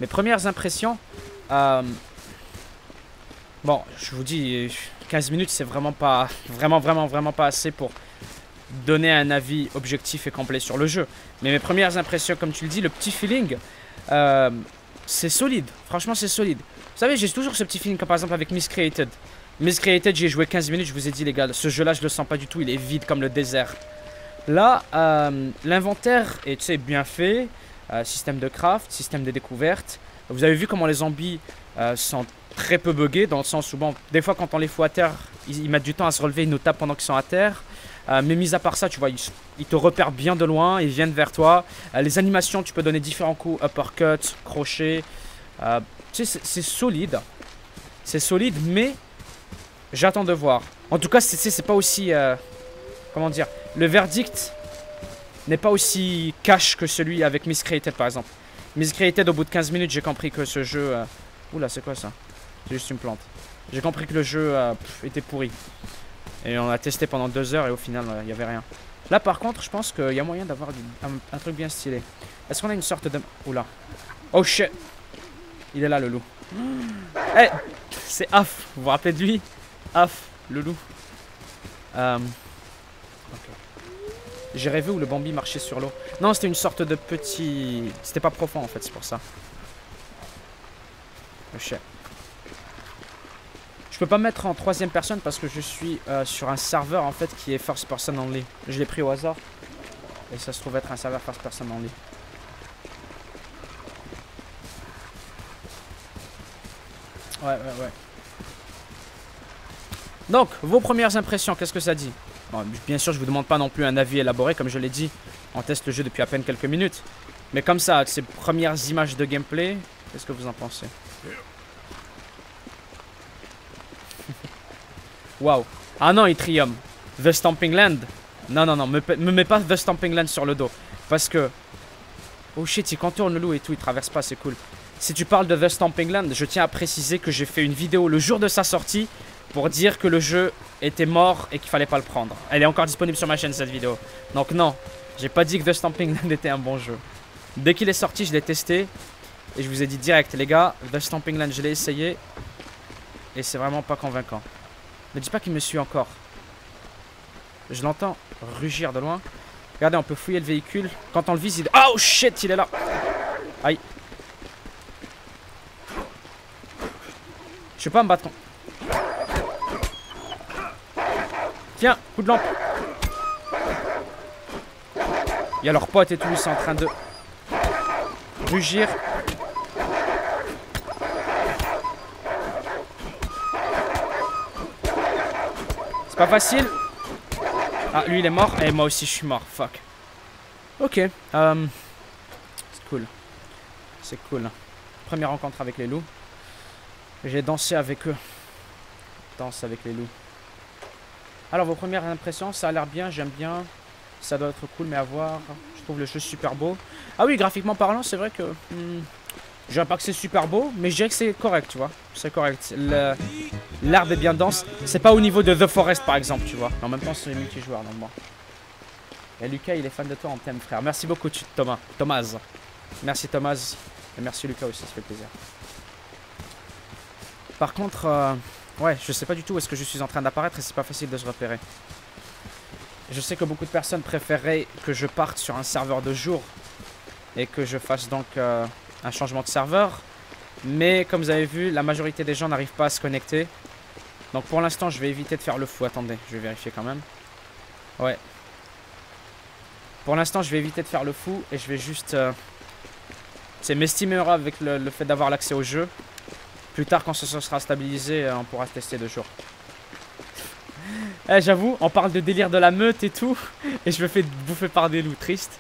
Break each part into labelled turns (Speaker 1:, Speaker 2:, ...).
Speaker 1: Mes premières impressions... bon, je vous dis, 15 minutes, c'est vraiment pas... Vraiment pas assez pour donner un avis objectif et complet sur le jeu. Mais mes premières impressions, comme tu le dis, le petit feeling, c'est solide. Franchement, c'est solide. Vous savez, j'ai toujours ce petit feeling, comme par exemple avec Miscreated. Miscreated, j'ai joué 15 minutes, je vous ai dit, les gars, ce jeu-là, je le sens pas du tout, il est vide comme le désert. Là, l'inventaire est, tu sais, bien fait. Système de craft, système de découverte. Vous avez vu comment les zombies sont très peu buggés, dans le sens où, bon, des fois, quand on les fout à terre, ils mettent du temps à se relever, ils nous tapent pendant qu'ils sont à terre. Mais mis à part ça, tu vois, ils te repèrent bien de loin, ils viennent vers toi. Les animations, tu peux donner différents coups, uppercut, crochet. Tu sais, c'est solide. C'est solide, mais j'attends de voir. En tout cas, c'est pas aussi... comment dire? Le verdict n'est pas aussi cash que celui avec Miscreated, par exemple. Miscreated, au bout de 15 minutes, j'ai compris que ce jeu... Oula, c'est quoi ça? C'est juste une plante. J'ai compris que le jeu était pourri. Et on a testé pendant 2 heures et au final, il n'y avait rien. Là, par contre, je pense qu'il y a moyen d'avoir un truc bien stylé. Est-ce qu'on a une sorte de... Oula. Oh shit. Il est là, le loup. Eh, hey, c'est Af. Vous vous rappelez de lui? Af, le loup. Ok. J'ai rêvé où le Bambi marchait sur l'eau. Non, c'était une sorte de petit... C'était pas profond, en fait, c'est pour ça. Oh shit. Je peux pas me mettre en 3ème personne parce que je suis sur un serveur en fait qui est first person only. Je l'ai pris au hasard et ça se trouve être un serveur first person only. Ouais. Donc, vos premières impressions, qu'est-ce que ça dit? Bon, bien sûr, je vous demande pas non plus un avis élaboré, comme je l'ai dit. On teste le jeu depuis à peine quelques minutes. Mais comme ça, avec ces premières images de gameplay, qu'est-ce que vous en pensez? Waouh. Ah non, Yttrium. The Stomping Land. Non, me mets pas The Stomping Land sur le dos. Parce que... Oh shit, il contourne le loup et tout, il traverse pas, c'est cool. Si tu parles de The Stomping Land, je tiens à préciser que j'ai fait une vidéo le jour de sa sortie pour dire que le jeu était mort et qu'il fallait pas le prendre. Elle est encore disponible sur ma chaîne, cette vidéo. Donc non, j'ai pas dit que The Stomping Land était un bon jeu. Dès qu'il est sorti, je l'ai testé. Et je vous ai dit direct, les gars, The Stomping Land, je l'ai essayé. Et c'est vraiment pas convaincant. Ne dis pas qu'il me suit encore. Je l'entends rugir de loin. Regardez, on peut fouiller le véhicule. Quand on le vise, il... Oh shit, il est là. Aïe. Je vais pas me battre. Tiens, coup de lampe. Il y a leurs potes et tout, ils sont en train de rugir. C'est pas facile. Ah, lui il est mort. Et moi aussi je suis mort. Fuck. Ok. C'est cool. C'est cool. Première rencontre avec les loups. J'ai dansé avec eux. Danse avec les loups. Alors vos premières impressions, ça a l'air bien, j'aime bien. Ça doit être cool, mais à voir. Je trouve le jeu super beau. Ah oui, graphiquement parlant, c'est vrai que... je dirais pas que c'est super beau, mais je dirais que c'est correct, tu vois. C'est correct. L'herbe est bien dense. C'est pas au niveau de The Forest, par exemple, tu vois. Mais en même temps, c'est multijoueur, donc bon. Et Lucas, il est fan de toi, on t'aime, frère. Merci beaucoup, Thomas. Thomas. Merci, Thomas. Et merci, Lucas aussi, ça fait plaisir. Par contre, ouais, je sais pas du tout où est-ce que je suis en train d'apparaître et c'est pas facile de se repérer. Je sais que beaucoup de personnes préféreraient que je parte sur un serveur de jour et que je fasse donc un changement de serveur. Mais comme vous avez vu, la majorité des gens n'arrivent pas à se connecter. Donc pour l'instant, je vais éviter de faire le fou. Attendez, je vais vérifier quand même. Ouais. Pour l'instant, je vais éviter de faire le fou et je vais juste... c'est m'estimer heureux avec le fait d'avoir l'accès au jeu. Plus tard, quand ce sera stabilisé, on pourra tester 2 jours. Eh, j'avoue, on parle de délire de la meute et tout. Et je me fais bouffer par des loups, triste.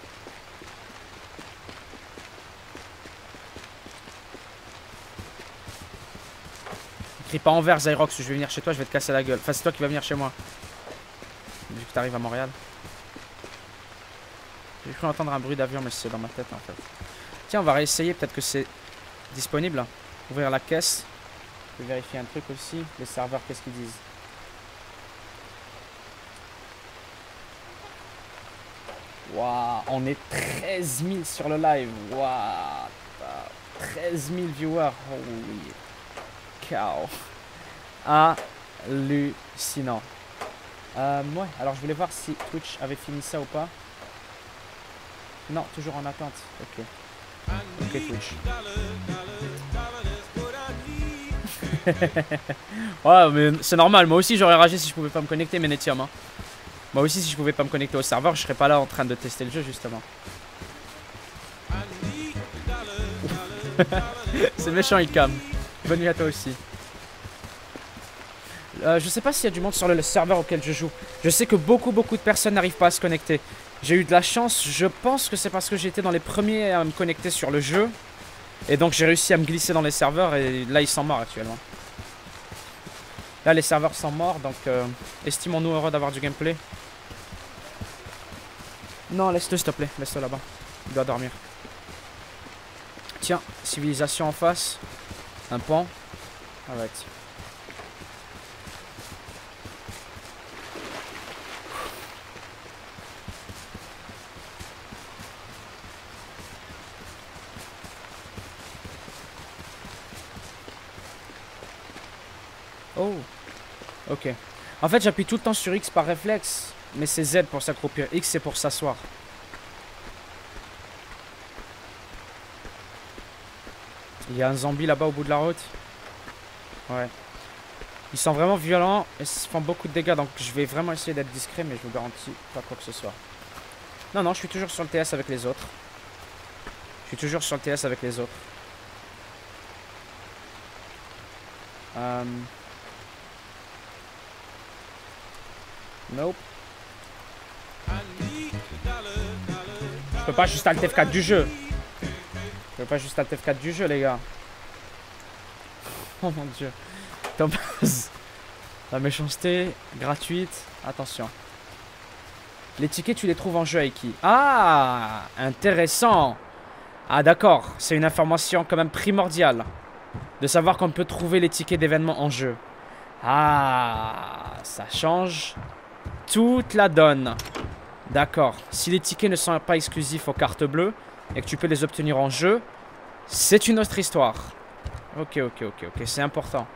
Speaker 1: Crie pas envers, Zyrox, je vais venir chez toi, je vais te casser la gueule. Enfin, c'est toi qui vas venir chez moi. Vu que t'arrives à Montréal. J'ai cru entendre un bruit d'avion, mais c'est dans ma tête en fait. Tiens, on va réessayer, peut-être que c'est disponible. Ouvrir la caisse. Je vais vérifier un truc aussi. Les serveurs, qu'est-ce qu'ils disent? Waouh, on est 13 000 sur le live. Waouh. 13 000 viewers. Holy cow. Hallucinant. Ouais, alors je voulais voir si Twitch avait fini ça ou pas. Non, toujours en attente. Ok. Ok, Twitch. Ouais, mais c'est normal. Moi aussi, j'aurais ragé si je pouvais pas me connecter, Ménétium. Hein. Moi aussi, si je pouvais pas me connecter au serveur, je serais pas là en train de tester le jeu, justement. C'est méchant, Icam. Bonne nuit à toi aussi. Je sais pas s'il y a du monde sur le serveur auquel je joue. Je sais que beaucoup de personnes n'arrivent pas à se connecter. J'ai eu de la chance. Je pense que c'est parce que j'étais dans les premiers à me connecter sur le jeu. Et donc j'ai réussi à me glisser dans les serveurs. Et là, ils sont morts actuellement. Là, les serveurs sont morts. Donc, estimons-nous heureux d'avoir du gameplay. Non, laisse-le, s'il te plaît. Laisse-le là-bas. Il doit dormir. Tiens, civilisation en face. Un pan. Alright. Oh. Ok. En fait, j'appuie tout le temps sur X par réflexe. Mais c'est Z pour s'accroupir. X, c'est pour s'asseoir. Il y a un zombie là-bas au bout de la route. Ouais. Ils sont vraiment violents et ils font beaucoup de dégâts. Donc je vais vraiment essayer d'être discret, mais je vous garantis pas quoi que ce soit. Non, non, je suis toujours sur le TS avec les autres. Je suis toujours sur le TS avec les autres. Nope. Je peux pas juste alt F4 du jeu. Je peux pas juste alt F4 du jeu, les gars. Oh mon dieu. Topaz. La méchanceté gratuite. Attention. Les tickets, tu les trouves en jeu avec qui? Ah, intéressant. Ah d'accord, c'est une information quand même primordiale. De savoir qu'on peut trouver les tickets d'événements en jeu. Ah, ça change toute la donne. D'accord. Si les tickets ne sont pas exclusifs aux cartes bleues et que tu peux les obtenir en jeu, c'est une autre histoire. Ok, c'est important.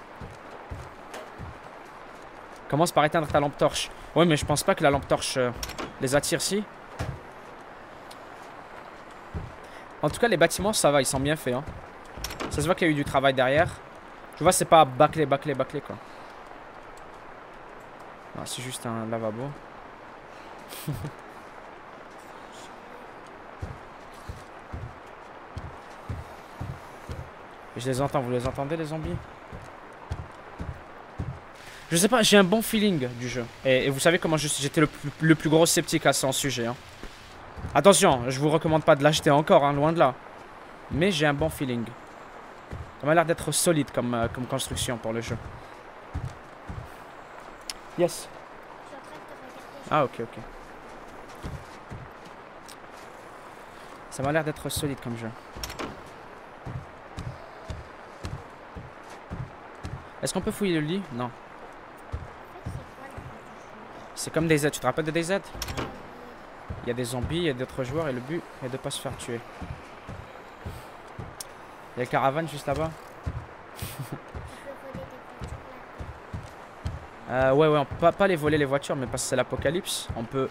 Speaker 1: Commence par éteindre ta lampe torche. Ouais, mais je pense pas que la lampe torche les attire, si. En tout cas, les bâtiments, ça va, ils sont bien faits. Hein. Ça se voit qu'il y a eu du travail derrière. Tu vois, c'est pas bâclé, quoi. Non, c'est juste un lavabo. Je les entends, vous les entendez, les zombies? Je sais pas, j'ai un bon feeling du jeu. Et vous savez comment j'étais le plus gros sceptique à ce sujet. Hein. Attention, je vous recommande pas de l'acheter encore, hein, loin de là. Mais j'ai un bon feeling. Ça m'a l'air d'être solide comme construction pour le jeu. Yes. Ah, ok. Ça m'a l'air d'être solide comme jeu. Est-ce qu'on peut fouiller le lit? Non. C'est comme DayZ. Tu te rappelles de DayZ? Il y a des zombies, il y a d'autres joueurs et le but est de pas se faire tuer. Il y a une caravane juste là-bas. Ouais, on peut pas les voler les voitures, mais parce que c'est l'apocalypse. On peut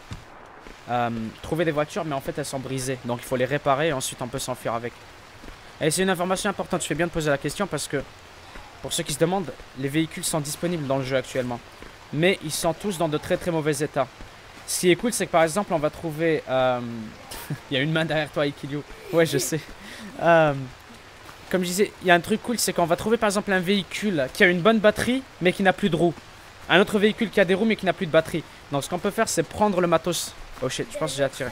Speaker 1: trouver des voitures, mais en fait elles sont brisées. Donc il faut les réparer et ensuite on peut s'enfuir avec. Et c'est une information importante, je fais bien de poser la question parce que, pour ceux qui se demandent, les véhicules sont disponibles dans le jeu actuellement. Mais ils sont tous dans de très mauvais état. Ce qui est cool, c'est que par exemple, on va trouver... Il y a une main derrière toi, Ikilio. Ouais, je sais. Comme je disais, il y a un truc cool, c'est qu'on va trouver par exemple un véhicule qui a une bonne batterie, mais qui n'a plus de roues. Un autre véhicule qui a des roues, mais qui n'a plus de batterie. Donc ce qu'on peut faire, c'est prendre le matos... Oh shit, je pense que j'ai attiré.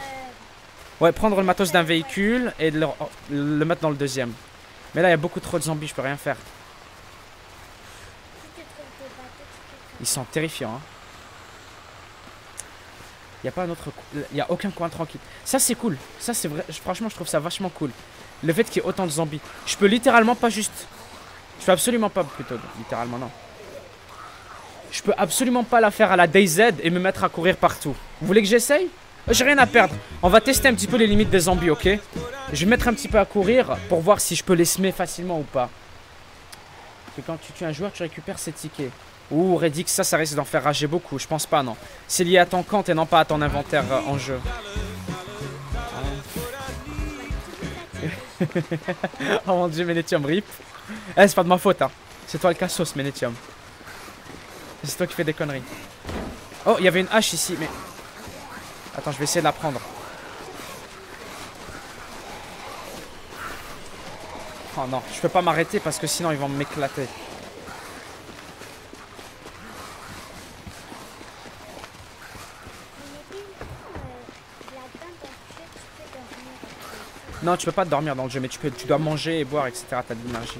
Speaker 1: Ouais, prendre le matos d'un véhicule et le mettre dans le deuxième. Mais là, il y a beaucoup trop de zombies, je peux rien faire. Ils sont terrifiants. Hein. Il n'y a pas un autre... Il n'y a aucun coin tranquille. Ça, c'est cool. Ça, c'est vrai. Franchement, je trouve ça vachement cool. Le fait qu'il y ait autant de zombies. Je peux littéralement pas juste... Je peux absolument pas, plutôt. Littéralement, non. Je peux absolument pas la faire à la DayZ et me mettre à courir partout. Vous voulez que j'essaye? J'ai rien à perdre. On va tester un petit peu les limites des zombies, ok? Je vais me mettre un petit peu à courir pour voir si je peux les semer facilement ou pas. Et quand tu tues un joueur, tu récupères ses tickets. Ouh, Redix, ça risque d'en faire rager beaucoup. Je pense pas, non. C'est lié à ton compte et non pas à ton inventaire en jeu. Oh mon dieu, Ménétium, rip. Eh, c'est pas de ma faute, hein. C'est toi le cassos, Ménétium. C'est toi qui fais des conneries. Oh, il y avait une hache ici, mais... Attends, je vais essayer de la prendre. Oh non, je peux pas m'arrêter parce que sinon ils vont m'éclater. Non, tu peux pas dormir dans le jeu, mais tu dois manger et boire, etc. T'as de l'énergie.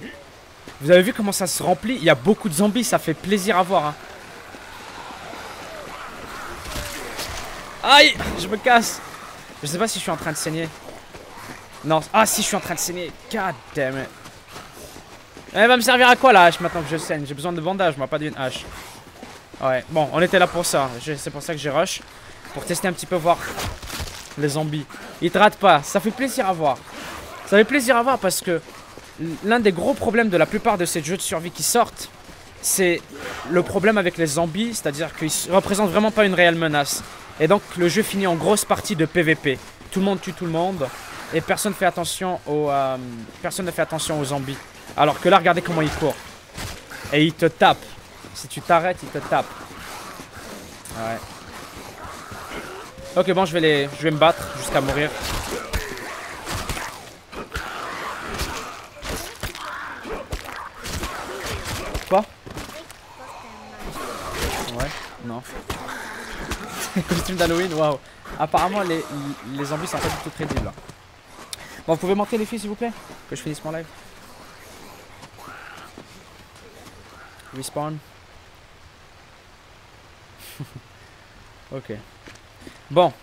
Speaker 1: Vous avez vu comment ça se remplit? Il y a beaucoup de zombies, ça fait plaisir à voir. Hein. Aïe, je me casse. Je sais pas si je suis en train de saigner. Non, ah si, je suis en train de saigner. God damn it. Elle va me servir à quoi la hache maintenant que je saigne? J'ai besoin de bandage, moi, pas d'une hache. Ouais, bon, on était là pour ça. C'est pour ça que j'ai rush. Pour tester un petit peu, voir les zombies. Ils te ratent pas, ça fait plaisir à voir. Ça fait plaisir à voir parce que l'un des gros problèmes de la plupart de ces jeux de survie qui sortent, c'est le problème avec les zombies, c'est-à-dire qu'ils ne représentent vraiment pas une réelle menace. Et donc le jeu finit en grosse partie de PVP. Tout le monde tue tout le monde et personne ne fait attention aux zombies. Alors que là, regardez comment il court. Et il te tape. Si tu t'arrêtes, il te tape. Ouais. Ok, bon, je vais me battre jusqu'à mourir. Quoi? Ouais, non. Costume d'Halloween, waouh. Apparemment, les zombies sont pas du tout crédibles. Là. Bon, vous pouvez monter les filles, s'il vous plaît? Que je finisse mon live. Respawn. Ok. Bon.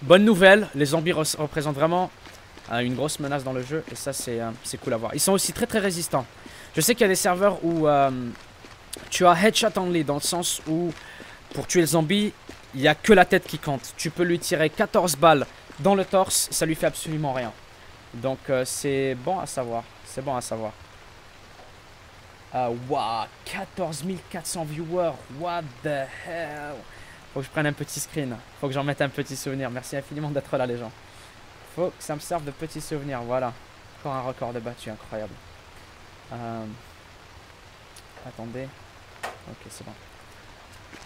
Speaker 1: Bonne nouvelle. Les zombies représentent vraiment une grosse menace dans le jeu. Et ça, c'est cool à voir. Ils sont aussi très très résistants. Je sais qu'il y a des serveurs où tu as headshot only. Dans le sens où pour tuer le zombie, il n'y a que la tête qui compte. Tu peux lui tirer 14 balles dans le torse. Ça lui fait absolument rien. Donc c'est bon à savoir. C'est bon à savoir. Wow, 14 400 viewers, what the hell. Faut que je prenne un petit screen, faut que j'en mette un petit souvenir. Merci infiniment d'être là les gens. Faut que ça me serve de petit souvenir, voilà. Encore un record de battu, incroyable. Attendez. Ok, c'est bon.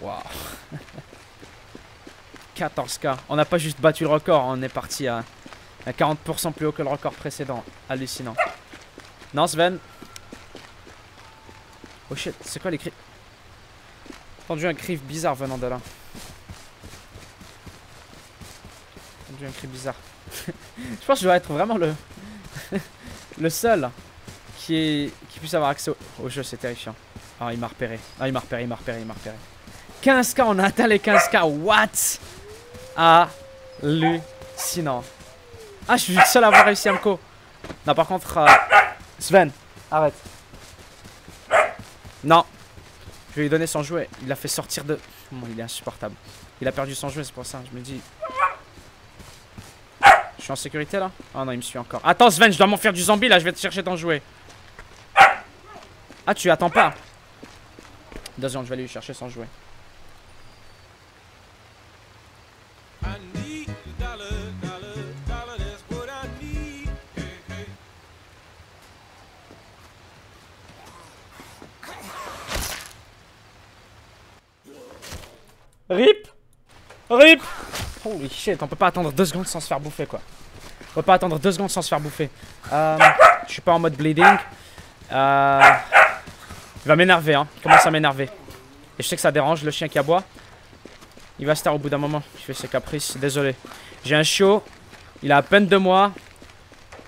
Speaker 1: Wow. 14K, on n'a pas juste battu le record, on est parti à 40% plus haut que le record précédent. Hallucinant. Non Sven. Oh shit, c'est quoi les cris? J'ai entendu un cri bizarre venant de là. J'ai entendu un cri bizarre. Je pense que je dois être vraiment le seul qui puisse avoir accès au jeu, c'est terrifiant. Ah, il m'a repéré. Ah, il m'a repéré, il m'a repéré, il m'a repéré. 15K, on a atteint les 15K. What? Hallucinant. Ah, je suis le seul à avoir réussi à me co. Non, par contre, Sven, arrête. Non. Je vais lui donner son jouet. Il l'a fait sortir de... Oh, il est insupportable. Il a perdu son jouet, c'est pour ça. Je me dis... Je suis en sécurité là? Oh non, il me suit encore. Attends Sven, je dois m'en faire du zombie là. Je vais te chercher ton jouet. Ah, tu attends pas? 2 secondes, je vais aller lui chercher son jouet. RIP! RIP! Holy shit, on peut pas attendre 2 secondes sans se faire bouffer quoi. On peut pas attendre 2 secondes sans se faire bouffer. Je suis pas en mode bleeding. Il va m'énerver, hein. Il commence à m'énerver. Et je sais que ça dérange le chien qui aboie. Il va se taire au bout d'un moment. Il fait ses caprices. Désolé. J'ai un chiot. Il a à peine 2 mois.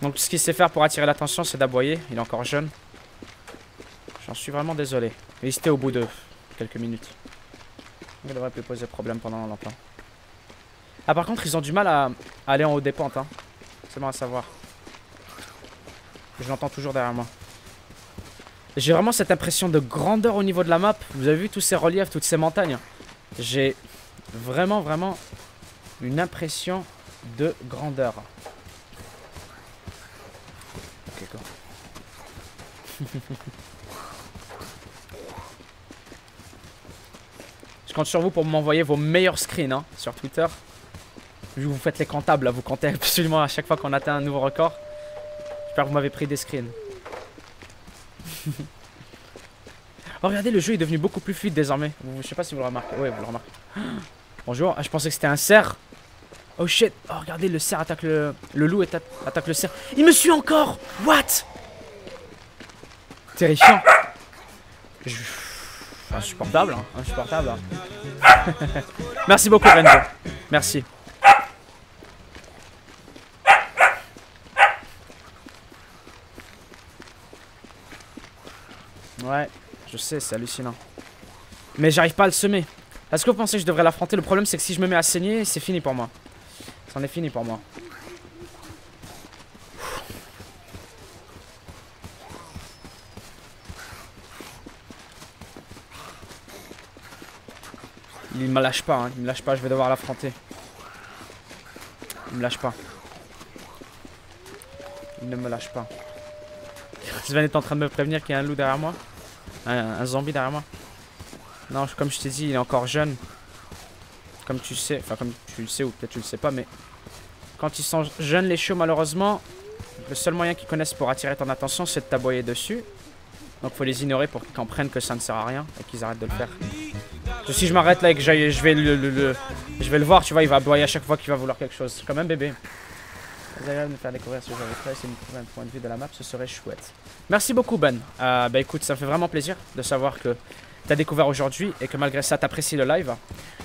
Speaker 1: Donc tout ce qu'il sait faire pour attirer l'attention, c'est d'aboyer. Il est encore jeune. J'en suis vraiment désolé. Mais il se tait au bout de quelques minutes. Il devrait plus poser problème pendant longtemps. Ah par contre ils ont du mal à aller en haut des pentes hein. C'est bon à savoir. Je l'entends toujours derrière moi. J'ai vraiment cette impression de grandeur au niveau de la map. Vous avez vu tous ces reliefs, toutes ces montagnes. J'ai vraiment une impression de grandeur. Ok, go. Je compte sur vous pour m'envoyer vos meilleurs screens hein, sur Twitter. Vu que vous faites les comptables, là, vous comptez absolument à chaque fois qu'on atteint un nouveau record. J'espère que vous m'avez pris des screens. Oh, regardez, le jeu est devenu beaucoup plus fluide désormais. Je sais pas si vous le remarquez. Ouais, vous le remarquez. Bonjour, ah, je pensais que c'était un cerf. Oh shit. Oh, regardez, le cerf attaque le loup et attaque le cerf. Il me suit encore. What? Terrifiant. Insupportable, hein. Insupportable. Hein. Merci beaucoup, Renzo. Merci. Ouais, je sais, c'est hallucinant. Mais j'arrive pas à le semer. Est-ce que vous pensez que je devrais l'affronter? Le problème, c'est que si je me mets à saigner, c'est fini pour moi. C'en est fini pour moi. Il me lâche pas, hein. Il me lâche pas, je vais devoir l'affronter. Il me lâche pas. Il ne me lâche pas. Sven est en train de me prévenir qu'il y a un loup derrière moi. Un zombie derrière moi. Non, comme je t'ai dit, il est encore jeune. Comme tu sais, enfin comme tu le sais ou peut-être tu le sais pas, mais quand ils sont jeunes les chiots, malheureusement, le seul moyen qu'ils connaissent pour attirer ton attention, c'est de t'aboyer dessus. Donc faut les ignorer pour qu'ils comprennent que ça ne sert à rien et qu'ils arrêtent de le faire. Si je m'arrête là et que je vais le voir, tu vois, il va aboyer à chaque fois qu'il va vouloir quelque chose. Comme un bébé. Vous allez me faire découvrir ce jeu avec toi et si vous trouvez un point de vue de la map, ce serait chouette. Merci beaucoup Ben. Bah écoute, ça me fait vraiment plaisir de savoir que tu as découvert aujourd'hui et que malgré ça, tu apprécies le live.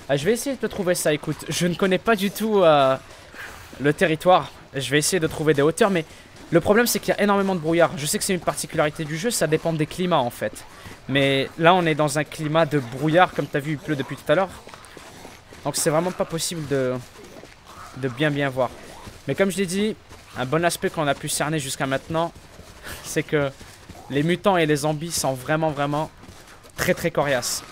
Speaker 1: Je vais essayer de te trouver ça, écoute. Je ne connais pas du tout le territoire. Je vais essayer de trouver des hauteurs, mais le problème c'est qu'il y a énormément de brouillard. Je sais que c'est une particularité du jeu, ça dépend des climats en fait. Mais là, on est dans un climat de brouillard, comme tu as vu, il pleut depuis tout à l'heure. Donc c'est vraiment pas possible de bien voir. Mais comme je l'ai dit, un bon aspect qu'on a pu cerner jusqu'à maintenant, c'est que les mutants et les zombies sont vraiment très coriaces.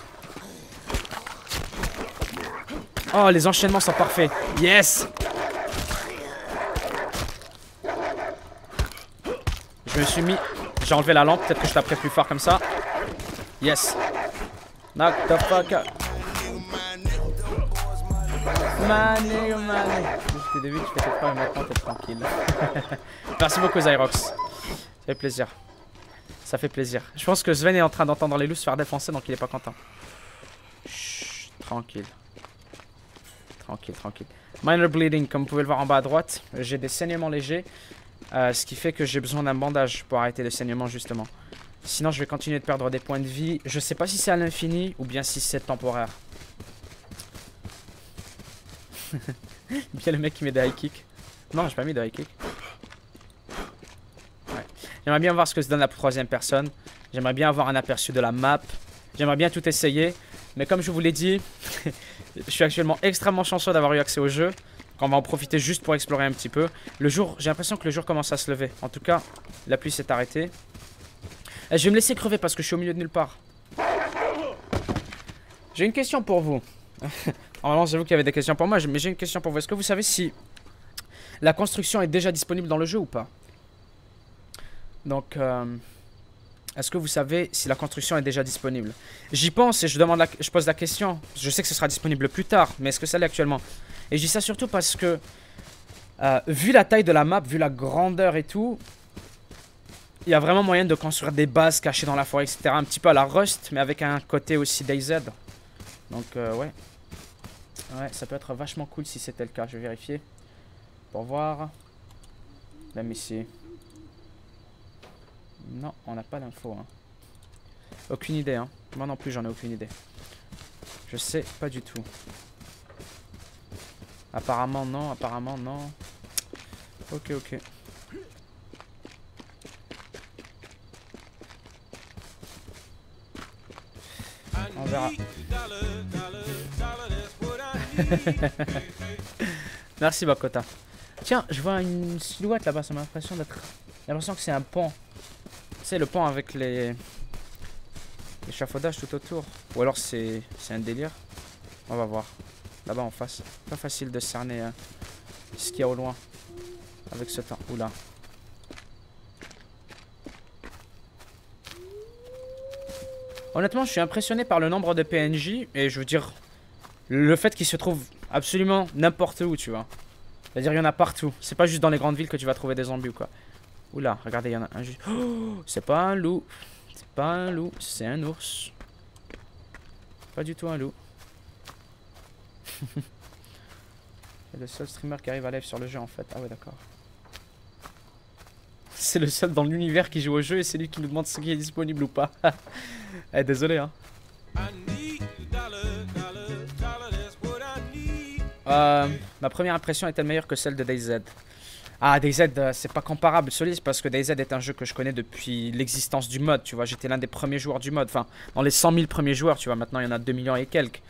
Speaker 1: Oh, les enchaînements sont parfaits. Yes! Je me suis mis... J'ai enlevé la lampe, peut-être que je taperai plus fort comme ça. Yes. Knock the fuck out. Mané. Depuis le début, tu fais tes preuves et maintenant t'es tranquille. Merci beaucoup, Zyrox. Ça fait plaisir. Ça fait plaisir. Je pense que Sven est en train d'entendre les loups se faire défoncer, donc il est pas content. Chut, tranquille. Tranquille. Minor bleeding, comme vous pouvez le voir en bas à droite. J'ai des saignements légers. Ce qui fait que j'ai besoin d'un bandage pour arrêter le saignement, justement. Sinon, je vais continuer de perdre des points de vie. Je sais pas si c'est à l'infini ou bien si c'est temporaire. Bien le mec qui met des high kicks. Non, j'ai pas mis de high kick. Ouais. J'aimerais bien voir ce que se donne la troisième personne. J'aimerais bien avoir un aperçu de la map. J'aimerais bien tout essayer. Mais comme je vous l'ai dit, je suis actuellement extrêmement chanceux d'avoir eu accès au jeu. On va en profiter juste pour explorer un petit peu. Le jour, j'ai l'impression que le jour commence à se lever. En tout cas, la pluie s'est arrêtée. Je vais me laisser crever parce que je suis au milieu de nulle part. J'ai une question pour vous. Normalement, c'est vous qui avez des questions pour moi, mais j'ai une question pour vous. Est-ce que vous savez si la construction est déjà disponible dans le jeu ou pas? Donc, est-ce que vous savez si la construction est déjà disponible? J'y pense et je pose la question. Je sais que ce sera disponible plus tard, mais est-ce que ça l'est actuellement? Et je dis ça surtout parce que, vu la taille de la map, vu la grandeur et tout, il y a vraiment moyen de construire des bases cachées dans la forêt, etc. Un petit peu à la Rust, mais avec un côté aussi DayZ. Donc, ouais. Ouais, ça peut être vachement cool si c'était le cas. Je vais vérifier pour voir. Même ici. Non, on n'a pas d'infos. Hein. Aucune idée. Hein. Moi non plus, j'en ai aucune idée. Je sais pas du tout. Apparemment non, Ok. On verra. Merci Bakota. Tiens, je vois une silhouette là-bas, ça m'a l'impression d'être... J'ai l'impression que c'est un pont. C'est le pont avec les échafaudages tout autour. Ou alors c'est un délire. On va voir. Là-bas en face. Pas facile de cerner ce qu'il y a au loin. Avec ce temps. Oula. Honnêtement, je suis impressionné par le nombre de PNJ. Et je veux dire, le fait qu'ils se trouvent absolument n'importe où, tu vois. C'est-à-dire, il y en a partout. C'est pas juste dans les grandes villes que tu vas trouver des zombies ou quoi. Oula, regardez, il y en a un juste. Oh, c'est pas un loup. C'est pas un loup, c'est un ours. Pas du tout un loup. C'est le seul streamer qui arrive à live sur le jeu en fait. Ah ouais, d'accord. C'est le seul dans l'univers qui joue au jeu et c'est lui qui nous demande ce qui est disponible ou pas. Eh, désolé hein. Ma première impression est-elle meilleure que celle de DayZ? Ah, DayZ, c'est pas comparable, Solis, parce que DayZ est un jeu que je connais depuis l'existence du mode, tu vois. J'étais l'un des premiers joueurs du mode, enfin, dans les 100 000 premiers joueurs, tu vois. Maintenant, il y en a 2 millions et quelques.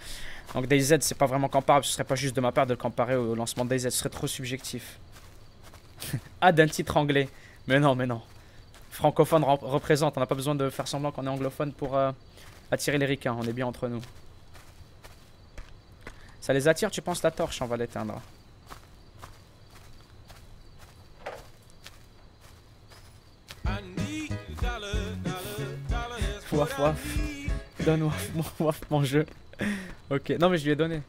Speaker 1: Donc DayZ, c'est pas vraiment comparable. Ce serait pas juste de ma part de le comparer au lancement de DayZ, ce serait trop subjectif. Ah, d'un titre anglais. Mais non, mais non. Francophone représente, on n'a pas besoin de faire semblant qu'on est anglophone pour attirer les ricains, on est bien entre nous. Ça les attire, tu penses, la torche? On va l'éteindre. Waf waf. Donne waf waf mon jeu. Ok, non mais je lui ai donné.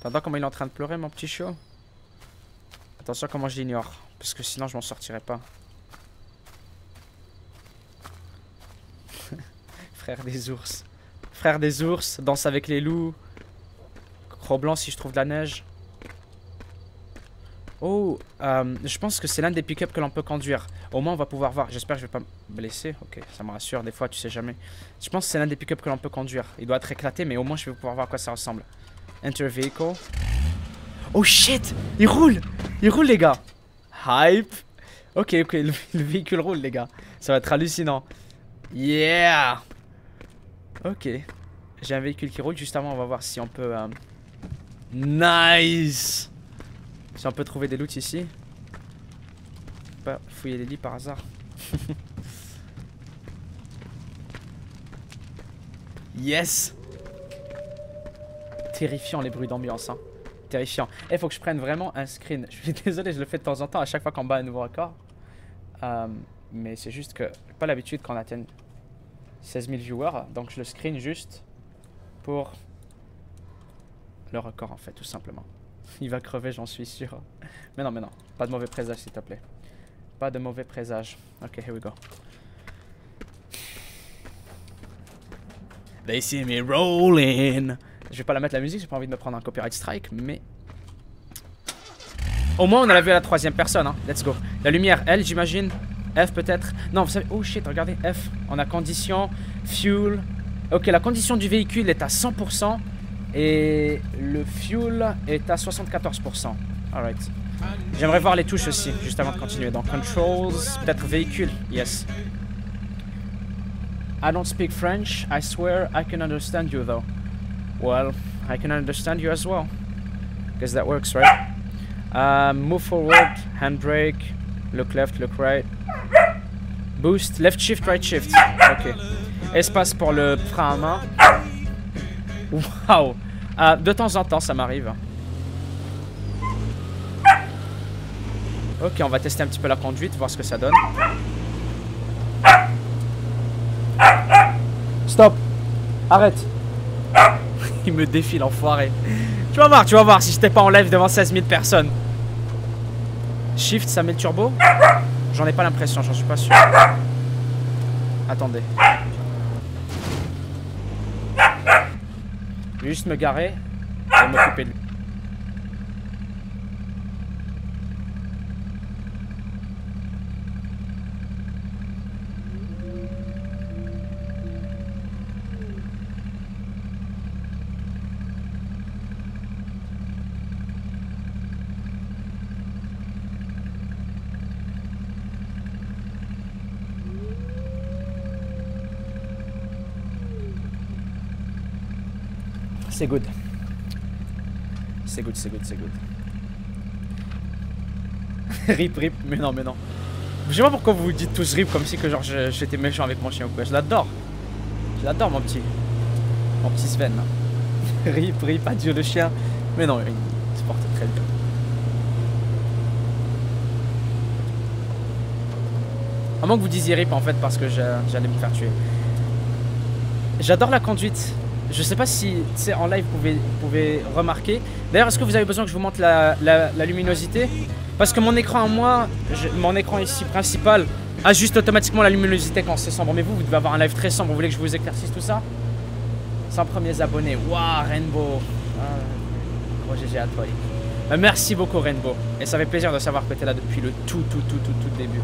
Speaker 1: T'entends comment il est en train de pleurer mon petit chiot? Attention comment je l'ignore. Parce que sinon je m'en sortirai pas. Frère des ours. Frère des ours, danse avec les loups. Gros blanc si je trouve de la neige. Oh, je pense que c'est l'un des pick-up que l'on peut conduire. Au moins on va pouvoir voir. J'espère que je vais pas me blesser. Ok, ça me rassure. Des fois tu sais jamais. Je pense que c'est l'un des pick-up que l'on peut conduire. Il doit être éclaté mais au moins je vais pouvoir voir à quoi ça ressemble. Enter vehicle. Oh shit, il roule. Il roule les gars. Hype. Ok, ok, le véhicule roule les gars. Ça va être hallucinant. Yeah. Ok. J'ai un véhicule qui roule. Juste avant on va voir si on peut... Nice. Si on peut trouver des loots ici. Pas fouiller les lits par hasard. Yes. Terrifiant les bruits d'ambiance hein. Terrifiant. Il faut que je prenne vraiment un screen. Je suis désolé, je le fais de temps en temps à chaque fois qu'on bat un nouveau record. Mais c'est juste que j'ai pas l'habitude qu'on atteigne 16 000 viewers. Donc je le screen juste pour le record en fait, tout simplement. Il va crever, j'en suis sûr. Mais non, mais non. Pas de mauvais présage, s'il te plaît. Pas de mauvais présage. Ok, here we go. They see me rolling. Je vais pas la mettre la musique, j'ai pas envie de me prendre un copyright strike, mais... Au moins, on a la vue à la troisième personne, hein. Let's go. La lumière, L, j'imagine. F, peut-être. Non, vous savez... Oh shit, regardez, F. On a condition, fuel. Ok, la condition du véhicule est à 100%. Et le fuel est à 74%. Alright. J'aimerais voir les touches aussi, juste avant de continuer. Donc, controls, peut-être véhicule. Yes. I don't speak French. I swear I can understand you though. Well, I can understand you as well. Guess that works, right? Move forward, handbrake, look left, look right. Boost, left shift, right shift. Ok. Espace pour le frein à main. Waouh. De temps en temps, ça m'arrive. Ok, on va tester un petit peu la conduite, voir ce que ça donne. Stop. Arrête. Il me défie l'enfoiré. Tu vas voir si j'étais pas en live devant 16 000 personnes. Shift, ça met le turbo? J'en ai pas l'impression, j'en suis pas sûr. Attendez. Je vais juste me garer et m'occuper de lui. C'est good. C'est good, c'est good, c'est good. Rip, rip, mais non, mais non. Je sais pas pourquoi vous vous dites tous rip comme si que genre j'étais méchant avec mon chien ou quoi. Je l'adore. Je l'adore mon petit. Mon petit Sven. Rip, rip, adieu le chien. Mais non, il se porte très bien. À moins que vous disiez rip en fait parce que j'allais me faire tuer. J'adore la conduite. Je sais pas si en live vous pouvez remarquer. D'ailleurs, est-ce que vous avez besoin que je vous montre la luminosité? Parce que mon écran à moi, mon écran ici principal, ajuste automatiquement la luminosité quand c'est sombre. Mais vous devez avoir un live très sombre. Vous voulez que je vous éclaircisse tout ça? 100 premiers abonnés. Waouh, Rainbow. Gros GG à toi. Merci beaucoup, Rainbow. Et ça fait plaisir de savoir que tu es là depuis le tout début.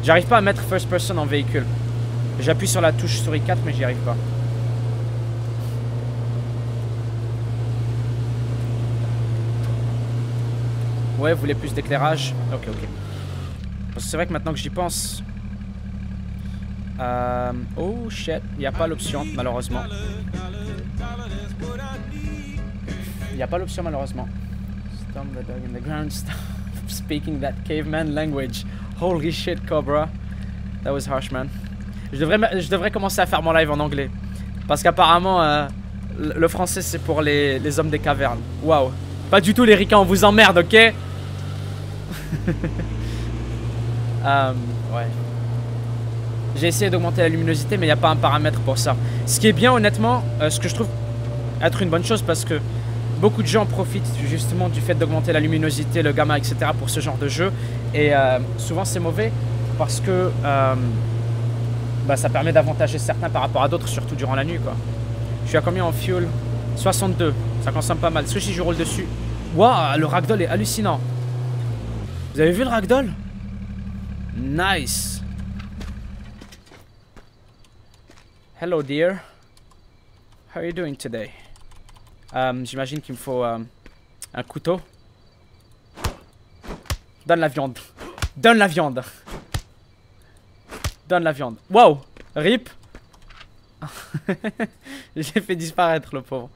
Speaker 1: J'arrive pas à mettre first person en véhicule. J'appuie sur la touche souris 4 mais j'y arrive pas. Ouais, vous voulez plus d'éclairage? Ok. Parce que c'est vrai que maintenant que j'y pense... Oh shit, il n'y a pas l'option malheureusement. Il n'y a pas l'option malheureusement. Stomp the dog in the ground, stop speaking that caveman language. Holy shit, Cobra. That was harsh, man. Je devrais commencer à faire mon live en anglais. Parce qu'apparemment, le français c'est pour les hommes des cavernes. Waouh. Pas du tout les ricains, on vous emmerde, ok? Ouais. J'ai essayé d'augmenter la luminosité, mais il n'y a pas un paramètre pour ça. Ce qui est bien, honnêtement, ce que je trouve être une bonne chose, parce que beaucoup de gens profitent justement du fait d'augmenter la luminosité, le gamma, etc. pour ce genre de jeu. Et souvent, c'est mauvais parce que ça permet d'avantager certains par rapport à d'autres, surtout durant la nuit, quoi. Je suis à combien en fuel? 62. Ça consomme pas mal. Si je roule dessus. Waouh, le ragdoll est hallucinant. Vous avez vu le ragdoll? Nice. Hello dear. How are you doing today? J'imagine qu'il me faut un couteau. Donne la viande. Donne la viande. Donne la viande. Wow. Rip. J'ai fait disparaître le pauvre.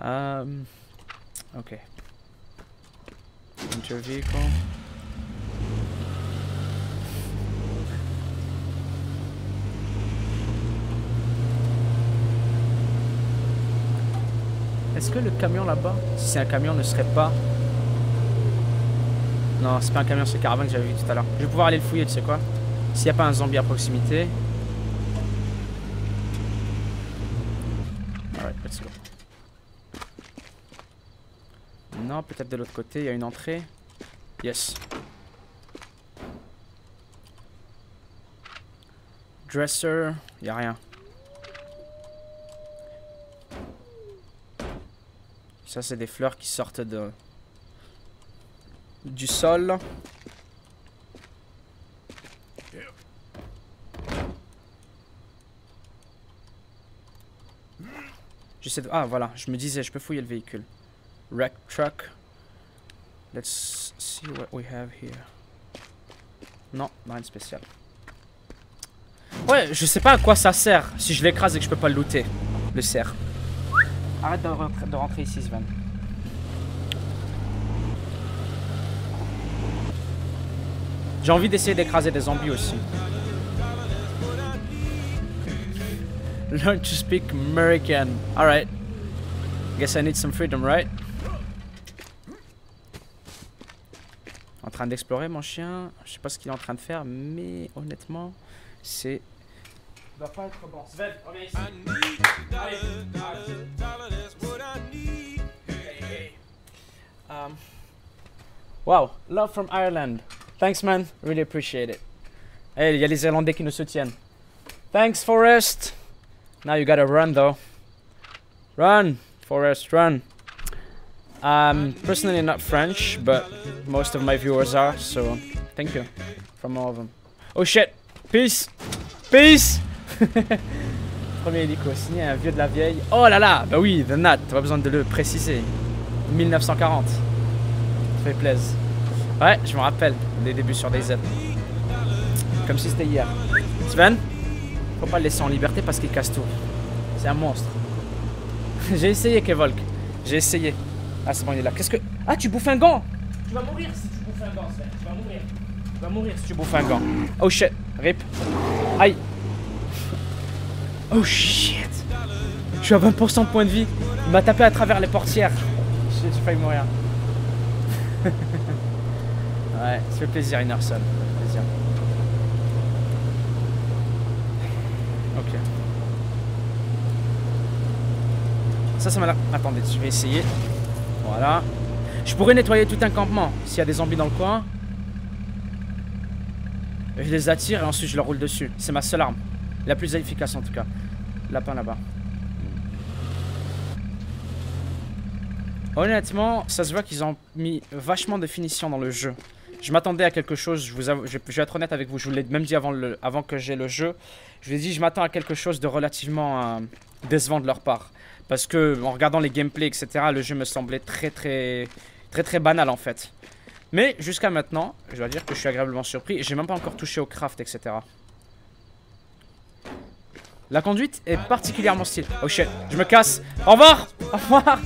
Speaker 1: Ok. Enter vehicle. Est-ce que le camion là-bas, si c'est un camion, ne serait pas... Non, c'est pas un camion, c'est le caravane que j'avais vu tout à l'heure. Je vais pouvoir aller le fouiller, tu sais quoi? S'il n'y a pas un zombie à proximité. Alright, let's go. Non, peut-être de l'autre côté, il y a une entrée. Yes. Dresser, il n'y a rien. Ça, c'est des fleurs qui sortent du sol. J'essaie de... Ah, voilà. Je me disais, je peux fouiller le véhicule. Wreck truck. Let's see what we have here. Non, rien de spécial. Ouais, je sais pas à quoi ça sert si je l'écrase et que je peux pas le looter. Le cerf. Arrête de rentrer ici, Sven. J'ai envie d'essayer d'écraser des zombies aussi. Learn to speak American. Alright. Guess I need some freedom, right? En train d'explorer mon chien. Je sais pas ce qu'il est en train de faire, mais honnêtement, c'est... Ça doit pas être bon. Sven, reviens ici. Allez, wow, love from Ireland. Thanks, man. Really appreciate it. Hey, il y a les Irlandais qui nous soutiennent. Thanks, Forrest. Now you gotta run, though. Run, Forrest, run. Personally not French, but most of my viewers are, so thank you from all of them. Oh shit. Peace. Peace. Premier hélico, signé un vieux de la vieille. Oh là là, bah oui, The Nat, pas besoin de le préciser. 1940. Ça fait plaisir. Ouais, je me rappelle des débuts sur DayZ. Comme si c'était hier. Sven, faut pas le laisser en liberté parce qu'il casse tout. C'est un monstre. J'ai essayé, Kevolk. J'ai essayé. Ah, c'est bon, il est là. Qu'est-ce que... Ah, tu bouffes un gant. Tu vas mourir si tu bouffes un gant, Sven. Tu vas mourir. Tu vas mourir si tu bouffes un gant. Oh shit. Rip. Aïe. Oh shit. Je suis à 20% de points de vie. Il m'a tapé à travers les portières. J'ai failli mourir. Ouais, ça fait plaisir, Inerson. Ça fait plaisir. Ok. Ça m'a l'air... Attendez, je vais essayer. Voilà. Je pourrais nettoyer tout un campement s'il y a des zombies dans le coin. Je les attire et ensuite je leur roule dessus. C'est ma seule arme. La plus efficace en tout cas. Lapin là-bas. Honnêtement, ça se voit qu'ils ont mis vachement de finition dans le jeu. Je m'attendais à quelque chose, je vais être honnête avec vous, je vous l'ai même dit avant que j'ai le jeu. Je vous ai dit, je m'attends à quelque chose de relativement décevant de leur part. Parce que, en regardant les gameplays, etc., le jeu me semblait très banal en fait. Mais jusqu'à maintenant, je dois dire que je suis agréablement surpris. Et j'ai même pas encore touché au craft, etc. La conduite est particulièrement stylée. Oh shit, je me casse. Au revoir. Au revoir.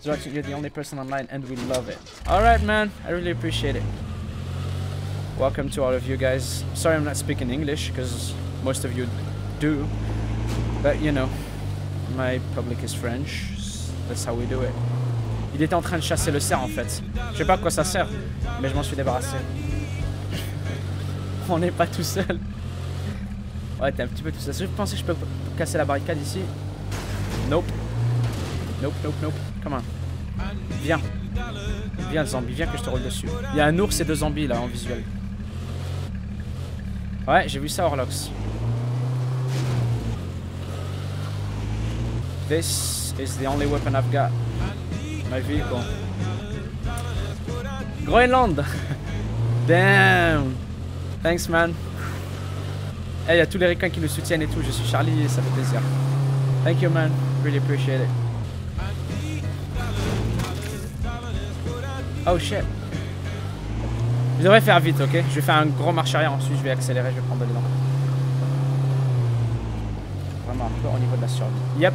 Speaker 1: You're the only person online and we love it. Alright man, I really appreciate it. Welcome to all of you guys. Sorry I'm not speaking English because most of you do. But you know, my public is French. That's how we do it. Il était en train de chasser le cerf en fait. Je sais pas à quoi ça sert, mais je m'en suis débarrassé. On n'est pas tout seul. Ouais, t'es un petit peu tout seul. Je pensais que je peux casser la barricade ici. Nope. Nope, nope, nope. Come on. Viens. Viens, zombie. Viens que je te roule dessus. Il y a un ours et 2 zombies là en visuel. Ouais, j'ai vu ça, Orlox. This is the only weapon I've got. My vehicle. Groenland. Damn. Thanks, man. Hey, il y a tous les requins qui nous soutiennent et tout. Je suis Charlie et ça fait plaisir. Thank you, man. Really appreciate it. Oh shit. Je devrais faire vite, ok? Je vais faire un gros marche arrière, ensuite je vais accélérer, je vais prendre de l'élan. Vraiment un peu au niveau de la survie. Yep.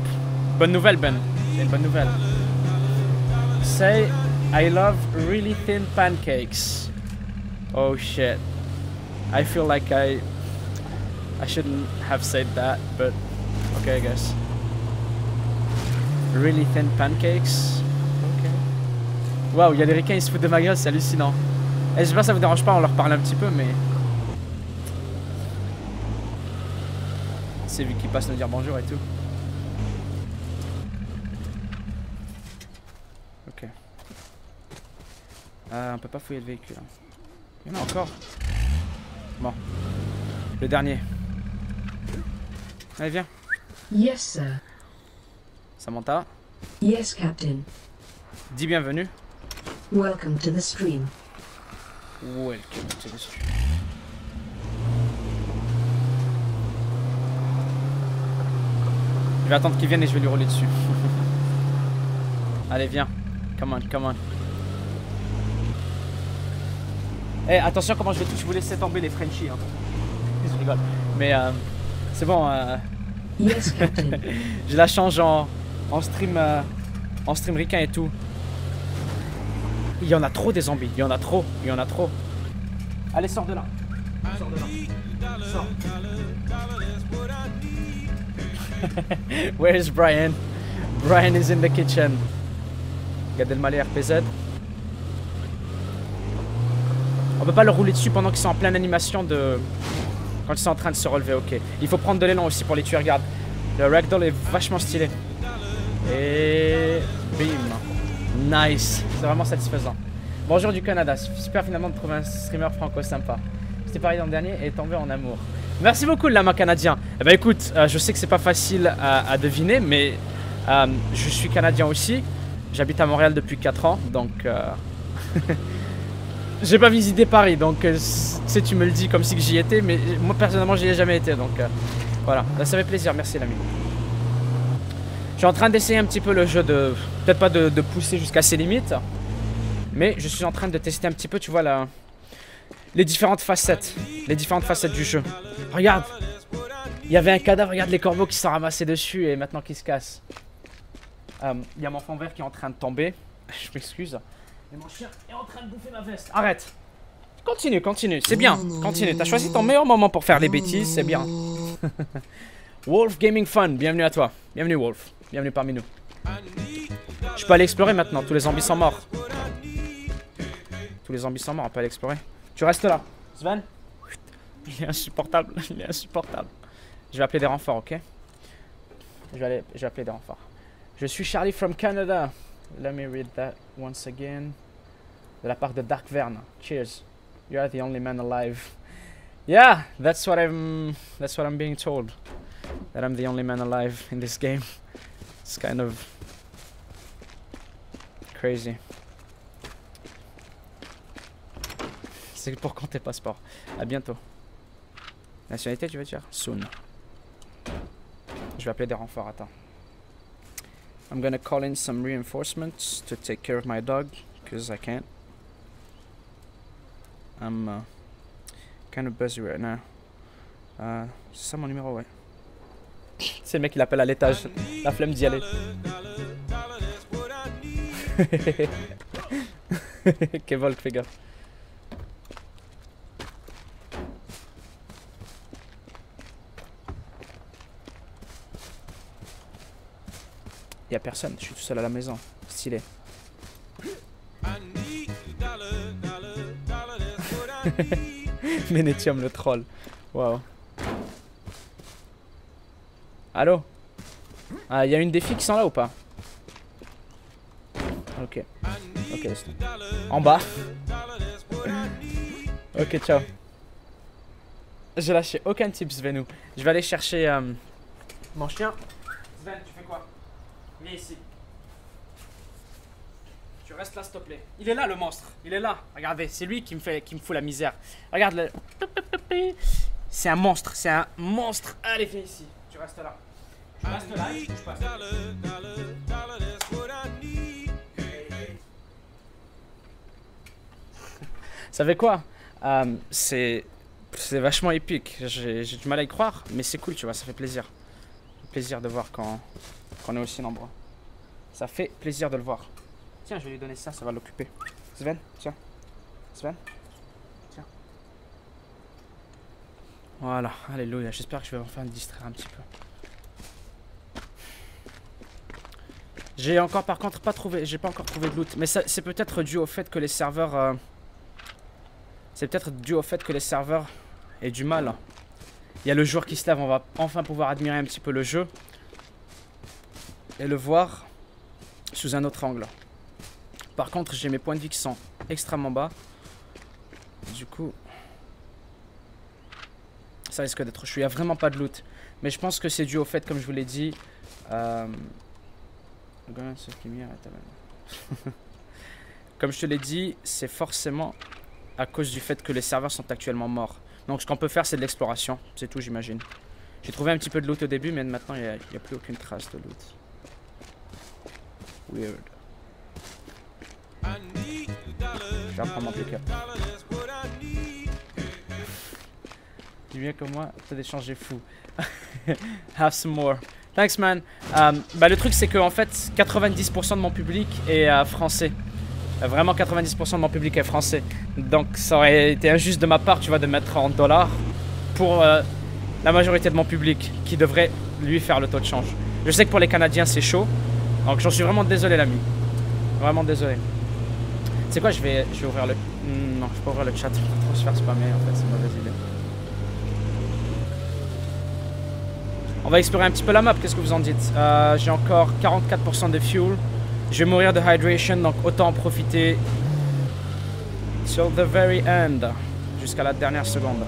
Speaker 1: Bonne nouvelle, Ben. C'est une bonne nouvelle. Say, I love really thin pancakes. Oh shit. I feel like I shouldn't have said that, but okay, I guess. Really thin pancakes. Okay. Waouh, il y a des requins, ils se foutent de ma gueule, c'est hallucinant. Et j'espère que ça vous dérange pas, on leur parle un petit peu, mais... C'est lui qui passe nous dire bonjour et tout. Ok. On peut pas fouiller le véhicule. Il y en a encore. Bon. Le dernier. Allez, viens.
Speaker 2: Yes, sir.
Speaker 1: Samantha.
Speaker 2: Yes, Captain.
Speaker 1: Dis bienvenue.
Speaker 2: Welcome to the stream.
Speaker 1: Welcome to the stream. Je vais attendre qu'il vienne et je vais lui rouler dessus. Allez, viens. Come on, come on. Eh, attention comment je vais vous laisser tomber les Frenchies. Hein. Je rigole. Mais c'est bon.
Speaker 2: Yes, Captain.
Speaker 1: Je la change en stream ricain et tout. Il y en a trop des zombies. Il y en a trop. Il y en a trop. Allez, sors de là. Sors de là. Sors. Where is Brian? Brian is in the kitchen. Gad Elmaleh RPZ. On peut pas leur rouler dessus pendant qu'ils sont en pleine animation de... Quand ils sont en train de se relever, ok. Il faut prendre de l'élan aussi pour les tuer, regarde. Le ragdoll est vachement stylé. Et... Bim. Nice. C'est vraiment satisfaisant. Bonjour du Canada. Super finalement de trouver un streamer franco sympa. C'était pareil dans le dernier et est tombé en amour. Merci beaucoup le lama canadien. Eh ben écoute, je sais que c'est pas facile à deviner, mais je suis canadien aussi. J'habite à Montréal depuis 4 ans, donc... J'ai pas visité Paris, donc tu sais, tu me le dis comme si j'y étais, mais moi personnellement j'y ai jamais été, donc voilà, ça fait plaisir, merci l'ami. Je suis en train d'essayer un petit peu le jeu de... Peut-être pas de pousser jusqu'à ses limites, mais je suis en train de tester un petit peu, tu vois, les différentes facettes du jeu. Regarde, il y avait un cadavre, regarde les corbeaux qui sont ramassés dessus et maintenant qui se cassent. Il y a mon fond vert qui est en train de tomber, je m'excuse. Et mon chien est en train de bouffer ma veste. Arrête. Continue, continue. C'est bien. Continue. T'as choisi ton meilleur moment pour faire les bêtises. C'est bien. Wolf Gaming Fun. Bienvenue à toi. Bienvenue Wolf. Bienvenue parmi nous. Je peux aller explorer maintenant. Tous les zombies sont morts. Tous les zombies sont morts. On peut aller explorer. Tu restes là. Sven? Il est insupportable. Il est insupportable. Je vais appeler des renforts, ok? Je vais appeler des renforts. Je suis Charlie from Canada. Let me read that once again. De la part de Dark Verne. Cheers. You are the only man alive. Yeah, that's what I'm being told. That I'm the only man alive in this game. It's kind of crazy. C'est pour quand tes passeports. À bientôt. Nationalité, tu veux dire? Soon. Je vais appeler des renforts, attends. I'm gonna call in some reinforcements to take care of my dog, because I can't. I'm kind of busy right now. C'est ça mon numéro, ouais. C'est le mec qui l'appelle à l'étage. La flemme d'y aller. Ok, Volk, fais gaffe. Y'a personne, je suis tout seul à la maison. Stylé. Ménétium le troll. Waouh. Allô? Ah, y a une des filles qui sont là ou pas? Ok. Ok, en bas. Ok, ciao. J'ai lâché aucun tips, Venou. Je vais aller chercher mon chien. Sven, tu fais quoi? Viens ici. Tu restes là, s'il te plaît. Il est là, le monstre. Il est là. Regardez, c'est lui qui me fout la misère. Regarde le. C'est un monstre. C'est un monstre. Allez, viens ici. Tu restes là. Tu restes là. Je bouge pas. Vous savez quoi? C'est vachement épique. J'ai du mal à y croire, mais c'est cool, tu vois. Ça fait plaisir. Ça fait plaisir de voir quand on est aussi nombreux. Ça fait plaisir de le voir. Tiens, je vais lui donner ça, ça va l'occuper. Sven, tiens. Sven, tiens. Voilà, alléluia. J'espère que je vais enfin me distraire un petit peu. J'ai encore, par contre, j'ai pas encore trouvé de loot. Mais c'est peut-être dû au fait que les serveurs... C'est peut-être dû au fait que les serveurs aient du mal. Il y a le jour qui se lève, on va enfin pouvoir admirer un petit peu le jeu. Et le voir sous un autre angle. Par contre, j'ai mes points de vie qui sont extrêmement bas. Du coup, ça risque d'être chaud. Il n'y a vraiment pas de loot. Mais je pense que c'est dû au fait, comme je vous l'ai dit... Comme je te l'ai dit, c'est forcément à cause du fait que les serveurs sont actuellement morts. Donc ce qu'on peut faire, c'est de l'exploration. C'est tout, j'imagine. J'ai trouvé un petit peu de loot au début, mais maintenant, il n'y a plus aucune trace de loot. Weird. Je vais reprendre mon pick-up. Du bien que moi, t'as des changes fous. Have some more. Thanks, man. Le truc, c'est que en fait, 90% de mon public est français. Vraiment, 90% de mon public est français. Donc, ça aurait été injuste de ma part, tu vois, de mettre en dollars pour la majorité de mon public qui devrait, lui, faire le taux de change. Je sais que pour les Canadiens, c'est chaud. Donc, j'en suis vraiment désolé, l'ami. Vraiment désolé. Tu sais quoi, je vais ouvrir le... Non, je peux ouvrir le chat. Je vais trop se faire spammer, en fait, c'est une mauvaise idée. On va explorer un petit peu la map, qu'est-ce que vous en dites? J'ai encore 44% de fuel. Je vais mourir de hydration, donc autant en profiter till the very end, jusqu'à la dernière seconde.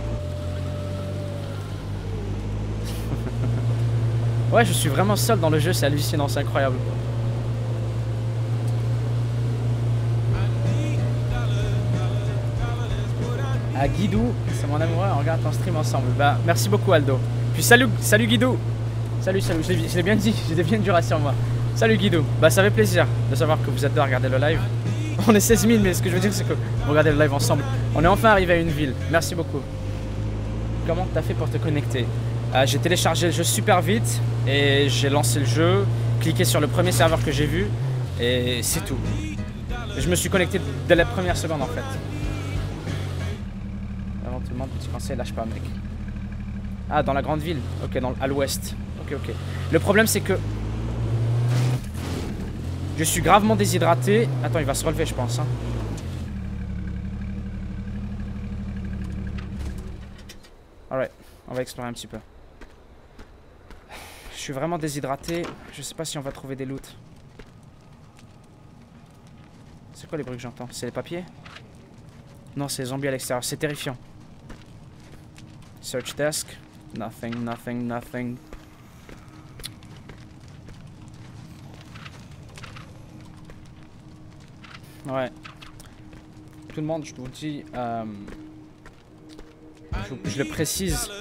Speaker 1: Ouais, je suis vraiment seul dans le jeu, c'est hallucinant, c'est incroyable. Ah, Guidou, c'est mon amoureux, on regarde ton stream ensemble. Bah, merci beaucoup Aldo. Puis salut Guidou. Salut, je l'ai bien dit, j'ai bien du sur moi. Salut Guidou, bah ça fait plaisir de savoir que vous êtes deux à regarder le live. On est 16 000, mais ce que je veux dire c'est que vous regardez le live ensemble. On est enfin arrivé à une ville, merci beaucoup. Comment t'as fait pour te connecter? J'ai téléchargé le jeu super vite et j'ai lancé le jeu, cliqué sur le premier serveur que j'ai vu et c'est tout. Je me suis connecté dès la première seconde en fait. Avant tout le monde, petit conseil, lâche pas mec. Ah, dans la grande ville, ok, à l'ouest. Ok. Le problème c'est que je suis gravement déshydraté. Attends, il va se relever, je pense. Hein. On va explorer un petit peu. Je suis vraiment déshydraté. Je sais pas si on va trouver des loots. C'est quoi les bruits que j'entends? C'est les papiers? Non, c'est les zombies à l'extérieur. C'est terrifiant. Search desk. Nothing, nothing, nothing. Ouais. Tout le monde, je vous dis... je le précise.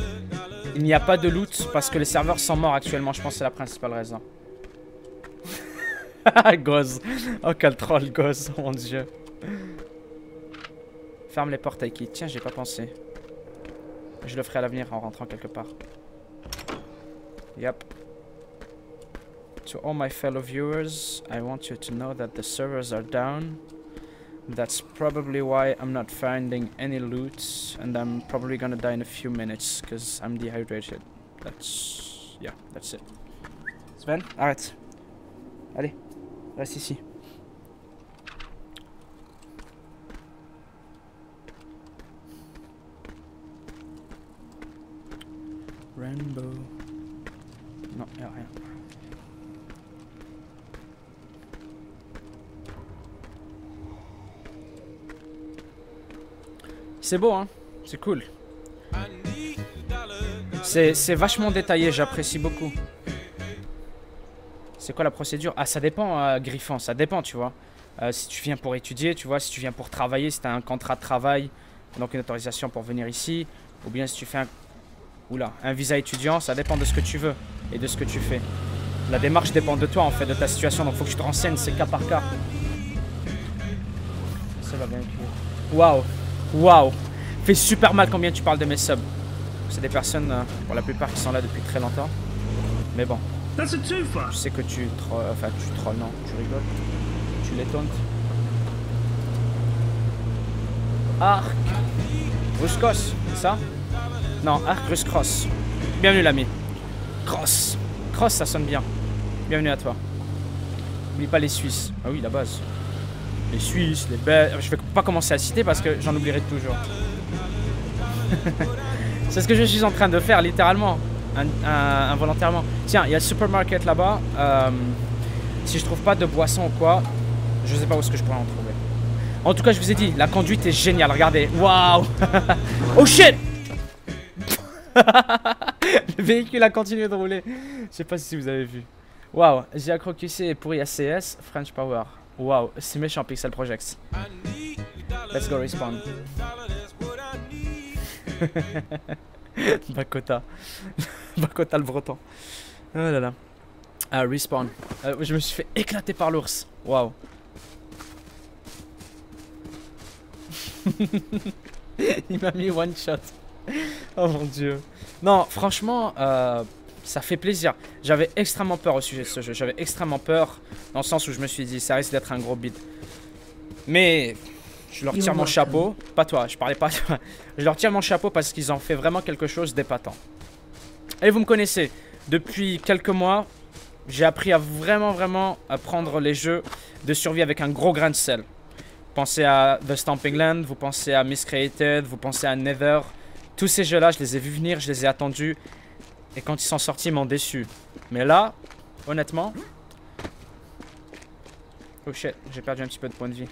Speaker 1: Il n'y a pas de loot parce que les serveurs sont morts actuellement. Je pense que c'est la principale raison. Goz. Oh, quel troll, Goz. Oh mon dieu. Ferme les portes, Aiki. Tiens, j'ai pas pensé. Je le ferai à l'avenir en rentrant quelque part. Yep. To all my fellow viewers, I want you to know that the servers are down. That's probably why I'm not finding any loot, and I'm probably gonna die in a few minutes because I'm dehydrated. Yeah, that's it. Sven, arrête. Allez, reste ici. Rainbow. Non, y'a rien. C'est beau, hein? C'est cool. C'est vachement détaillé, j'apprécie beaucoup. C'est quoi la procédure? Ah, ça dépend, Griffon, ça dépend, tu vois. Si tu viens pour étudier, tu vois, si tu viens pour travailler, si tu as un contrat de travail, donc une autorisation pour venir ici, ou bien si tu fais un visa étudiant, ça dépend de ce que tu veux et de ce que tu fais. La démarche dépend de toi, en fait, de ta situation, donc il faut que tu te renseignes, c'est cas par cas. Ça va bien. Waouh! Waouh! Fait super mal combien tu parles de mes subs. C'est des personnes, pour la plupart, qui sont là depuis très longtemps. Mais bon. Je sais que tu trolls, non, tu rigoles. Tu les tauntes. Arc Ruscos, c'est ça? Non, Arc Ruscross. Bienvenue l'ami. Cross. Cross, ça sonne bien. Bienvenue à toi. N'oublie pas les Suisses. Ah oui, la base. Les Suisses, les Belges. Je vais pas commencer à citer parce que j'en oublierai toujours. C'est ce que je suis en train de faire, littéralement. Involontairement. Tiens, il y a le supermarket là-bas. Si je trouve pas de boisson ou quoi, je sais pas où est-ce que je pourrais en trouver. En tout cas, je vous ai dit, la conduite est géniale. Regardez. Waouh. Oh shit. Le véhicule a continué de rouler. Je sais pas si vous avez vu. Waouh. J'ai accroquissé et pourri ACS. French Power. Waouh. C'est méchant, Pixel Projects. Let's go respawn. Bakota. Bakota le breton. Oh là là. Ah, respawn. Je me suis fait éclater par l'ours. Waouh. Il m'a mis one shot. Oh mon dieu. Non, franchement, ça fait plaisir. J'avais extrêmement peur au sujet de ce jeu. J'avais extrêmement peur dans le sens où je me suis dit, ça risque d'être un gros bid. Mais je leur tire mon chapeau. Pas toi, je parlais pas de toi. Je leur tire mon chapeau parce qu'ils ont fait vraiment quelque chose d'épatant. Et vous me connaissez. Depuis quelques mois, j'ai appris à vraiment à prendre les jeux de survie avec un gros grain de sel. Vous pensez à The Stomping Land, vous pensez à Miscreated, vous pensez à Nether. Tous ces jeux-là, je les ai vus venir, je les ai attendus. Et quand ils sont sortis, ils m'ont déçu. Mais là, honnêtement... Oh shit, j'ai perdu un petit peu de points de vie.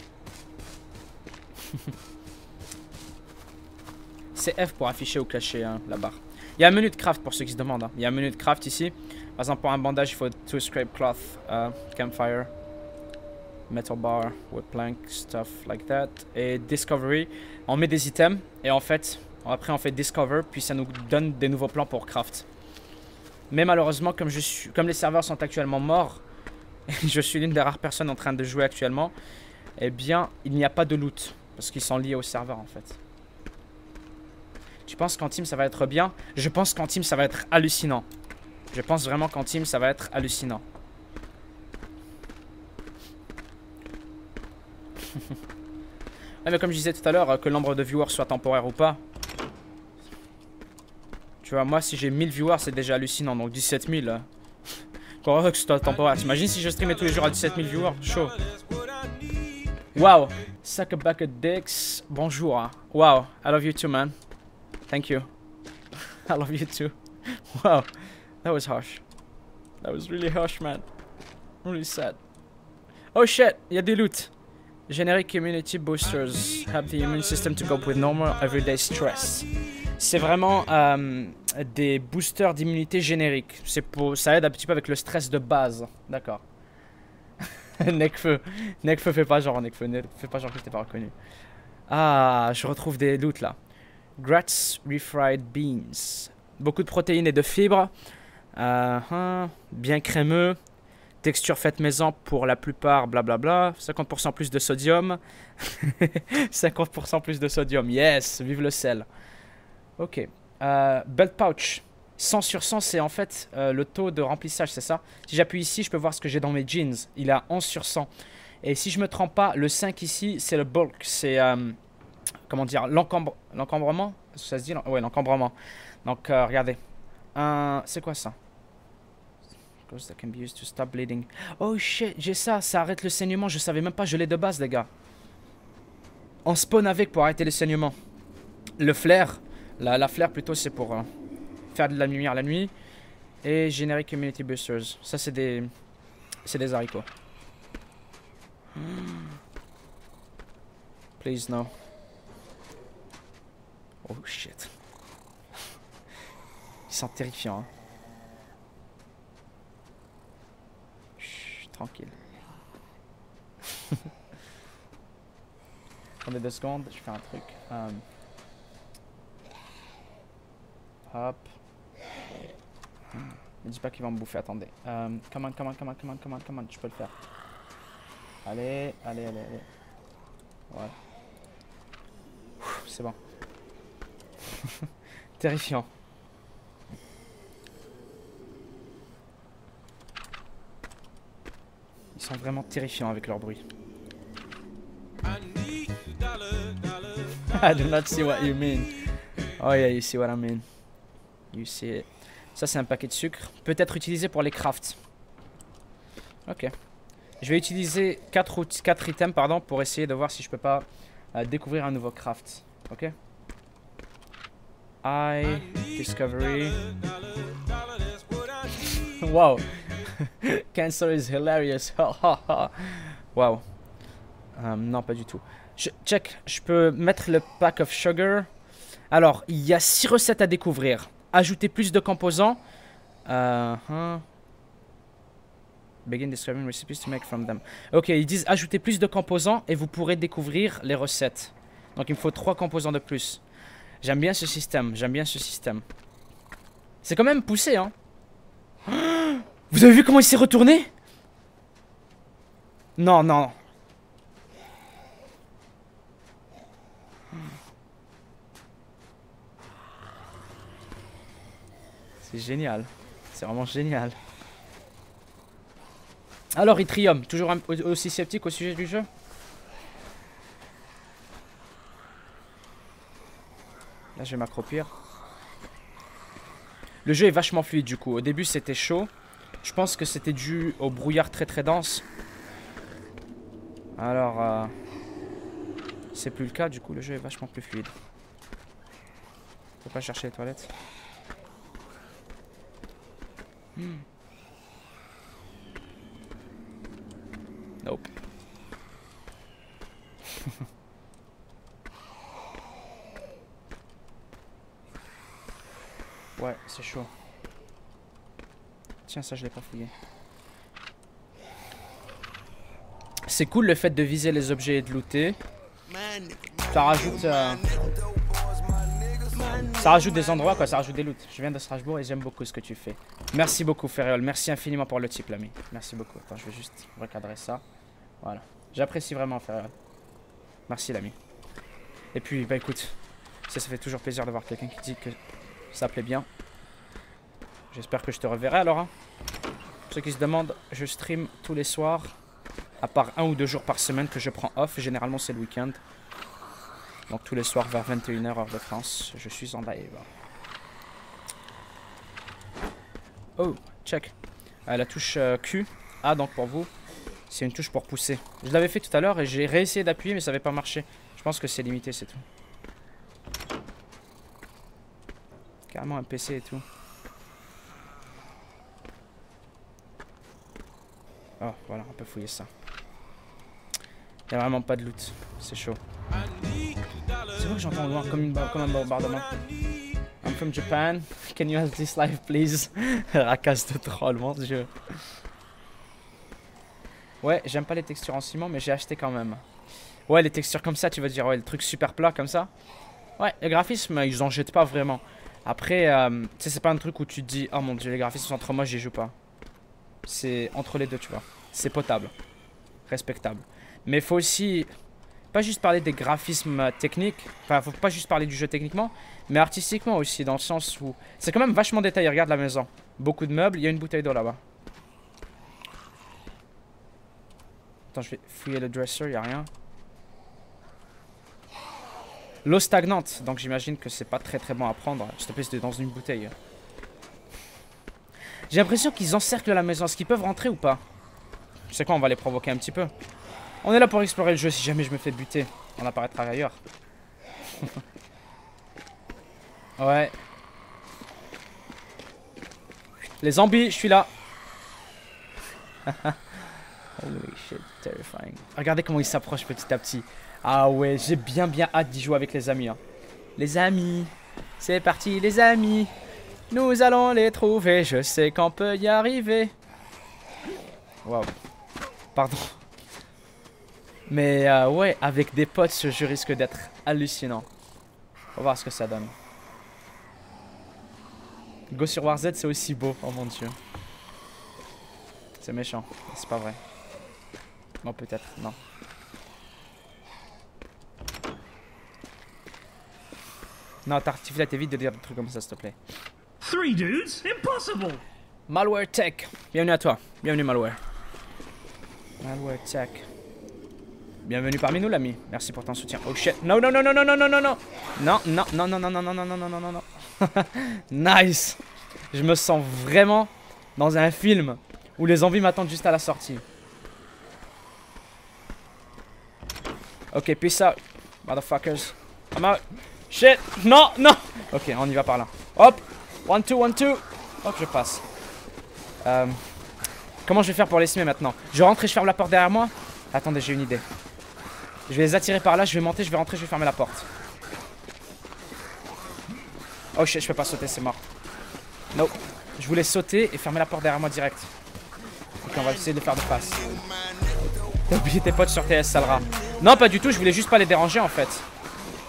Speaker 1: C'est F pour afficher ou cacher hein, la barre. Il y a un menu de craft pour ceux qui se demandent. Hein. Il y a un menu de craft ici. Par exemple, pour un bandage, il faut 2 scrape cloth, campfire, metal bar, wood plank, stuff like that. Et discovery, on met des items et en fait, après on fait discover, puis ça nous donne des nouveaux plans pour craft. Mais malheureusement, comme les serveurs sont actuellement morts, et je suis l'une des rares personnes en train de jouer actuellement, eh bien, il n'y a pas de loot. Parce qu'ils sont liés au serveur, en fait. Tu penses qu'en team, ça va être bien? Je pense qu'en team, ça va être hallucinant. Je pense vraiment qu'en team, ça va être hallucinant. Ouais, mais comme je disais tout à l'heure, que le nombre de viewers soit temporaire ou pas. Tu vois, moi, si j'ai 1000 viewers, c'est déjà hallucinant. Donc 17 000. Encore que ce soit temporaire. T'imagines si je streamais tous les jours à 17 000 viewers? Chaud. Wow. Suck a bucket dicks. Bonjour. Wow. I love you too, man. Thank you. I love you too. Wow, that was harsh. That was really harsh, man. Really sad. Oh shit, il y a des loot. Generic immunity boosters help the immune system to cope with normal everyday stress. C'est vraiment des boosters d'immunité génériques. C'est pour, ça aide un petit peu avec le stress de base. D'accord. Necfeu. Necfeu, fais pas genre, Necfeu. Fais pas genre que je t'ai pas reconnu. Ah, je retrouve des loots là. Grats refried beans. Beaucoup de protéines et de fibres. Bien crémeux. Texture faite maison pour la plupart, blablabla. 50% plus de sodium. 50% plus de sodium. Yes, vive le sel. Ok. Belt pouch. 100 sur 100, c'est en fait le taux de remplissage, c'est ça? Si j'appuie ici, je peux voir ce que j'ai dans mes jeans. Il est à 11 sur 100. Et si je me trompe pas, le 5 ici, c'est le bulk. C'est, comment dire, l'encombrement? Ça se dit? Ouais, l'encombrement. Donc, regardez. C'est quoi ça? That can be used to stop bleeding. Oh shit, j'ai ça, ça arrête le saignement. Je savais même pas, je l'ai de base, les gars. On spawn avec pour arrêter le saignement. Le flair, la flair plutôt, c'est pour faire de la lumière la nuit. Et Generic Immunity Boosters. Ça, c'est des haricots. Please, no. Oh shit. Ils sont terrifiants, hein. Tranquille. Attendez 2 secondes, je fais un truc. Hop. Ne dis pas qu'ils vont me bouffer, attendez. Come on, je peux le faire. Allez. Ouais. C'est bon. Terrifiant. Ils sont vraiment terrifiants avec leur bruit. I do not see what you mean. Oh yeah, you see what I mean. You see it. Ça, c'est un paquet de sucre. Peut-être utilisé pour les crafts. Ok. Je vais utiliser 4 items pardon, pour essayer de voir si je peux pas découvrir un nouveau craft. Ok. Discovery. Wow. Cancer is hilarious. Wow. Non, pas du tout. Check. Je peux mettre le pack of sugar. Alors, il y a 6 recettes à découvrir. Ajouter plus de composants. Begin discovering recipes to make from them. Ok, ils disent ajouter plus de composants et vous pourrez découvrir les recettes. Donc, il me faut 3 composants de plus. J'aime bien ce système. C'est quand même poussé, hein. Vous avez vu comment il s'est retourné? Non. C'est génial. C'est vraiment génial. Alors, Yttrium, toujours aussi sceptique au sujet du jeu? Là, je vais m'accroupir. Le jeu est vachement fluide du coup. Au début, c'était chaud. Je pense que c'était dû au brouillard très dense. Alors, c'est plus le cas. Du coup, le jeu est vachement plus fluide. Faut pas chercher les toilettes. Nope. Ouais, c'est chaud. Tiens, ça je l'ai pas fouillé. C'est cool le fait de viser les objets et de looter. Ça rajoute des endroits quoi, ça rajoute des loots. Je viens de Strasbourg et j'aime beaucoup ce que tu fais. Merci beaucoup Ferréol, merci infiniment pour le tip l'ami. Merci beaucoup. Attends, je vais juste recadrer ça. Voilà. J'apprécie vraiment Ferréol. Merci l'ami. Et puis bah écoute, ça fait toujours plaisir de voir quelqu'un qui dit que ça plaît bien. J'espère que je te reverrai alors. Hein. Pour ceux qui se demandent, je stream tous les soirs. À part 1 ou 2 jours par semaine que je prends off. Généralement c'est le week-end. Donc tous les soirs vers 21h heure de France. Je suis en live. Oh, check. La touche Q. A donc pour vous. C'est une touche pour pousser. Je l'avais fait tout à l'heure et j'ai réessayé d'appuyer mais ça n'avait pas marché. Je pense que c'est limité, c'est tout. Carrément un PC et tout. Oh, voilà, on peut fouiller ça. Il n'y a vraiment pas de loot. C'est chaud. C'est vrai que j'entends loin comme un bombardement. I'm from Japan. Can you have this life, please? Racasse de troll, mon dieu. Ouais, j'aime pas les textures en ciment, mais j'ai acheté quand même. Ouais, les textures comme ça, tu vas dire, ouais, le truc super plat comme ça. Ouais, les graphismes, ils en jettent pas vraiment. Après, tu sais, c'est pas un truc où tu te dis, oh mon dieu, les graphismes sont entre moi, j'y joue pas. C'est entre les deux, tu vois. C'est potable. Respectable. Mais il faut aussi pas juste parler des graphismes techniques. Enfin, faut pas juste parler du jeu techniquement, mais artistiquement aussi, dans le sens où c'est quand même vachement détaillé. Regarde la maison. Beaucoup de meubles, il y a une bouteille d'eau là-bas. Attends, je vais fouiller le dresser, il n'y a rien. L'eau stagnante, donc j'imagine que c'est pas très bon à prendre. S'il te plaît, c'était dans une bouteille. J'ai l'impression qu'ils encerclent la maison. Est-ce qu'ils peuvent rentrer ou pas? Tu sais quoi, on va les provoquer un petit peu. On est là pour explorer le jeu. Si jamais je me fais buter, on apparaîtra ailleurs. Ouais. Les zombies, je suis là. Holy shit, terrifying. Regardez comment ils s'approchent petit à petit. Ah ouais, j'ai bien hâte d'y jouer avec les amis. Hein. Les amis, c'est parti les amis. Nous allons les trouver, je sais qu'on peut y arriver. Waouh. Pardon. Mais ouais, avec des potes, ce jeu risque d'être hallucinant. On va voir ce que ça donne. Go sur War Z, c'est aussi beau. Oh mon dieu. C'est méchant. C'est pas vrai. Bon, peut-être. Non. Non, Tartiflette, évite de dire des trucs comme ça, s'il te plaît.
Speaker 3: 3 dudes? Impossible!
Speaker 1: Malware Tech. Bienvenue à toi. Bienvenue, Malware. Malware Tech. Bienvenue parmi nous, l'ami. Merci pour ton soutien. Oh shit. Non, non, non, non, non, non, non, non, non. Non, non, non, non, non, non, non, non, non, non, non, non. Nice. Je me sens vraiment dans un film où les zombies m'attendent juste à la sortie. Ok, peace out, motherfuckers. I'm out. Shit. Non, non. Ok, on y va par là. Hop. 1, 2, 1, 2. Hop, je passe. Comment je vais faire pour les semer maintenant? Je rentre et je ferme la porte derrière moi? Attendez, j'ai une idée. Je vais les attirer par là, je vais monter, je vais rentrer, je vais fermer la porte. Oh shit, je peux pas sauter, c'est mort. No. Je voulais sauter et fermer la porte derrière moi direct. Ok, on va essayer de faire de face. T'as oublié tes potes sur TS, sale rat. Non, pas du tout, je voulais juste pas les déranger en fait.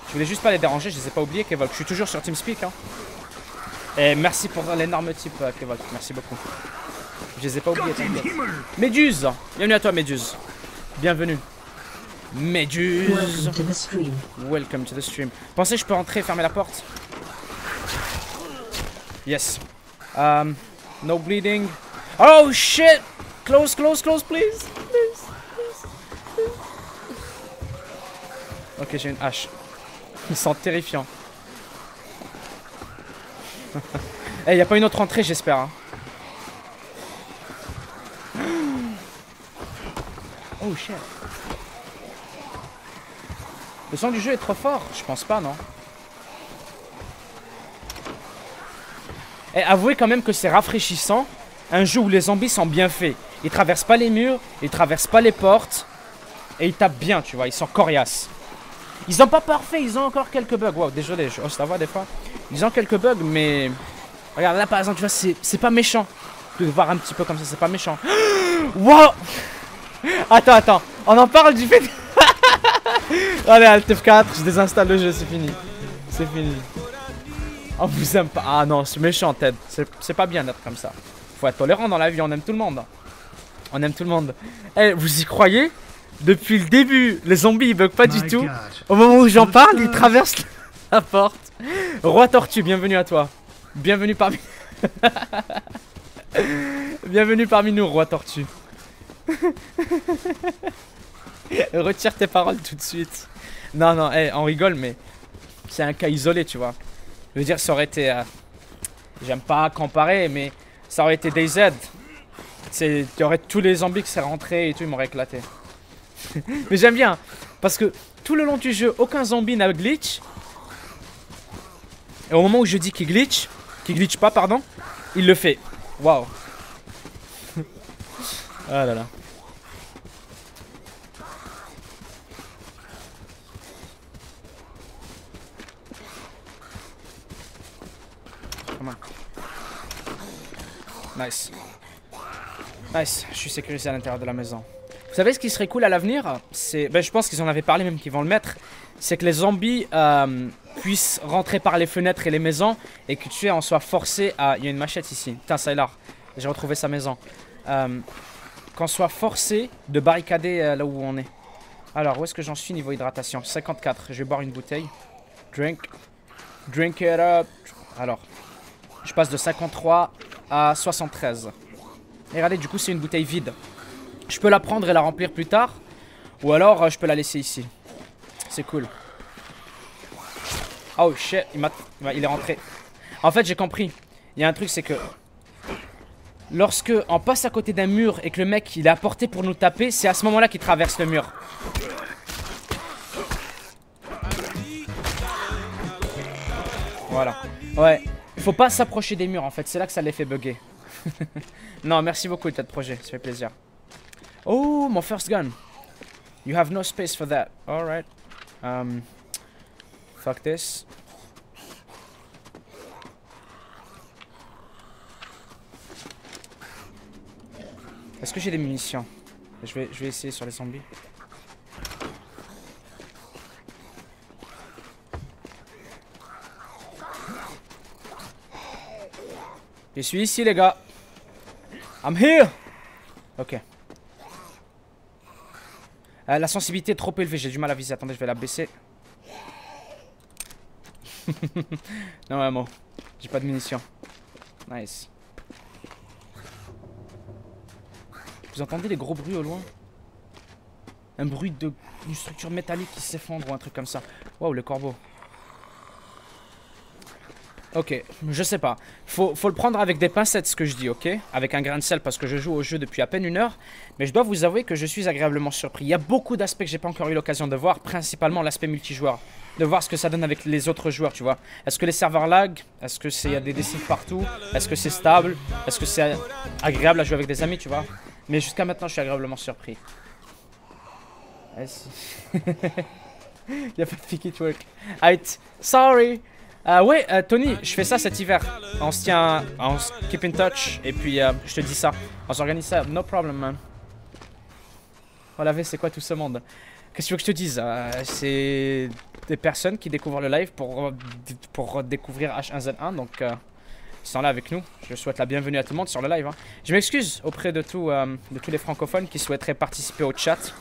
Speaker 1: Je voulais juste pas les déranger, je les ai pas oubliés, Kevolk. Je suis toujours sur TeamSpeak. Hein. Et merci pour l'énorme type, Kevolk. Merci beaucoup. Je les ai pas oubliés, t'inquiète. Méduse. Bienvenue à toi, Méduse. Bienvenue. Méduse.
Speaker 2: Welcome to the stream.
Speaker 1: Welcome to the stream. Pensez que je peux entrer et fermer la porte? Yes. No bleeding. Oh shit. Close, close, close, please. Please, please. Ok, j'ai une hache. Ils sont terrifiants. Eh, y a pas une autre entrée, j'espère. Hein. Oh shit. Le son du jeu est trop fort? Je pense pas, non? Et avouez quand même que c'est rafraîchissant. Un jeu où les zombies sont bien faits. Ils traversent pas les murs, ils traversent pas les portes. Et ils tapent bien, tu vois, ils sont coriaces. Ils sont pas parfaits, ils ont encore quelques bugs. Wow, désolé, je hausse la voix des fois. Ils ont quelques bugs, mais... Regarde, là par exemple, tu vois, c'est pas méchant. De voir un petit peu comme ça, c'est pas méchant. Wow. Attends, on en parle du fait... Allez, Alt F4, je désinstalle le jeu, c'est fini. C'est fini. On vous aime pas. Ah non, c'est méchant, Ted. C'est pas bien d'être comme ça. Faut être tolérant dans la vie, on aime tout le monde. On aime tout le monde. Eh, vous y croyez? Depuis le début, les zombies ils bug pas du tout. Au moment où j'en parle, ils traversent la porte. Roi Tortue, bienvenue à toi. Bienvenue parmi... Bienvenue parmi nous, Roi Tortue. Retire tes paroles tout de suite. Non, non, hey, on rigole, mais c'est un cas isolé, tu vois. Je veux dire, ça aurait été... J'aime pas comparer, mais ça aurait été DayZ. Il y aurait tous les zombies qui seraient rentrés et tout, ils m'auraient éclaté. Mais j'aime bien, parce que tout le long du jeu, aucun zombie n'a glitch. Et au moment où je dis qu'il glitch pas, pardon, il le fait. Waouh. Ah là là. Come on. Nice. Nice, je suis sécurisé à l'intérieur de la maison. Vous savez ce qui serait cool à l'avenir? C'est, ben, je pense qu'ils en avaient parlé même qu'ils vont le mettre. C'est que les zombies puissent rentrer par les fenêtres et les maisons. Et que tu sais, on soit forcé à... Il y a une machette ici. Putain, ça est là. J'ai retrouvé sa maison. Qu'on soit forcé de barricader là où on est. Alors, où est-ce que j'en suis niveau hydratation? 54. Je vais boire une bouteille. Drink. Drink it up. Alors, je passe de 53 à 73. Et regardez, du coup, c'est une bouteille vide. Je peux la prendre et la remplir plus tard. Ou alors, je peux la laisser ici. C'est cool. Oh shit, il est rentré. En fait, j'ai compris. Il y a un truc, c'est que... Lorsque on passe à côté d'un mur et que le mec, il est à portée pour nous taper, c'est à ce moment-là qu'il traverse le mur. Voilà. Ouais. Il faut pas s'approcher des murs, en fait. C'est là que ça les fait bugger. Non, merci beaucoup, Ted Projet. Ça fait plaisir. Oh, mon first gun. You have no space for that. Alright. Fuck this. Est-ce que j'ai des munitions? Je vais essayer sur les zombies. Je suis ici, les gars. I'm here. Ok. La sensibilité est trop élevée, j'ai du mal à viser. Attendez, je vais la baisser. Non, vraiment. J'ai pas de munitions. Nice. Vous entendez les gros bruits au loin? Un bruit d'une structure métallique qui s'effondre ou un truc comme ça. Waouh, le corbeau. Ok, je sais pas. Faut le prendre avec des pincettes ce que je dis, ok? Avec un grain de sel parce que je joue au jeu depuis à peine 1 heure. Mais je dois vous avouer que je suis agréablement surpris. Il y a beaucoup d'aspects que j'ai pas encore eu l'occasion de voir. Principalement l'aspect multijoueur. De voir ce que ça donne avec les autres joueurs, tu vois. Est-ce que les serveurs lag? Est-ce que y a des décimes partout? Est-ce que c'est stable? Est-ce que c'est agréable à jouer avec des amis, tu vois? Mais jusqu'à maintenant, je suis agréablement surpris. Ah si. Il y a pas de picky twerk. Alright, sorry. Ouais, Tony, je fais ça cet hiver. On se tient, on se keep in touch. Et puis, je te dis ça. On s'organise ça. No problem, man. Oh la V, c'est quoi tout ce monde? Qu'est-ce que tu veux que je te dise? C'est des personnes qui découvrent le live pour découvrir H1Z1. Donc, ils sont là avec nous. Je souhaite la bienvenue à tout le monde sur le live. Hein. Je m'excuse auprès de tous les francophones qui souhaiteraient participer au chat.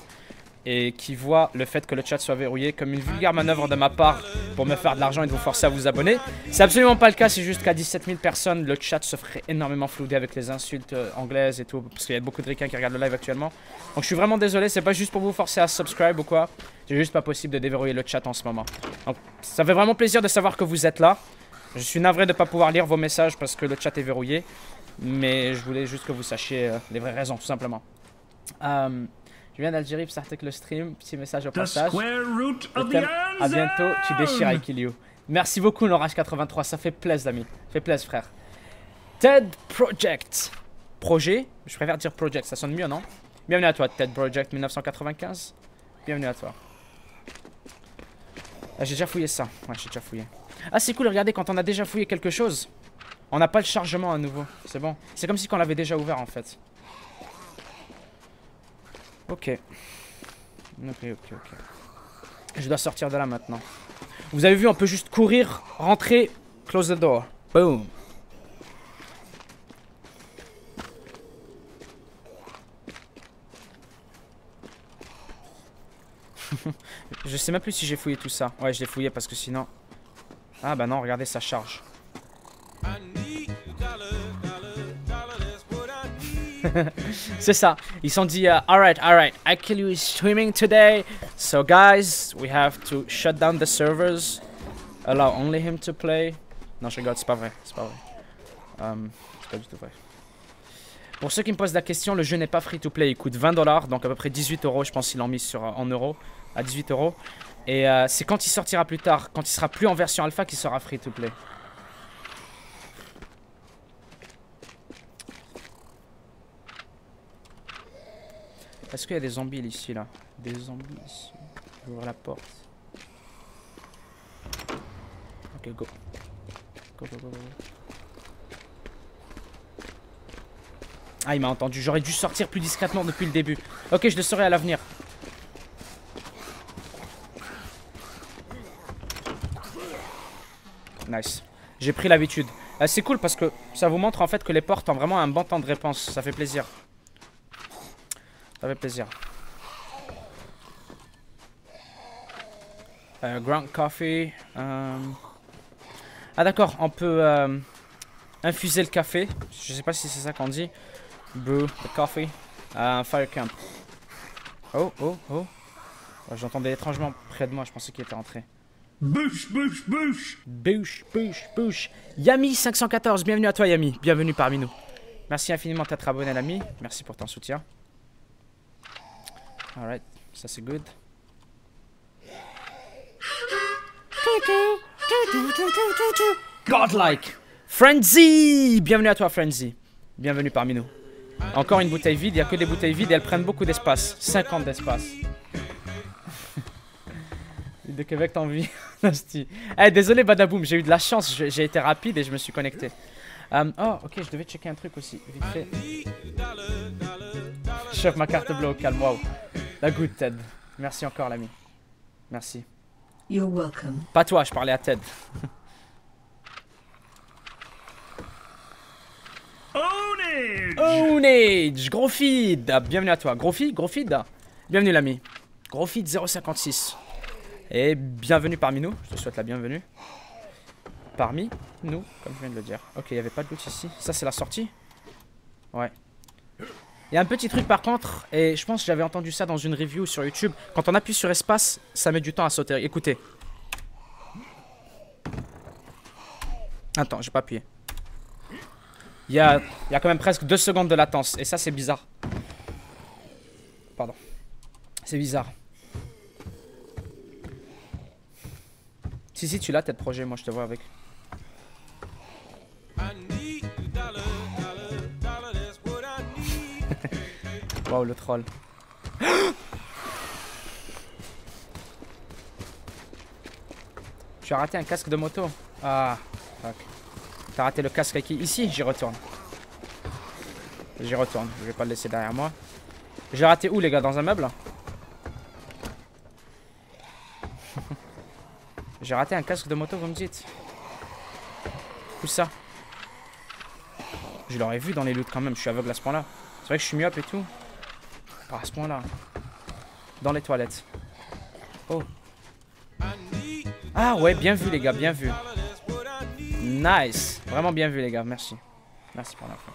Speaker 1: Et qui voient le fait que le chat soit verrouillé comme une vulgaire manœuvre de ma part pour me faire de l'argent et de vous forcer à vous abonner. C'est absolument pas le cas, c'est juste qu'à 17 000 personnes, le chat se ferait énormément flouder avec les insultes anglaises et tout, parce qu'il y a beaucoup de ricains qui regardent le live actuellement. Donc je suis vraiment désolé, c'est pas juste pour vous forcer à subscribe ou quoi, c'est juste pas possible de déverrouiller le chat en ce moment. Donc ça fait vraiment plaisir de savoir que vous êtes là. Je suis navré de pas pouvoir lire vos messages parce que le chat est verrouillé, mais je voulais juste que vous sachiez les vraies raisons, tout simplement. Je viens d'Algérie pour s'arrêter le stream. Petit message au passage. À bientôt, tu déchires I kill you. Merci beaucoup, Norage83. Ça fait plaisir, ami. Ça fait plaisir, frère. Ted Project. Projet. Je préfère dire Project, ça sonne mieux, non? Bienvenue à toi, Ted Project 1995. Bienvenue à toi. Ah, j'ai déjà fouillé ça. Ouais, j'ai déjà fouillé. Ah, c'est cool, regardez, quand on a déjà fouillé quelque chose, on n'a pas le chargement à nouveau. C'est bon. C'est comme si on l'avait déjà ouvert, en fait. Ok. Ok. Je dois sortir de là maintenant. Vous avez vu, on peut juste courir, rentrer, close the door. Boom. Je sais même plus si j'ai fouillé tout ça. Ouais, je l'ai fouillé parce que sinon... Ah bah non, regardez, ça charge. C'est ça. Ils sont dit, alright, I kill you streaming today. So guys, we have to shut down the servers. Allow only him to play. Non, je rigole, c'est pas vrai. C'est pas du tout vrai. Pour ceux qui me posent la question, le jeu n'est pas free to play. Il coûte 20 $, donc à peu près 18 €. Je pense qu'ils l'ont mis en euros à 18 €. Et c'est quand il sortira plus tard, quand il sera plus en version alpha, qu'il sera free to play. Est-ce qu'il y a des zombies ici, là? Des zombies ici. J'ouvre la porte. Ok, go. Go, go, go, go. Ah, il m'a entendu. J'aurais dû sortir plus discrètement depuis le début. Ok, je le saurai à l'avenir. Nice. J'ai pris l'habitude. C'est cool parce que ça vous montre en fait que les portes ont vraiment un bon temps de réponse. Ça fait plaisir. Ça fait plaisir. Ground coffee. Ah d'accord, on peut infuser le café. Je sais pas si c'est ça qu'on dit. Brew the coffee. Fire camp. Oh, oh, oh. J'entendais étrangement près de moi, je pensais qu'il était entré.
Speaker 3: Boosh, boosh, boosh.
Speaker 1: Bouche, bouche, bouche. Yami514, bienvenue à toi Yami. Bienvenue parmi nous. Merci infiniment d'être abonné l'ami. Merci pour ton soutien. Alright, ça c'est good. Godlike. Frenzy. Bienvenue à toi Frenzy. Bienvenue parmi nous. Encore une bouteille vide, il n'y a que des bouteilles vides et elles prennent beaucoup d'espace. 50 d'espace. De Québec, t'as envie. Hey, désolé Badaboum, j'ai eu de la chance, j'ai été rapide et je me suis connecté. Oh, ok, je devais checker un truc aussi, vite fait. Je choque ma carte bleue au calme, wow. La good Ted. Merci encore l'ami. Merci.
Speaker 2: You're welcome.
Speaker 1: Pas toi, je parlais à Ted.
Speaker 3: Ownage.
Speaker 1: Ownage, gros feed. Bienvenue à toi. Gros feed, gros feed. Bienvenue l'ami. Gros feed 056. Et bienvenue parmi nous. Je te souhaite la bienvenue. Parmi nous, comme je viens de le dire. Ok, il n'y avait pas de loot ici. Ça, c'est la sortie? Ouais. Il y a un petit truc par contre, et je pense que j'avais entendu ça dans une review sur YouTube. Quand on appuie sur espace, ça met du temps à sauter. Écoutez. Attends, j'ai pas appuyé. Il y a quand même presque 2 secondes de latence. Et ça, c'est bizarre. Pardon. C'est bizarre. Si, tu l'as, tête projet. Moi, je te vois avec. Waouh, le troll. Tu as raté un casque de moto. Ah, fuck. T'as raté le casque avec qui? Ici, j'y retourne. J'y retourne. Je vais pas le laisser derrière moi. J'ai raté où, les gars? Dans un meuble? J'ai raté un casque de moto, vous me dites? Où ça? Je l'aurais vu dans les loots quand même. Je suis aveugle à ce point-là. C'est vrai que je suis myope et tout. Pas à ce point-là. Dans les toilettes. Oh. Ah ouais, bien vu les gars, bien vu. Nice. Vraiment bien vu les gars, merci. Merci pour l'info.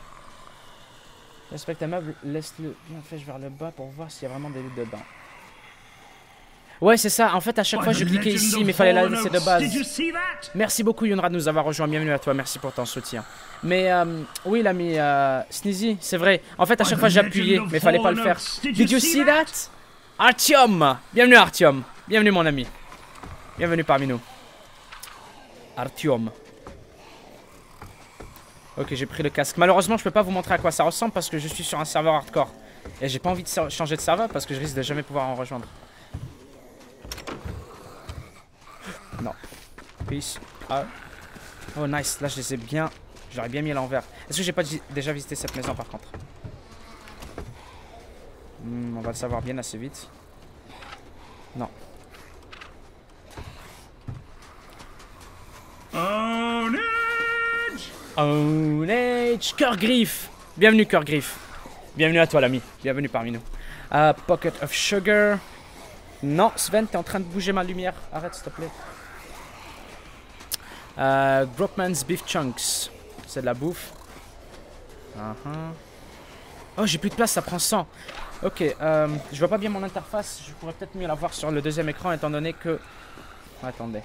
Speaker 1: Respecte un meuble, laisse-le bien fait vers le bas pour voir s'il y a vraiment des loots dedans. Ouais, c'est ça. En fait, à chaque fois, je cliquais ici, mais il fallait la laisser de base. Merci beaucoup, Yunra, de nous avoir rejoint. Bienvenue à toi. Merci pour ton soutien. Mais, oui, l'ami Sneezy, c'est vrai. En fait, à chaque fois, j'appuyais, mais il fallait pas le faire. Did you see that? Artyom. Bienvenue, Artyom. Bienvenue, mon ami. Bienvenue parmi nous. Artyom. Ok, j'ai pris le casque. Malheureusement, je peux pas vous montrer à quoi ça ressemble parce que je suis sur un serveur hardcore. Et j'ai pas envie de changer de serveur parce que je risque de jamais pouvoir en rejoindre. Non. Peace. Ah. Oh nice, là je les ai bien... J'aurais bien mis à l'envers. Est-ce que j'ai pas déjà visité cette maison par contre? On va le savoir bien assez vite. Non.
Speaker 3: Ownage.
Speaker 1: Ownage. Cœur Griffe. Bienvenue Cœur Griffe. Bienvenue à toi l'ami. Bienvenue parmi nous. Pocket of Sugar. Non, Sven, t'es en train de bouger ma lumière. Arrête s'il te plaît. Gropman's Beef Chunks. C'est de la bouffe. Oh, j'ai plus de place, ça prend 100. Ok, je vois pas bien mon interface. Je pourrais peut-être mieux la voir sur le deuxième écran étant donné que... Attendez.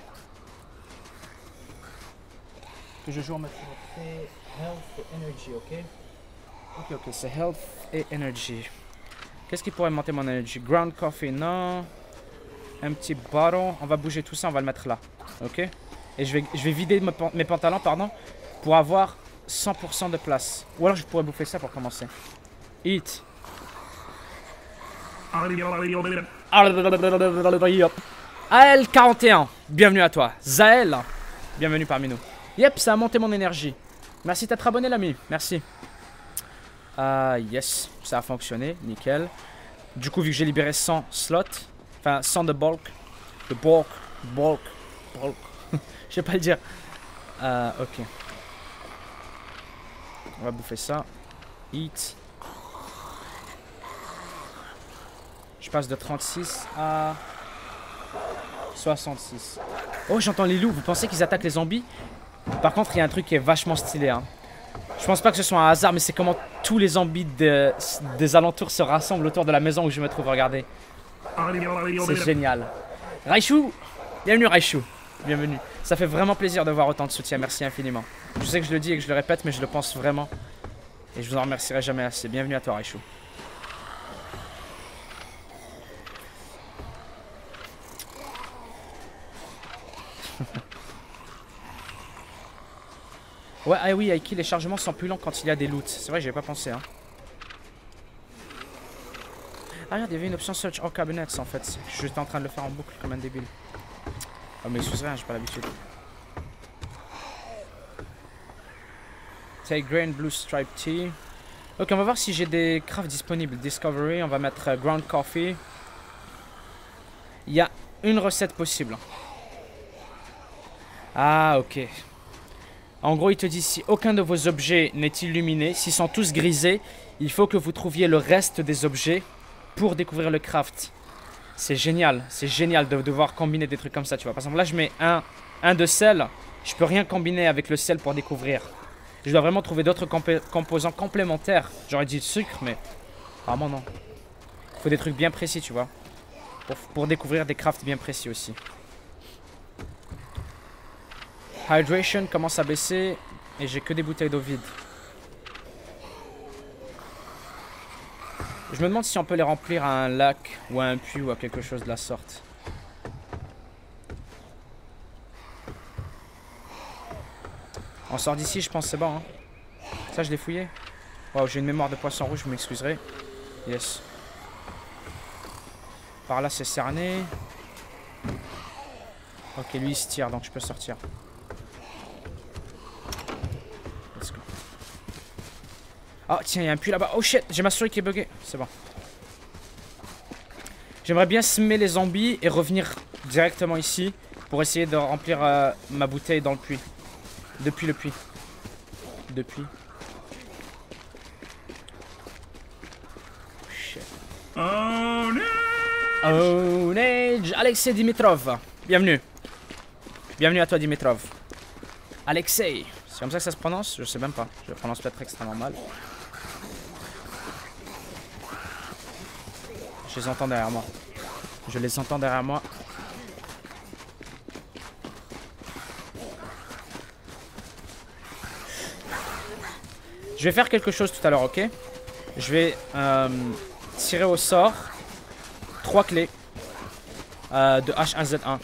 Speaker 1: Que je joue en mode Health et Energy, ok? Ok, c'est Health et Energy. Qu'est-ce qui pourrait monter mon Energy? Ground Coffee, non. Un petit bottle. On va bouger tout ça, on va le mettre là. Ok? Et je vais vider mes pantalons, pardon, pour avoir 100% de place. Ou alors je pourrais bouffer ça pour commencer. Eat. AL41, bienvenue à toi. Zael, bienvenue parmi nous. Yep, ça a monté mon énergie. Merci d'être abonné, l'ami. Merci. Yes, ça a fonctionné, nickel. Du coup, vu que j'ai libéré 100 slots, enfin 100 de bulk, bulk, je sais pas le dire. Ok. On va bouffer ça. Eat. Je passe de 36 à 66. Oh, j'entends les loups. Vous pensez qu'ils attaquent les zombies? Par contre, il y a un truc qui est vachement stylé. Hein. Je pense pas que ce soit un hasard, mais c'est comment tous les zombies des alentours se rassemblent autour de la maison où je me trouve. Regardez. C'est génial. Raichu, bienvenue Raichu. Bienvenue. Ça fait vraiment plaisir de voir autant de soutien. Merci infiniment. Je sais que je le dis et que je le répète, mais je le pense vraiment. Et je vous en remercierai jamais assez. Bienvenue à toi Raichu. Ouais, ah oui, Aiki, les chargements sont plus longs quand il y a des loots. C'est vrai, j'y ai pas pensé. Hein. Ah, regarde, il y avait une option Search All Cabinets en fait. J'étais en train de le faire en boucle comme un débile. Oh, mais excusez-moi, j'ai pas l'habitude. Take Grain Blue Stripe Tea. Ok, on va voir si j'ai des crafts disponibles. Discovery, on va mettre Ground Coffee. Il y a une recette possible. Ah, ok. En gros, il te dit si aucun de vos objets n'est illuminé, s'ils sont tous grisés, il faut que vous trouviez le reste des objets pour découvrir le craft. C'est génial de devoir combiner des trucs comme ça, tu vois. Par exemple, là, je mets un de sel, je peux rien combiner avec le sel pour découvrir. Je dois vraiment trouver d'autres composants complémentaires. J'aurais dit sucre, mais vraiment non. Il faut des trucs bien précis, tu vois. Pour découvrir des crafts bien précis aussi. Hydration commence à baisser et j'ai que des bouteilles d'eau vides. Je me demande si on peut les remplir à un lac ou à un puits ou à quelque chose de la sorte. On sort d'ici, je pense c'est bon. Hein. Ça, je l'ai fouillé. Waouh, j'ai une mémoire de poisson rouge, vous m'excuserez. Yes. Par là, c'est cerné. Ok, lui, il se tire, donc je peux sortir. Let's go. Oh, tiens, il y a un puits là-bas. Oh shit, j'ai ma souris qui est buggée. C'est bon. J'aimerais bien semer les zombies et revenir directement ici pour essayer de remplir ma bouteille dans le puits. Depuis le puits. Depuis. Shit. Ownage. Alexei Dimitrov. Bienvenue. Bienvenue à toi, Dimitrov. Alexei. C'est comme ça que ça se prononce? Je sais même pas. Je le prononce peut-être extrêmement mal. Je les entends derrière moi. Je les entends derrière moi. Je vais faire quelque chose tout à l'heure, ok? Je vais tirer au sort 3 clés de H1Z1.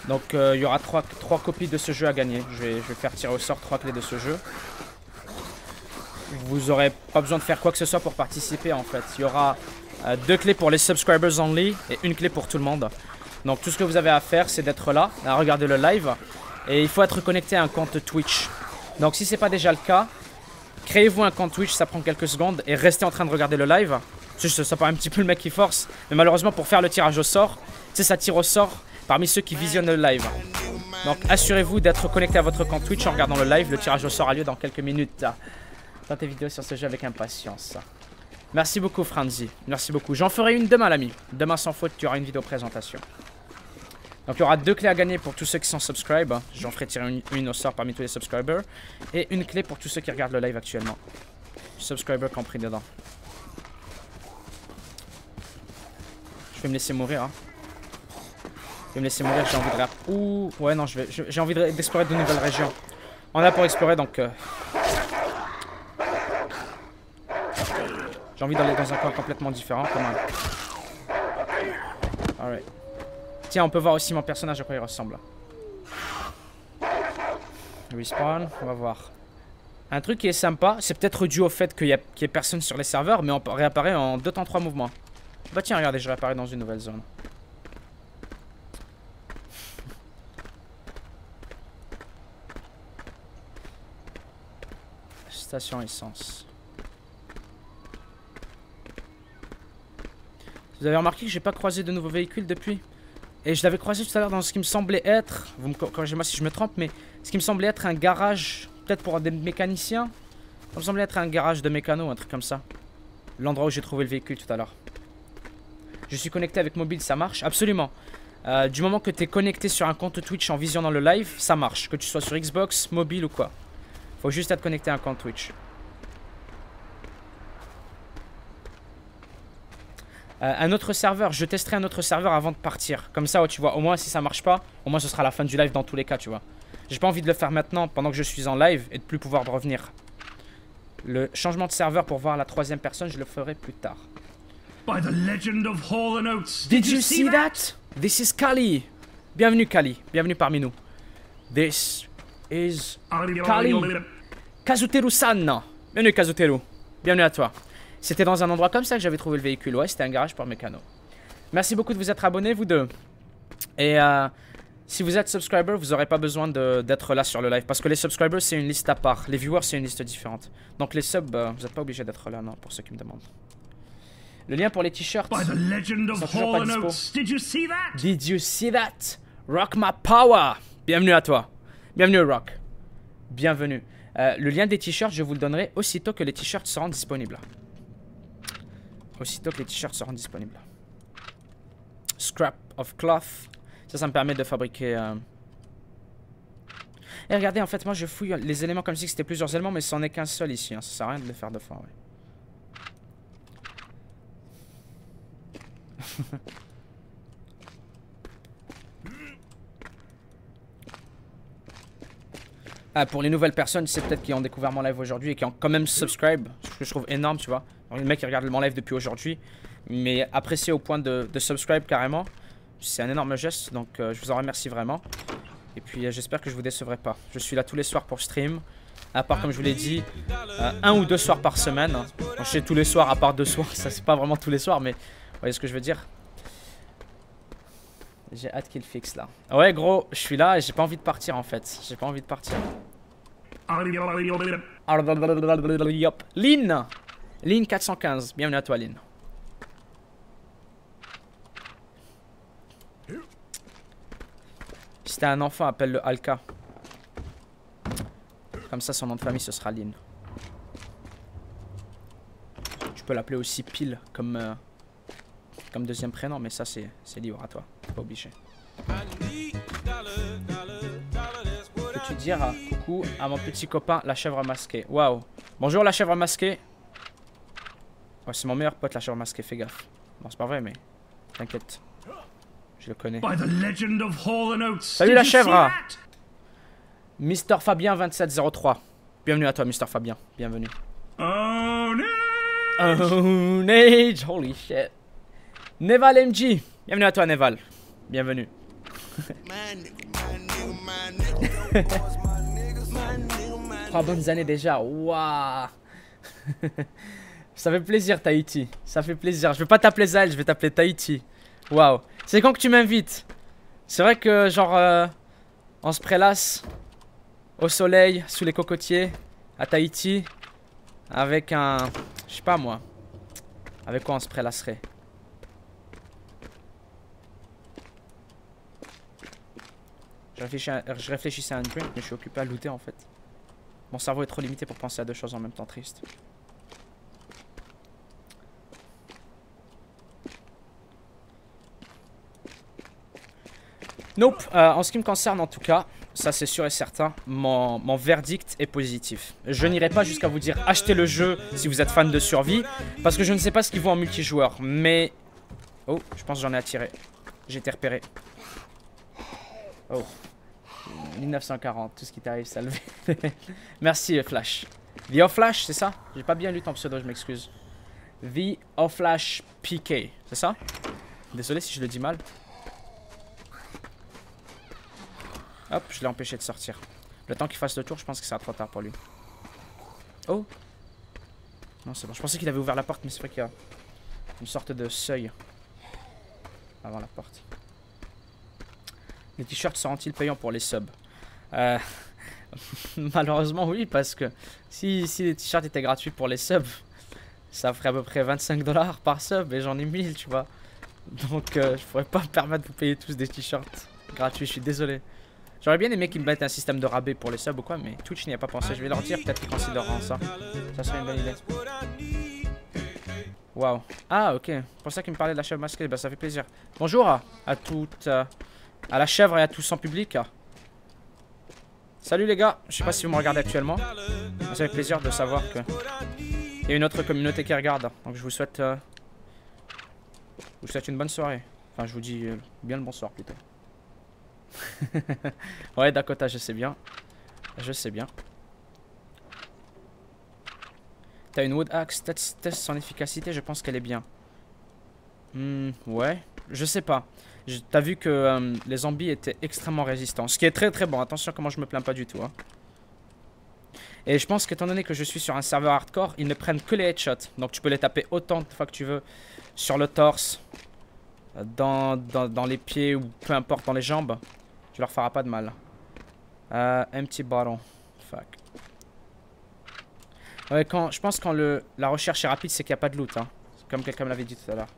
Speaker 1: Donc il y aura 3 copies de ce jeu à gagner. Je vais faire tirer au sort 3 clés de ce jeu. Vous n'aurez pas besoin de faire quoi que ce soit pour participer en fait. Il y aura 2 clés pour les subscribers only et 1 clé pour tout le monde. Donc tout ce que vous avez à faire c'est d'être là, à regarder le live. Et il faut être connecté à un compte Twitch. Donc si ce n'est pas déjà le cas, créez-vous un compte Twitch, ça prend quelques secondes. Et restez en train de regarder le live. Ça paraît un petit peu le mec qui force. Mais malheureusement pour faire le tirage au sort, tu sais ça tire au sort parmi ceux qui visionnent le live. Donc assurez-vous d'être connecté à votre compte Twitch en regardant le live. Le tirage au sort a lieu dans quelques minutes. Attends tes vidéos sur ce jeu avec impatience. Merci beaucoup Franzi, merci beaucoup. J'en ferai une demain l'ami. Demain sans faute tu auras une vidéo présentation. Donc il y aura 2 clés à gagner pour tous ceux qui sont subscribed. J'en ferai tirer une au sort parmi tous les subscribers. Et 1 clé pour tous ceux qui regardent le live actuellement. Subscriber compris dedans. Je vais me laisser mourir. Hein. Je vais me laisser mourir, j'ai envie de rap. Ouh, ouais non, j'ai envie d'explorer de nouvelles régions. On est là pour explorer donc... J'ai envie d'aller dans un coin complètement différent quand même. Alright. Tiens, on peut voir aussi mon personnage à quoi il ressemble. Respawn, on va voir. Un truc qui est sympa, c'est peut-être dû au fait qu'il y ait personne sur les serveurs, mais on réapparaît en 2 temps 3 mouvements. Bah tiens, regardez, je réapparais dans une nouvelle zone. Station essence. Vous avez remarqué que j'ai pas croisé de nouveaux véhicules depuis? Et je l'avais croisé tout à l'heure dans ce qui me semblait être, vous me corrigez-moi si je me trompe, mais ce qui me semblait être un garage, peut-être pour des mécaniciens. Ça me semblait être un garage de mécano, un truc comme ça. L'endroit où j'ai trouvé le véhicule tout à l'heure. Je suis connecté avec mobile, ça marche? Absolument. Du moment que tu es connecté sur un compte Twitch en visionnant le live, ça marche. Que tu sois sur Xbox, mobile ou quoi. Faut juste être connecté à un compte Twitch. Un autre serveur, je testerai un autre serveur avant de partir. Comme ça, tu vois, au moins si ça marche pas, au moins ce sera la fin du live dans tous les cas, tu vois. J'ai pas envie de le faire maintenant pendant que je suis en live et de plus pouvoir revenir. Le changement de serveur pour voir la 3e personne, je le ferai plus tard.
Speaker 3: By the legend of Hall & Oates.
Speaker 1: Did you see that? This is Kali. Bienvenue Kali, bienvenue parmi nous. This is Kali. Kazuteru-san. Bienvenue Kazuteru. Bienvenue à toi. C'était dans un endroit comme ça que j'avais trouvé le véhicule. Ouais, c'était un garage pour mécano. Merci beaucoup de vous être abonnés, vous deux. Et si vous êtes subscriber, vous n'aurez pas besoin d'être là sur le live. Parce que les subscribers, c'est une liste à part. Les viewers, c'est une liste différente. Donc les subs, vous n'êtes pas obligés d'être là, non, pour ceux qui me demandent. Le lien pour les t-shirts.
Speaker 3: By the legend of Hall & Oates. Did you see that?
Speaker 1: Did you see that? Rock my power. Bienvenue à toi. Bienvenue Rock. Bienvenue. Le lien des t-shirts, je vous le donnerai aussitôt que les t-shirts seront disponibles. Aussitôt que les t-shirts seront disponibles. Scrap of cloth. Ça me permet de fabriquer... Et regardez, en fait, moi je fouille les éléments comme si c'était plusieurs éléments, mais ce n'en est qu'un seul ici. Hein. Ça sert à rien de le faire deux fois. Ouais. Pour les nouvelles personnes, c'est peut-être qui ont découvert mon live aujourd'hui et qui ont quand même subscribe, ce que je trouve énorme, tu vois. Le mec qui regarde mon live depuis aujourd'hui, mais apprécié au point de subscribe carrément, c'est un énorme geste, donc je vous en remercie vraiment. Et puis j'espère que je vous décevrai pas. Je suis là tous les soirs pour stream, à part comme je vous l'ai dit, 1 ou 2 soirs par semaine. Je sais tous les soirs à part 2 soirs, ça c'est pas vraiment tous les soirs, mais vous voyez ce que je veux dire. J'ai hâte qu'il fixe là. Ouais gros, je suis là et j'ai pas envie de partir en fait. J'ai pas envie de partir. Lynn Lynn 415, bienvenue à toi Lynn. Si t'as un enfant, appelle-le Alka. Comme ça son nom de famille ce sera Lynn. Tu peux l'appeler aussi Pile comme deuxième prénom, mais ça c'est libre à toi, pas obligé. Peux-tu dire coucou à mon petit copain la chèvre masquée? Waouh. Bonjour la chèvre masquée. Ouais, c'est mon meilleur pote la chèvre masquée, fais gaffe. Non c'est pas vrai mais t'inquiète. Je le connais. Salut la chèvre. Mister Fabien 2703. Bienvenue à toi Mister Fabien, bienvenue. Own age, holy shit. Neval MG, bienvenue à toi Neval, bienvenue. Trois bonnes années déjà, waouh. Ça fait plaisir Tahiti, ça fait plaisir. Je vais pas t'appeler Zael, je vais t'appeler Tahiti. Waouh. C'est quand que tu m'invites? C'est vrai que genre on se prélasse au soleil, sous les cocotiers, à Tahiti, avec un... Je sais pas moi. Avec quoi on se prélasserait? Je réfléchissais à un drink, mais je suis occupé à looter en fait. Mon cerveau est trop limité pour penser à deux choses en même temps tristes. Nope, en ce qui me concerne en tout cas, ça c'est sûr et certain, mon verdict est positif. Je n'irai pas jusqu'à vous dire achetez le jeu si vous êtes fan de survie, parce que je ne sais pas ce qu'il vaut en multijoueur, mais... Oh, je pense que j'en ai attiré. J'ai été repéré. Oh. 1940, tout ce qui t'arrive, ça levé. Merci Flash. The Flash, c'est ça? J'ai pas bien lu ton pseudo, je m'excuse. The Flash PK, c'est ça? Désolé si je le dis mal. Hop, je l'ai empêché de sortir. Le temps qu'il fasse le tour, je pense que c'est trop tard pour lui. Oh. Non, c'est bon. Je pensais qu'il avait ouvert la porte, mais c'est vrai qu'il y a une sorte de seuil avant la porte. Les t-shirts seront-ils payants pour les subs? Malheureusement, oui, parce que si les t-shirts étaient gratuits pour les subs, ça ferait à peu près 25 $ par sub et j'en ai 1000, tu vois. Donc, je pourrais pas me permettre de vous payer tous des t-shirts gratuits, je suis désolé. J'aurais bien aimé qu'ils me mettent un système de rabais pour les subs ou quoi, mais Twitch n'y a pas pensé. Je vais leur dire, peut-être qu'ils considéreront ça. Ça serait une bonne idée. Waouh. Ah, ok. C'est pour ça qu'il me parlait de la chèvre masquée. Bah, ça fait plaisir. Bonjour à toutes. À la chèvre et à tous en public. Salut les gars. Je sais pas si vous me regardez actuellement. Ça fait plaisir de savoir que il y a une autre communauté qui regarde. Donc, je vous souhaite une bonne soirée. Enfin, je vous dis bien le bonsoir plutôt. Ouais, Dakota, je sais bien. Je sais bien. T'as une Wood Axe, teste son efficacité, je pense qu'elle est bien. Ouais, je sais pas. T'as vu que les zombies étaient extrêmement résistants. Ce qui est très très bon, attention comment je me plains pas du tout. Hein. Et je pense qu'étant donné que je suis sur un serveur hardcore, ils ne prennent que les headshots. Donc tu peux les taper autant de fois que tu veux sur le torse, dans les pieds ou peu importe dans les jambes. Tu leur feras pas de mal. Empty bottle. Fuck. Ouais, je pense quand la recherche est rapide, c'est qu'il n'y a pas de loot. Hein. Comme quelqu'un me l'avait dit tout à l'heure.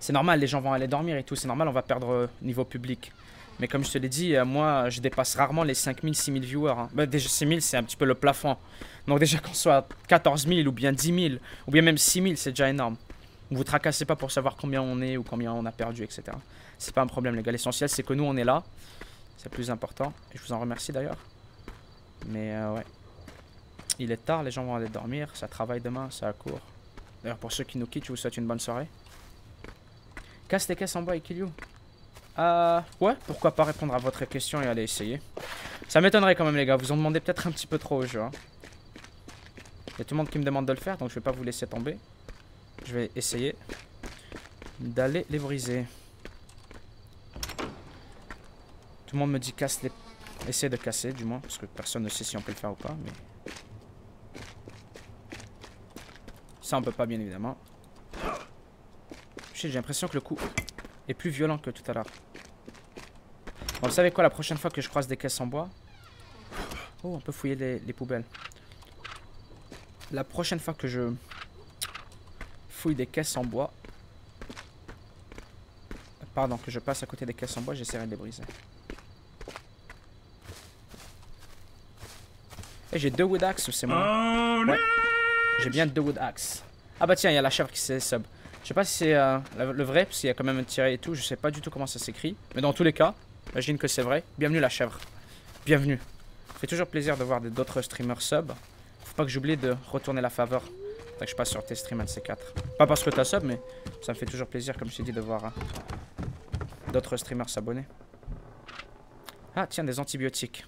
Speaker 1: C'est normal, les gens vont aller dormir et tout. C'est normal, on va perdre niveau public. Mais comme je te l'ai dit, moi, je dépasse rarement les 5000, 6000 viewers. Hein. Bah, déjà, 6000, c'est un petit peu le plafond. Donc déjà, qu'on soit à 14 000 ou bien 10 000, ou bien même 6 000, c'est déjà énorme. Ne vous tracassez pas pour savoir combien on est ou combien on a perdu, etc. C'est pas un problème, les gars. L'essentiel, c'est que nous, on est là. C'est le plus important. Et je vous en remercie d'ailleurs. Mais ouais. Il est tard, les gens vont aller dormir. Ça travaille demain, ça court. D'ailleurs, pour ceux qui nous quittent, je vous souhaite une bonne soirée. Casse les caisses en bois et kill you. Ouais, pourquoi pas répondre à votre question et aller essayer. Ça m'étonnerait quand même, les gars. Vous en demandez peut-être un petit peu trop au jeu. Hein. Il y a tout le monde qui me demande de le faire, donc je vais pas vous laisser tomber. Je vais essayer d'aller les briser. Tout le monde me dit casse les... Essaye de casser, du moins, parce que personne ne sait si on peut le faire ou pas, mais... Ça, on peut pas, bien évidemment. J'ai l'impression que le coup est plus violent que tout à l'heure. Bon, vous savez quoi, la prochaine fois que je croise des caisses en bois... Oh, on peut fouiller les poubelles. La prochaine fois que je fouille des caisses en bois... Pardon, que je passe à côté des caisses en bois, j'essaierai de les briser. Et j'ai 2 wood axe, c'est moi. Ouais. J'ai bien 2 wood axe. Ah bah tiens, il y a la chèvre qui s'est sub. Je sais pas si c'est le vrai, parce qu'il y a quand même un tiret et tout. Je sais pas du tout comment ça s'écrit. Mais dans tous les cas, j'imagine que c'est vrai. Bienvenue la chèvre. Bienvenue. Ça fait toujours plaisir de voir d'autres streamers sub. Faut pas que j'oublie de retourner la faveur. Faudrait que je passe sur tes streams, un de ces 4. Pas parce que t'as sub, mais ça me fait toujours plaisir, comme je t'ai dit, de voir d'autres streamers s'abonner. Ah tiens, des antibiotiques.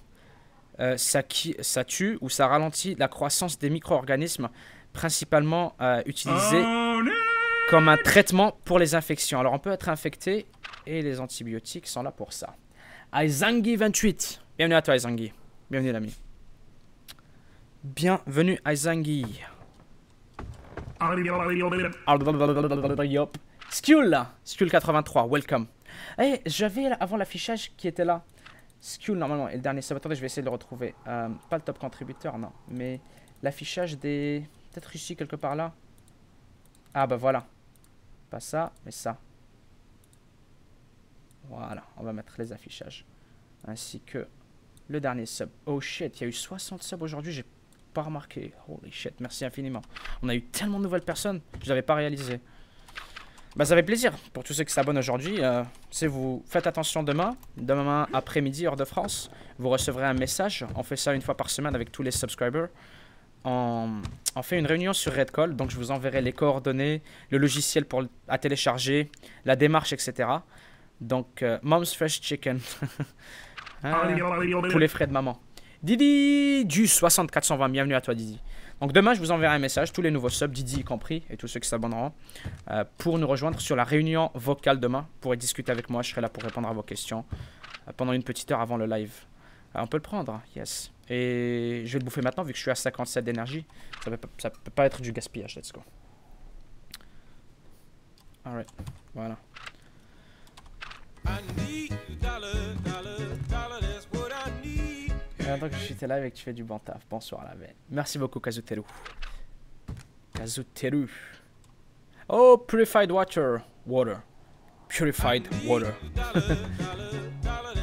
Speaker 1: Ça tue ou ça ralentit la croissance des micro-organismes, principalement utilisés comme un traitement pour les infections. Alors on peut être infecté et les antibiotiques sont là pour ça. Aizangi28, bienvenue à toi Aizangi. Bienvenue l'ami. Bienvenue Aizangi. Skull83, welcome. Hey, j'avais avant l'affichage qui était là. Skull normalement, et le dernier sub, attendez, je vais essayer de le retrouver. Pas le top contributeur, non. Mais l'affichage des... Peut-être ici, quelque part là. Ah bah voilà. Pas ça, mais ça. Voilà, on va mettre les affichages. Ainsi que le dernier sub. Oh shit, il y a eu 60 subs aujourd'hui, j'ai pas remarqué. Holy shit, merci infiniment. On a eu tellement de nouvelles personnes, je l'avais pas réalisé. Bah ça fait plaisir pour tous ceux qui s'abonnent aujourd'hui. Vous faites attention demain après-midi heure de France, vous recevrez un message. On fait ça une fois par semaine avec tous les subscribers. On fait une réunion sur Redcall, donc je vous enverrai les coordonnées, le logiciel à télécharger, la démarche, etc. Donc Mom's Fresh Chicken. Pour les frais de maman. Didi du 6420, bienvenue à toi Didi. Donc demain, je vous enverrai un message, tous les nouveaux subs, Didi y compris, et tous ceux qui s'abonneront, pour nous rejoindre sur la réunion vocale demain, pour discuter avec moi. Je serai là pour répondre à vos questions pendant une petite heure avant le live. On peut le prendre, yes. Et je vais le bouffer maintenant vu que je suis à 57 d'énergie. Ça peut pas être du gaspillage, let's go. Alright, voilà. Donc je suis live et que tu fais du bon taf. Bonsoir la veille. Merci beaucoup Kazuteru. Kazuteru. Oh, purified water. Purified water.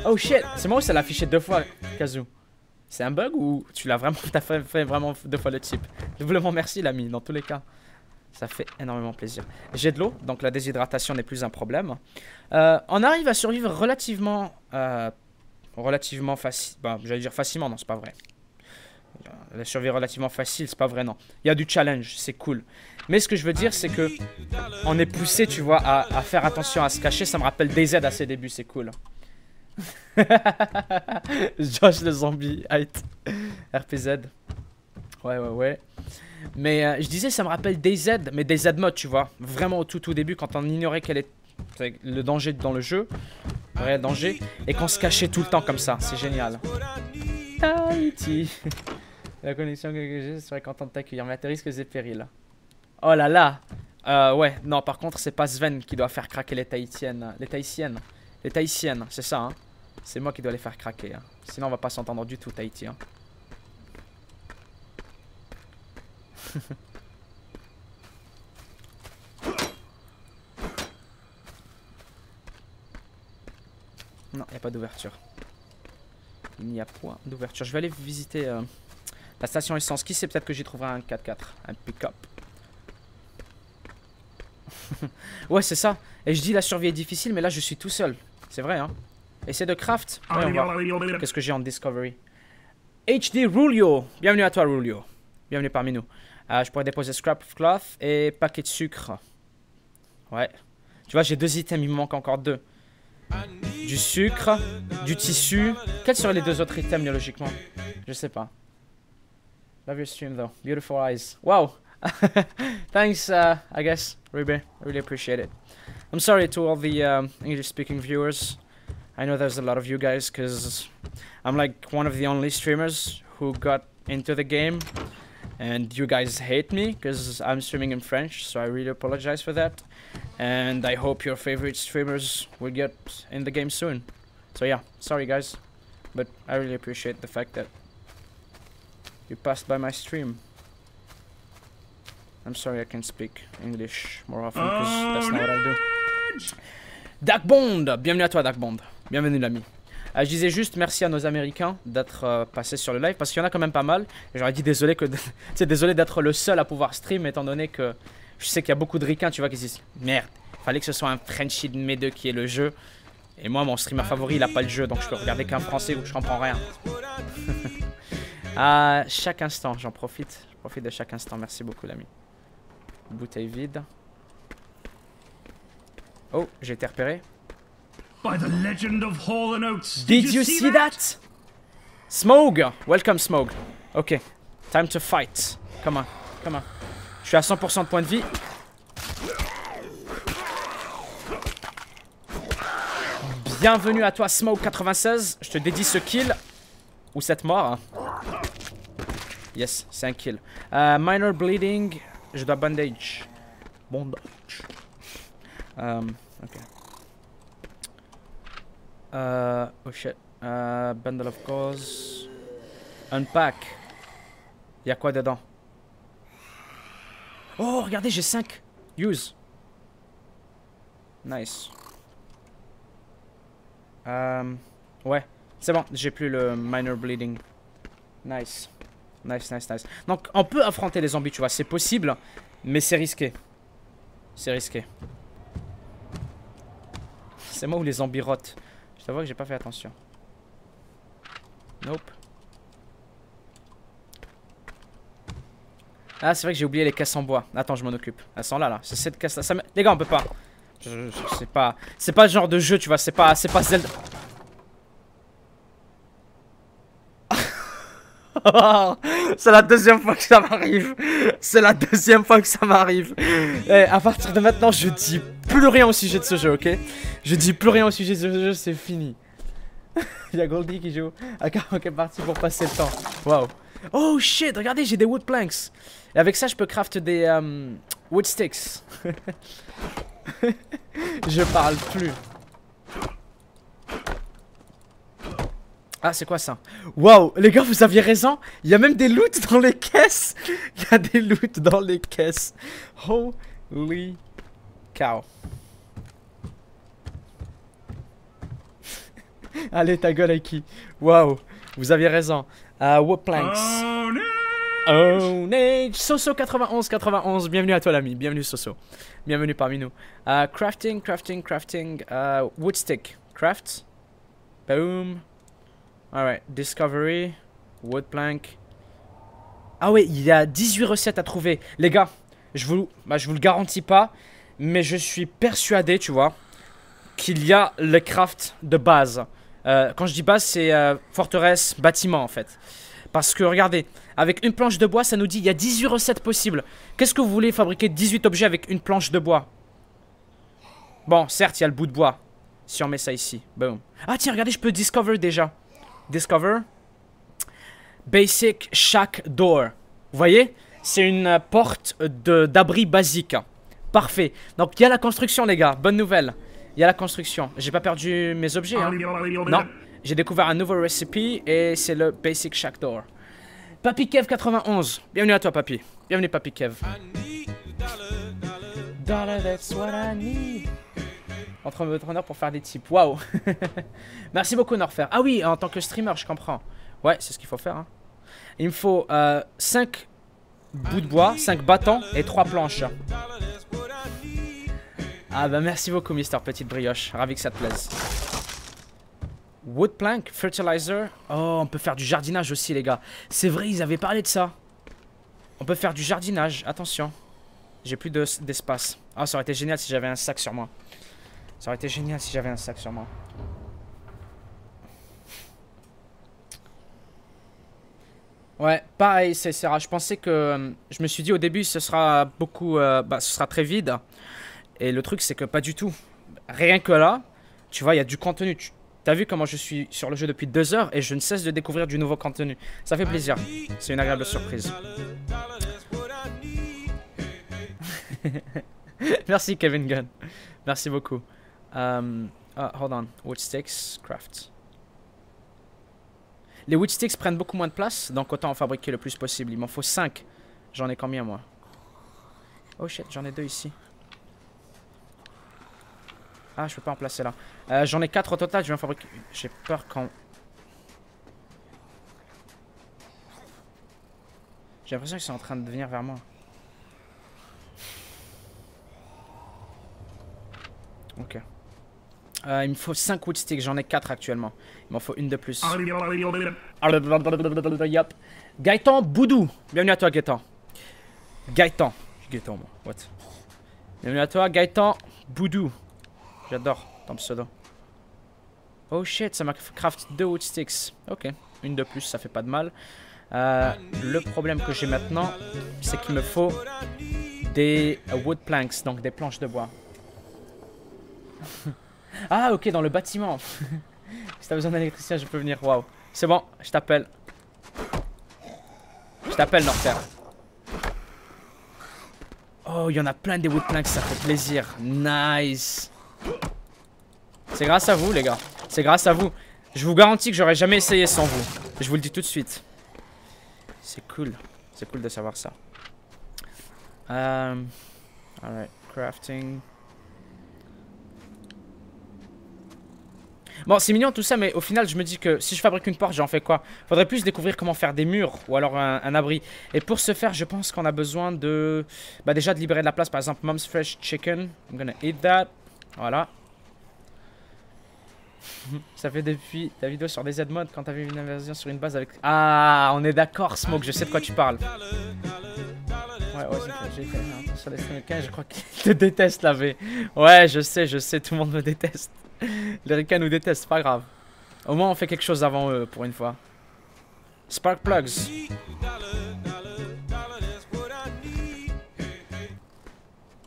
Speaker 1: Oh shit, c'est moi où ça l'a affiché 2 fois, Kazu. C'est un bug ou tu l'as vraiment, t'as fait vraiment 2 fois le type. Doublement merci l'ami, dans tous les cas. Ça fait énormément plaisir. J'ai de l'eau, donc la déshydratation n'est plus un problème. On arrive à survivre relativement facile. Bah, j'allais dire facilement, non, c'est pas vrai. La survie relativement facile, c'est pas vrai, non. Il y a du challenge, c'est cool. Mais ce que je veux dire, c'est que on est poussé, tu vois, à faire attention à se cacher. Ça me rappelle DayZ à ses débuts, c'est cool. Josh le zombie, height. RPZ. Ouais. Mais je disais, ça me rappelle DayZ, mais DayZ mode, tu vois. Vraiment au tout début, quand on ignorait quel est le danger dans le jeu. Le réel danger. Et qu'on se cachait tout le temps comme ça. C'est génial. Tahiti. La connexion que j'ai, je serais content de t'accueillir. Mais à tes risques et périls. Oh là là. Ouais, non, par contre, c'est pas Sven qui doit faire craquer les Tahitiennes. Les Tahitiennes, c'est ça, hein. C'est moi qui dois les faire craquer. Hein. Sinon, on va pas s'entendre du tout, Tahiti. Hein. Non, il n'y a pas d'ouverture. Il n'y a point d'ouverture. Je vais aller visiter la station essence. Qui sait, peut-être que j'y trouverai un 4x4. Un pick-up. Ouais, c'est ça. Et je dis la survie est difficile, mais là, je suis tout seul. C'est vrai, hein. Essaie de craft. Ouais, on va. Qu'est-ce que j'ai en Discovery? HD Rulio. Bienvenue à toi, Rulio. Bienvenue parmi nous. Je pourrais déposer scrap of cloth et paquet de sucre. Ouais. Tu vois, j'ai 2 items, il me manque encore 2. Du sucre, du tissu. Quels seraient les 2 autres items, logiquement? Je sais pas. Love your stream, though. Beautiful eyes. Wow. Thanks, I guess, Ruby. I really appreciate it. I'm sorry to all the English-speaking viewers. I know there's a lot of you guys, because I'm like one of the only streamers who got into the game. And you guys hate me because I'm streaming in French, so I really apologize for that. And I hope your favorite streamers will get in the game soon. So yeah, sorry guys, but I really appreciate the fact that you passed by my stream. I'm sorry I can't speak English more often because that's not what I do. Dark Bond, bienvenue à toi Dark Bond. Bienvenue l'ami. Je disais juste merci à nos Américains d'être passés sur le live parce qu'il y en a quand même pas mal. Et j'aurais dit désolé désolé d'être le seul à pouvoir stream étant donné que je sais qu'il y a beaucoup de ricains, tu vois, qui disent merde, fallait que ce soit un Frenchie de mes deux qui est le jeu. Et moi, mon streamer favori, il a pas le jeu, donc je peux regarder qu'un français où je comprends rien. À chaque instant, j'en profite. Je profite de chaque instant. Merci beaucoup, l'ami. Bouteille vide. Oh, j'ai été repéré.
Speaker 3: By the legend of Hall & Oates.
Speaker 1: Did you see that? Smog! Welcome, Smog. Ok. Time to fight. Come on. Come on. Je suis à 100% de points de vie. Bienvenue à toi, Smog96. Je te dédie ce kill. Ou cette mort. Hein. Yes, c'est un kill. Minor bleeding. Je dois bandage. Bandage. Ok. Oh shit. Bundle of cause. Unpack. Y'a quoi dedans? Oh, regardez, j'ai 5. Use. Nice. Ouais. C'est bon, j'ai plus le minor bleeding. Nice. Nice, nice, nice. Donc, on peut affronter les zombies, tu vois. C'est possible, mais c'est risqué. C'est risqué. C'est moi où les zombies rotent. Je t'avoue que j'ai pas fait attention. Nope. Ah, c'est vrai que j'ai oublié les caisses en bois. Attends, je m'en occupe. Elles sont là, là. C'est cette caisse là. Les gars, on peut pas. C'est pas. C'est pas le genre de jeu, tu vois. C'est pas Zelda. C'est la deuxième fois que ça m'arrive. C'est la deuxième fois que ça m'arrive. Et à partir de maintenant, je dis plus rien au sujet de ce jeu, ok? Je dis plus rien au sujet de ce jeu, c'est fini. Il y a Goldie qui joue à karaoké party pour passer le temps. Waouh. Oh shit, regardez, j'ai des wood planks. Et avec ça, je peux craft des wood sticks. Je parle plus. Ah, c'est quoi ça? Waouh, les gars, vous aviez raison. Il y a même des loots dans les caisses. Il y a des loots dans les caisses. Holy cow. Allez, ta gueule, Aiki. Waouh, vous aviez raison. Wood planks. Oh, Nage. Soso 91, bienvenue à toi, l'ami. Bienvenue, Soso. Bienvenue parmi nous. Crafting. Wood stick. Craft. Boom. Alright, Discovery, Wood Plank. Ah ouais, il y a 18 recettes à trouver. Les gars, je vous le garantis pas, mais je suis persuadé, tu vois, qu'il y a le craft de base. Quand je dis base, c'est forteresse, bâtiment en fait. Parce que regardez, avec une planche de bois, ça nous dit il y a 18 recettes possibles. Qu'est-ce que vous voulez fabriquer 18 objets avec une planche de bois? Bon, certes, il y a le bout de bois. Si on met ça ici, boom. Ah tiens, regardez, je peux discover déjà. Discover. Basic Shack Door. Vous voyez? C'est une porte d'abri basique. Parfait. Donc il y a la construction, les gars. Bonne nouvelle. Il y a la construction. J'ai pas perdu mes objets. Hein. Non. J'ai découvert un nouveau recipe et c'est le Basic Shack Door. Papy Kev 91. Bienvenue à toi, papy. Bienvenue, papy Kev. Dollar, that's what I need. Entrepreneur pour faire des tips. Waouh. Merci beaucoup, Norfer. Ah oui, en tant que streamer, je comprends. Ouais, c'est ce qu'il faut faire. Hein. Il me faut 5 bouts de bois, 5 bâtons et 3 planches. Ah bah merci beaucoup, Mister Petite Brioche. Ravi que ça te plaise. Wood plank, fertilizer. Oh, on peut faire du jardinage aussi, les gars. C'est vrai, ils avaient parlé de ça. On peut faire du jardinage. Attention. J'ai plus d'espace. Ah, ça aurait été génial si j'avais un sac sur moi. Ça aurait été génial si j'avais un sac sur moi. Ouais, pareil, c'est rare. Je pensais que... je me suis dit au début, ce sera beaucoup... ce sera très vide. Et le truc, c'est que pas du tout. Rien que là, tu vois, il y a du contenu. T'as vu comment je suis sur le jeu depuis 2 heures et je ne cesse de découvrir du nouveau contenu. Ça fait plaisir. C'est une agréable surprise. Merci, Kevin Gunn. Merci beaucoup. Hold on. Wood sticks, craft. Les wood sticks prennent beaucoup moins de place, donc autant en fabriquer le plus possible. Il m'en faut 5. J'en ai combien, moi? Oh shit, j'en ai 2 ici. Ah, je peux pas en placer là. J'en ai 4 au total, je vais en fabriquer. J'ai peur quand... J'ai l'impression qu'ils sont en train de venir vers moi. Ok. Il me faut 5 wood sticks, j'en ai 4 actuellement. Il m'en faut une de plus. Yep. Gaëtan Boudou. Bienvenue à toi, Gaëtan. Gaëtan, moi. What? Bienvenue à toi, Gaëtan Boudou. J'adore ton pseudo. Oh shit, ça m'a craft 2 wood sticks. Ok, une de plus, ça fait pas de mal. Le problème que j'ai maintenant, c'est qu'il me faut des wood planks, donc des planches de bois. Ah ok, dans le bâtiment. Si t'as besoin d'un électricien, je peux venir. Waouh. C'est bon, je t'appelle. Je t'appelle, Norfer. Oh, il y en a plein des wood planks, ça fait plaisir. Nice. C'est grâce à vous, les gars. C'est grâce à vous. Je vous garantis que j'aurais jamais essayé sans vous. Je vous le dis tout de suite. C'est cool. C'est cool de savoir ça. Alright, crafting. Bon, c'est mignon tout ça, mais au final, je me dis que si je fabrique une porte, j'en fais quoi? Faudrait plus découvrir comment faire des murs ou alors un abri. Et pour ce faire, je pense qu'on a besoin de... Bah déjà de libérer de la place, par exemple, Mom's Fresh Chicken. I'm gonna eat that. Voilà. Ça fait depuis ta vidéo sur des Z-Mod quand t'avais une inversion sur une base avec... Ah, on est d'accord, Smoke, je sais de quoi tu parles. Ouais, j'ai fait sur les streams 15, je crois qu'il te déteste, la V. Ouais, je sais, tout le monde me déteste. Les ricains nous détestent, c'est pas grave. Au moins on fait quelque chose avant eux pour une fois. Spark plugs.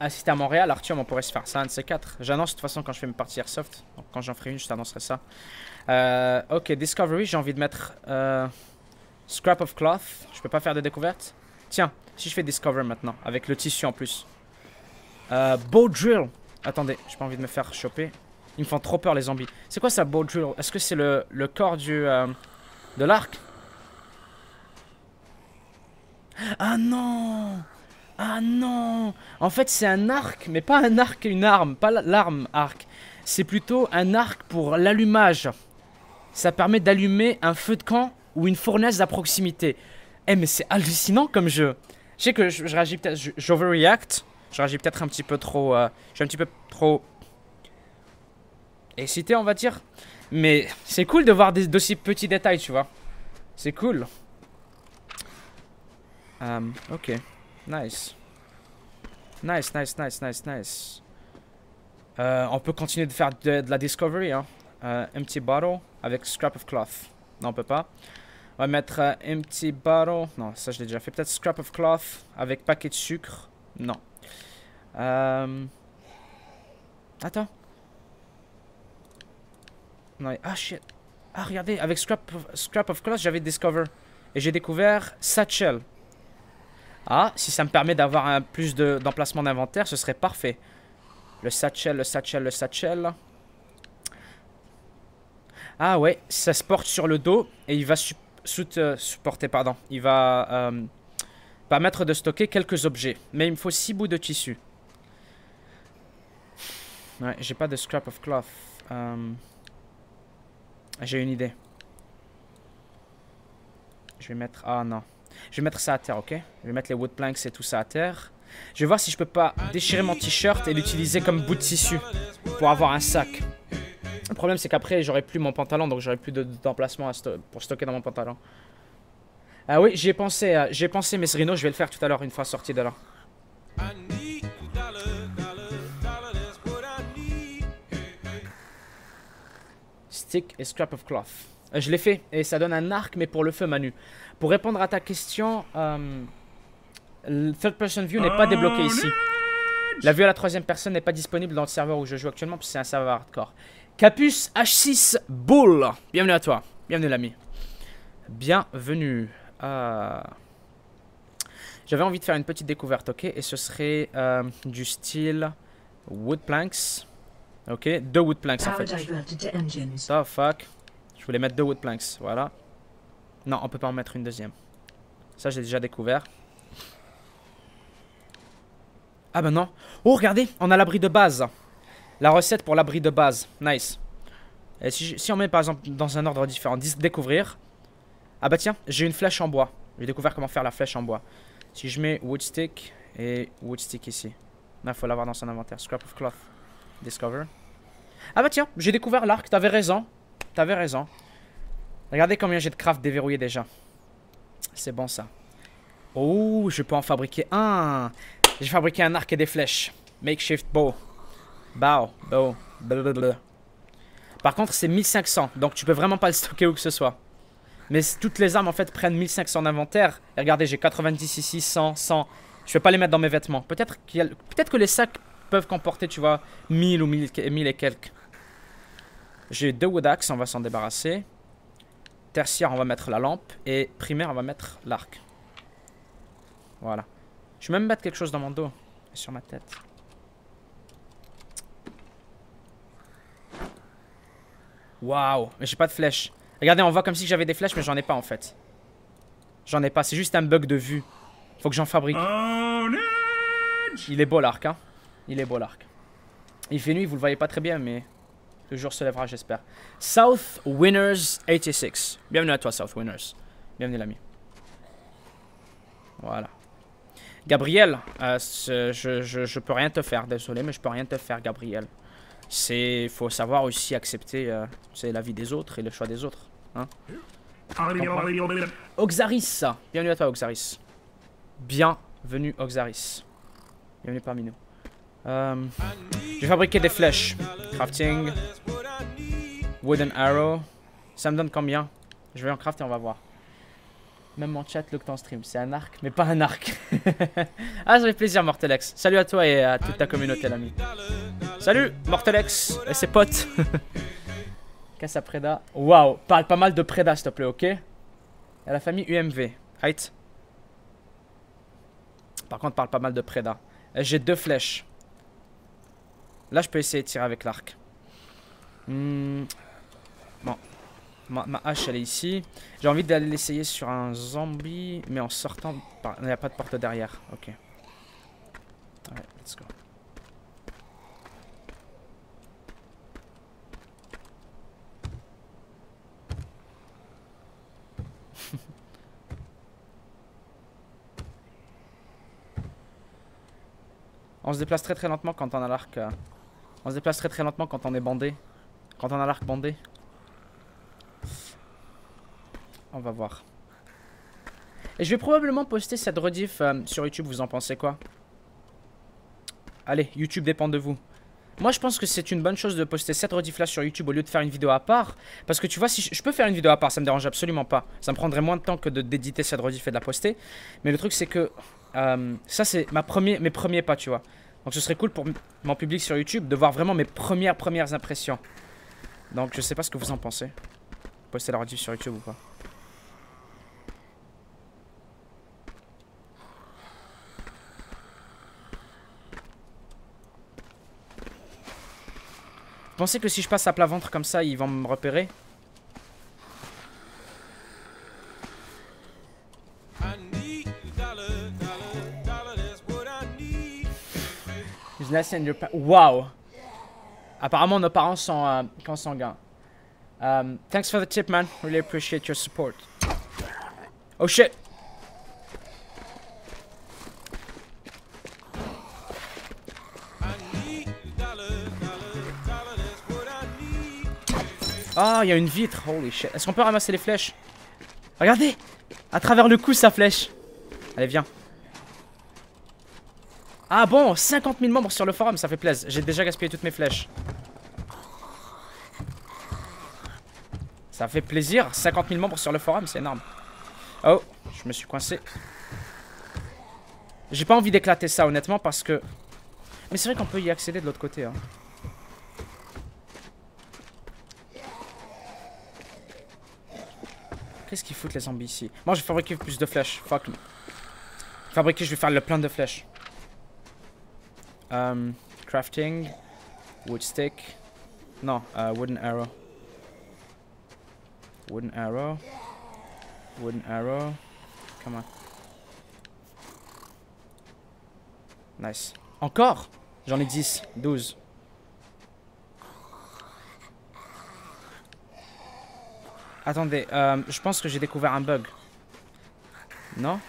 Speaker 1: Ah, si t'es à Montréal, Artyom, on pourrait se faire ça, un de ces quatre. J'annonce de toute façon quand je fais mes parties Airsoft. Donc, quand j'en ferai une, je t'annoncerai ça. Ok, Discovery, j'ai envie de mettre Scrap of Cloth. Je peux pas faire de découverte. Tiens, si je fais Discover maintenant, avec le tissu en plus. Bow Drill. Attendez, j'ai pas envie de me faire choper. Ils me font trop peur les zombies. C'est quoi ça, Bow Drill? Est-ce que c'est le corps de l'arc? Ah non! Ah non! En fait, c'est un arc, mais pas un arc, une arme. Pas l'arme arc. C'est plutôt un arc pour l'allumage. Ça permet d'allumer un feu de camp ou une fournaise à proximité. Eh, mais c'est hallucinant comme jeu. Je sais que je réagis peut-être... J'overreact. Je réagis peut-être un petit peu trop... je suis un petit peu trop... excité, on va dire. Mais c'est cool de voir d'aussi petits détails, tu vois. C'est cool. Ok. Nice. Nice, nice, nice, nice, nice. On peut continuer de faire de la discovery, hein. Empty bottle avec scrap of cloth. Non, on peut pas. On va mettre empty bottle. Non, ça je l'ai déjà fait. Peut-être scrap of cloth avec paquet de sucre. Non. Attends. Non, ah shit. Ah, regardez, avec scrap of cloth, j'avais discover. Et j'ai découvert satchel. Ah, si ça me permet d'avoir plus d'emplacement d'inventaire, ce serait parfait. Le satchel, le satchel, le satchel. Ah ouais, ça se porte sur le dos et il va supporter, pardon. Il va permettre de stocker quelques objets. Mais il me faut 6 bouts de tissu. Ouais, j'ai pas de scrap of cloth. J'ai une idée. Je vais mettre... Ah non. Je vais mettre ça à terre, ok? Je vais mettre les wood planks et tout ça à terre. Je vais voir si je peux pas déchirer mon t-shirt et l'utiliser comme bout de tissu pour avoir un sac. Le problème, c'est qu'après, j'aurai plus mon pantalon, donc j'aurai plus d'emplacement pour stocker dans mon pantalon. Ah oui, j'y ai pensé, Mesrino, je vais le faire tout à l'heure, une fois sorti de là. Stick et scrap of cloth. Je l'ai fait, et ça donne un arc, mais pour le feu, Manu. Pour répondre à ta question, le third person view n'est pas débloqué ici. La vue à la troisième personne n'est pas disponible dans le serveur où je joue actuellement, parce que c'est un serveur hardcore. Capus H6 Bull, bienvenue à toi. Bienvenue l'ami. Bienvenue. J'avais envie de faire une petite découverte, ok? Et ce serait du style wood planks. Ok, 2 wood planks en fait. Oh fuck. Je voulais mettre 2 wood planks, voilà. Non, on peut pas en mettre une deuxième. Ça, j'ai déjà découvert. Ah ben non. Oh, regardez, on a l'abri de base. La recette pour l'abri de base. Nice. Et si on met par exemple dans un ordre différent, découvrir. Ah bah tiens, j'ai une flèche en bois. J'ai découvert comment faire la flèche en bois. Si je mets wood stick et wood stick ici. Là, il faut l'avoir dans son inventaire. Scrap of cloth. Discover. Ah bah tiens, j'ai découvert l'arc. T'avais raison. T'avais raison. Regardez combien j'ai de craft déverrouillé déjà. C'est bon ça. Oh, je peux en fabriquer un. J'ai fabriqué un arc et des flèches. Makeshift bow. Bow. Blablabla. Par contre, c'est 1500. Donc, tu peux vraiment pas le stocker où que ce soit. Mais toutes les armes, en fait, prennent 1500 d'inventaire. Et regardez, j'ai 90 ici, 100, 100. Je vais pas les mettre dans mes vêtements. Peut-être que les sacs peuvent comporter, tu vois, 1000 ou 1000 et quelques. J'ai 2 wood axe, on va s'en débarrasser. Tertiaire, on va mettre la lampe. Et primaire, on va mettre l'arc. Voilà. Je vais même mettre quelque chose dans mon dos. Et sur ma tête. Waouh, mais j'ai pas de flèches. Regardez, on voit comme si j'avais des flèches, mais j'en ai pas en fait. J'en ai pas, c'est juste un bug de vue. Faut que j'en fabrique. Il est beau l'arc, hein. Il est beau l'arc. Il fait nuit, vous le voyez pas très bien, mais le jour se lèvera, j'espère. South Winners 86. Bienvenue à toi, South Winners. Bienvenue, l'ami. Voilà. Gabriel, je peux rien te faire, désolé, mais je peux rien te faire, Gabriel. Faut savoir aussi accepter la vie des autres et le choix des autres. Hein? Oxaris, bienvenue à toi, Oxaris. Bienvenue, Oxaris. Bienvenue parmi nous. J'ai fabriqué des flèches. Crafting. Wooden arrow. Ça me donne combien? Je vais en crafter, on va voir. Même mon chat look ton stream. C'est un arc, mais pas un arc. Ah, ça fait plaisir, Mortelex. Salut à toi et à toute ta communauté, l'ami. Salut, Mortelex et ses potes. Casse à Preda. Waouh, parle pas mal de Preda, s'il te plaît, ok? Et à la famille UMV. Right? Par contre, parle pas mal de Preda. J'ai 2 flèches. Là, je peux essayer de tirer avec l'arc. Bon. Ma hache, elle est ici. J'ai envie d'aller l'essayer sur un zombie, mais en sortant... Il n'y a pas de porte derrière. Ok. Alright, let's go. On se déplace très lentement quand on a l'arc. On se déplace très lentement quand on est bandé. Quand on a l'arc bandé. On va voir. Et je vais probablement poster cette rediff sur YouTube, vous en pensez quoi? Allez, YouTube dépend de vous. Moi je pense que c'est une bonne chose de poster cette rediff là sur YouTube au lieu de faire une vidéo à part. Parce que tu vois, si je peux faire une vidéo à part, ça me dérange absolument pas. Ça me prendrait moins de temps que d'éditer cette rediff et de la poster. Mais le truc c'est que ça c'est mes premiers pas, tu vois. Donc ce serait cool pour mon public sur YouTube de voir vraiment mes premières impressions. Donc je sais pas ce que vous en pensez. Poster la rediff sur YouTube ou pas. Vous pensez que si je passe à plat ventre comme ça, ils vont me repérer? Wow! Apparemment, nos parents sont consanguins. Thanks for the tip, man. Really appreciate your support. Oh shit! Ah, il y a une vitre. Holy shit. Est-ce qu'on peut ramasser les flèches? Regardez! À travers le cou, sa flèche. Allez, viens. Ah bon, 50 000 membres sur le forum, ça fait plaisir. J'ai déjà gaspillé toutes mes flèches. Ça fait plaisir. 50 000 membres sur le forum, c'est énorme. Oh, je me suis coincé. J'ai pas envie d'éclater ça, honnêtement, parce que... Mais c'est vrai qu'on peut y accéder de l'autre côté, hein. Qu'est-ce qu'ils foutent les zombies ici? Moi je vais fabriquer plus de flèches. Fuck me. Fabriquer, je vais faire le plein de flèches. Crafting. Wood stick. Non, wooden arrow. Wooden arrow. Wooden arrow. Come on. Nice. Encore? J'en ai 10, 12. Attendez, je pense que j'ai découvert un bug. Non?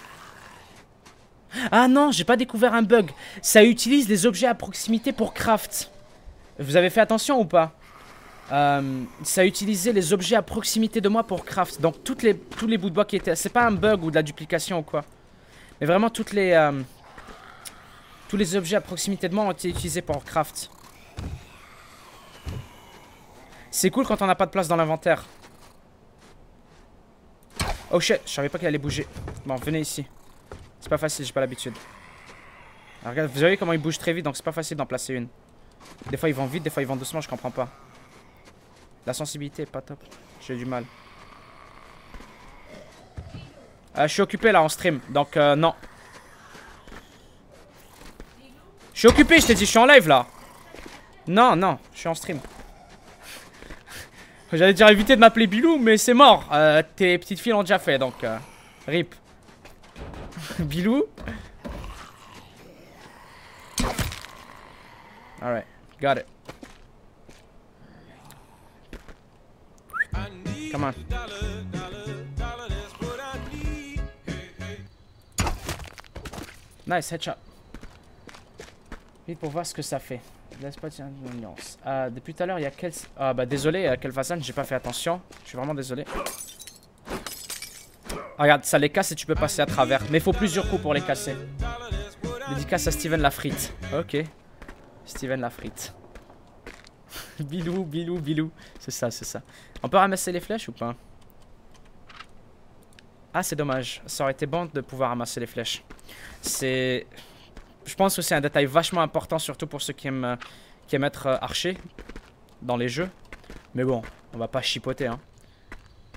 Speaker 1: Ah non, j'ai pas découvert un bug. Ça utilise les objets à proximité pour craft. Vous avez fait attention ou pas? Ça utilisait les objets à proximité de moi pour craft. Donc tous les bouts de bois qui étaient... C'est pas un bug ou de la duplication ou quoi. Mais vraiment tous les objets à proximité de moi ont été utilisés pour craft. C'est cool quand on n'a pas de place dans l'inventaire. Oh shit, je savais pas qu'il allait bouger. Bon, venez ici. C'est pas facile, j'ai pas l'habitude. Regarde, vous voyez comment ils bougent très vite, donc c'est pas facile d'en placer une. Des fois ils vont vite, des fois ils vont doucement, je comprends pas. La sensibilité est pas top. J'ai du mal. Je suis occupé là en stream, donc non. Je suis occupé, je t'ai dit, je suis en live là. Non, non, je suis en stream. J'allais dire éviter de m'appeler Bilou, mais c'est mort. Tes petites filles l'ont déjà fait, donc rip. Bilou. Alright, got it. Come on. Nice headshot. Vite pour voir ce que ça fait. Laisse pas tirer une nuance. Depuis tout à l'heure, il y a quel... Ah bah désolé, Kelfasan, j'ai pas fait attention. Je suis vraiment désolé. Regarde, ça les casse et tu peux passer à travers. Mais il faut plusieurs coups pour les casser. Dédicace à Steven Lafrite. Ok. Steven Lafrite. Bilou, Bilou, Bilou. C'est ça, c'est ça. On peut ramasser les flèches ou pas? Ah, c'est dommage. Ça aurait été bon de pouvoir ramasser les flèches. C'est... Je pense que c'est un détail vachement important, surtout pour ceux qui aiment être archer dans les jeux. Mais bon, on va pas chipoter, hein.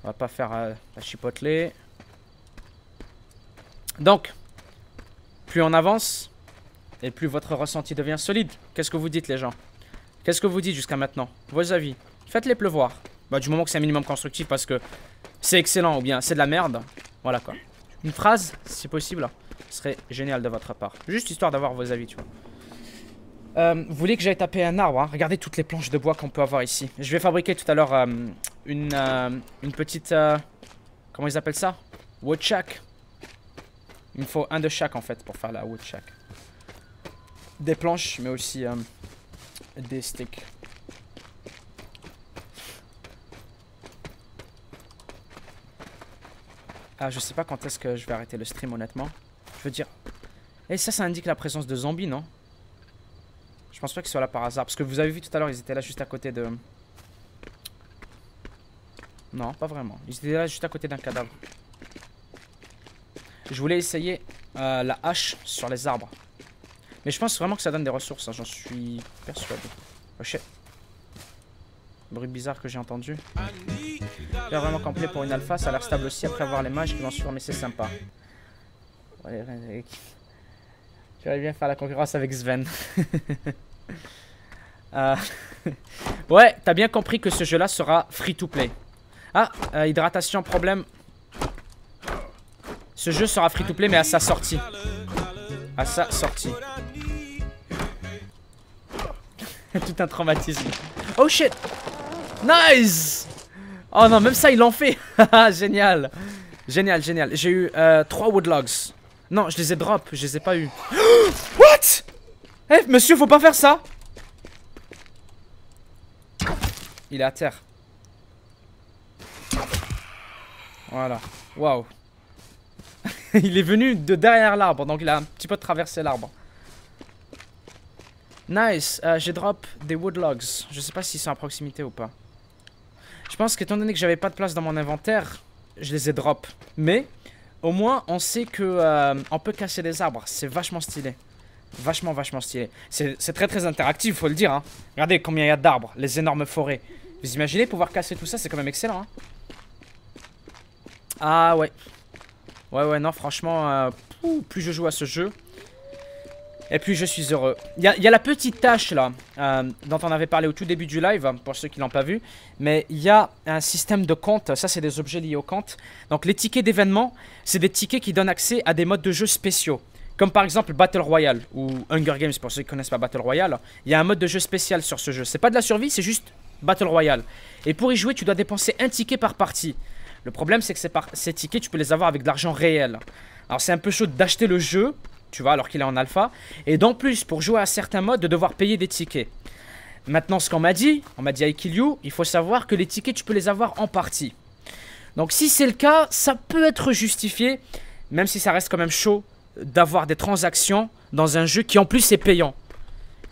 Speaker 1: On va pas faire la chipoteler. Donc, plus on avance, et plus votre ressenti devient solide. Qu'est-ce que vous dites, les gens? Qu'est-ce que vous dites jusqu'à maintenant? Vos avis? Faites-les pleuvoir. Bah, du moment que c'est un minimum constructif, parce que c'est excellent ou bien c'est de la merde. Voilà quoi. Une phrase, si possible, ce serait génial de votre part. Juste histoire d'avoir vos avis, tu vois. Vous voulez que j'aille taper un arbre, hein? Regardez toutes les planches de bois qu'on peut avoir ici. Je vais fabriquer tout à l'heure une petite... comment ils appellent ça? Wood shack. Il me faut un de chaque en fait pour faire la wood shack. Des planches, mais aussi des sticks. Ah, je sais pas quand est-ce que je vais arrêter le stream, honnêtement. Je veux dire... Et ça indique la présence de zombies, non? Je pense pas qu'ils soient là par hasard. Parce que vous avez vu tout à l'heure, ils étaient là juste à côté de... Non, pas vraiment. Ils étaient là juste à côté d'un cadavre. Je voulais essayer la hache sur les arbres. Mais je pense vraiment que ça donne des ressources, hein, j'en suis persuadé. Oh shit. Bruit bizarre que j'ai entendu. L'air vraiment complet pour une alpha, ça a l'air stable aussi après avoir les mages qui vont suivre, mais c'est sympa. Ouais, j'aurais bien faire la concurrence avec Sven. Ouais, t'as bien compris que ce jeu-là sera free to play. Ah, hydratation, problème. Ce jeu sera free to play, mais à sa sortie. À sa sortie. Tout un traumatisme. Oh shit! Nice! Oh non, même ça, il en fait. Génial. Génial, génial. J'ai eu 3 woodlogs. Non, je les ai drop, je les ai pas eu. What? Eh, monsieur, faut pas faire ça. Il est à terre. Voilà. Waouh. Il est venu de derrière l'arbre, donc il a un petit peu traversé l'arbre. Nice. J'ai drop des woodlogs. Je sais pas s'ils sont à proximité ou pas. Je pense qu'étant donné que j'avais pas de place dans mon inventaire, je les ai drop. Mais au moins on sait que on peut casser des arbres. C'est vachement stylé. Vachement stylé. C'est très interactif, faut le dire, hein. Regardez combien il y a d'arbres, les énormes forêts. Vous imaginez pouvoir casser tout ça, c'est quand même excellent, hein. Ah ouais. Ouais, non, franchement, plus je joue à ce jeu, et plus je suis heureux. Il y a la petite tâche là, dont on avait parlé au tout début du live, pour ceux qui l'ont pas vu. Mais il y a un système de compte, ça c'est des objets liés au compte. Donc les tickets d'événements, c'est des tickets qui donnent accès à des modes de jeu spéciaux. Comme par exemple Battle Royale, ou Hunger Games pour ceux qui connaissent pas Battle Royale. Il y a un mode de jeu spécial sur ce jeu. C'est pas de la survie, c'est juste Battle Royale. Et pour y jouer, tu dois dépenser un ticket par partie. Le problème, c'est que ces tickets, tu peux les avoir avec de l'argent réel. Alors, c'est un peu chaud d'acheter le jeu, tu vois, alors qu'il est en alpha. Et d'en plus, pour jouer à certains modes, de devoir payer des tickets. Maintenant, ce qu'on m'a dit I Kill You, il faut savoir que les tickets, tu peux les avoir en partie. Donc, si c'est le cas, ça peut être justifié, même si ça reste quand même chaud d'avoir des transactions dans un jeu qui, en plus, est payant.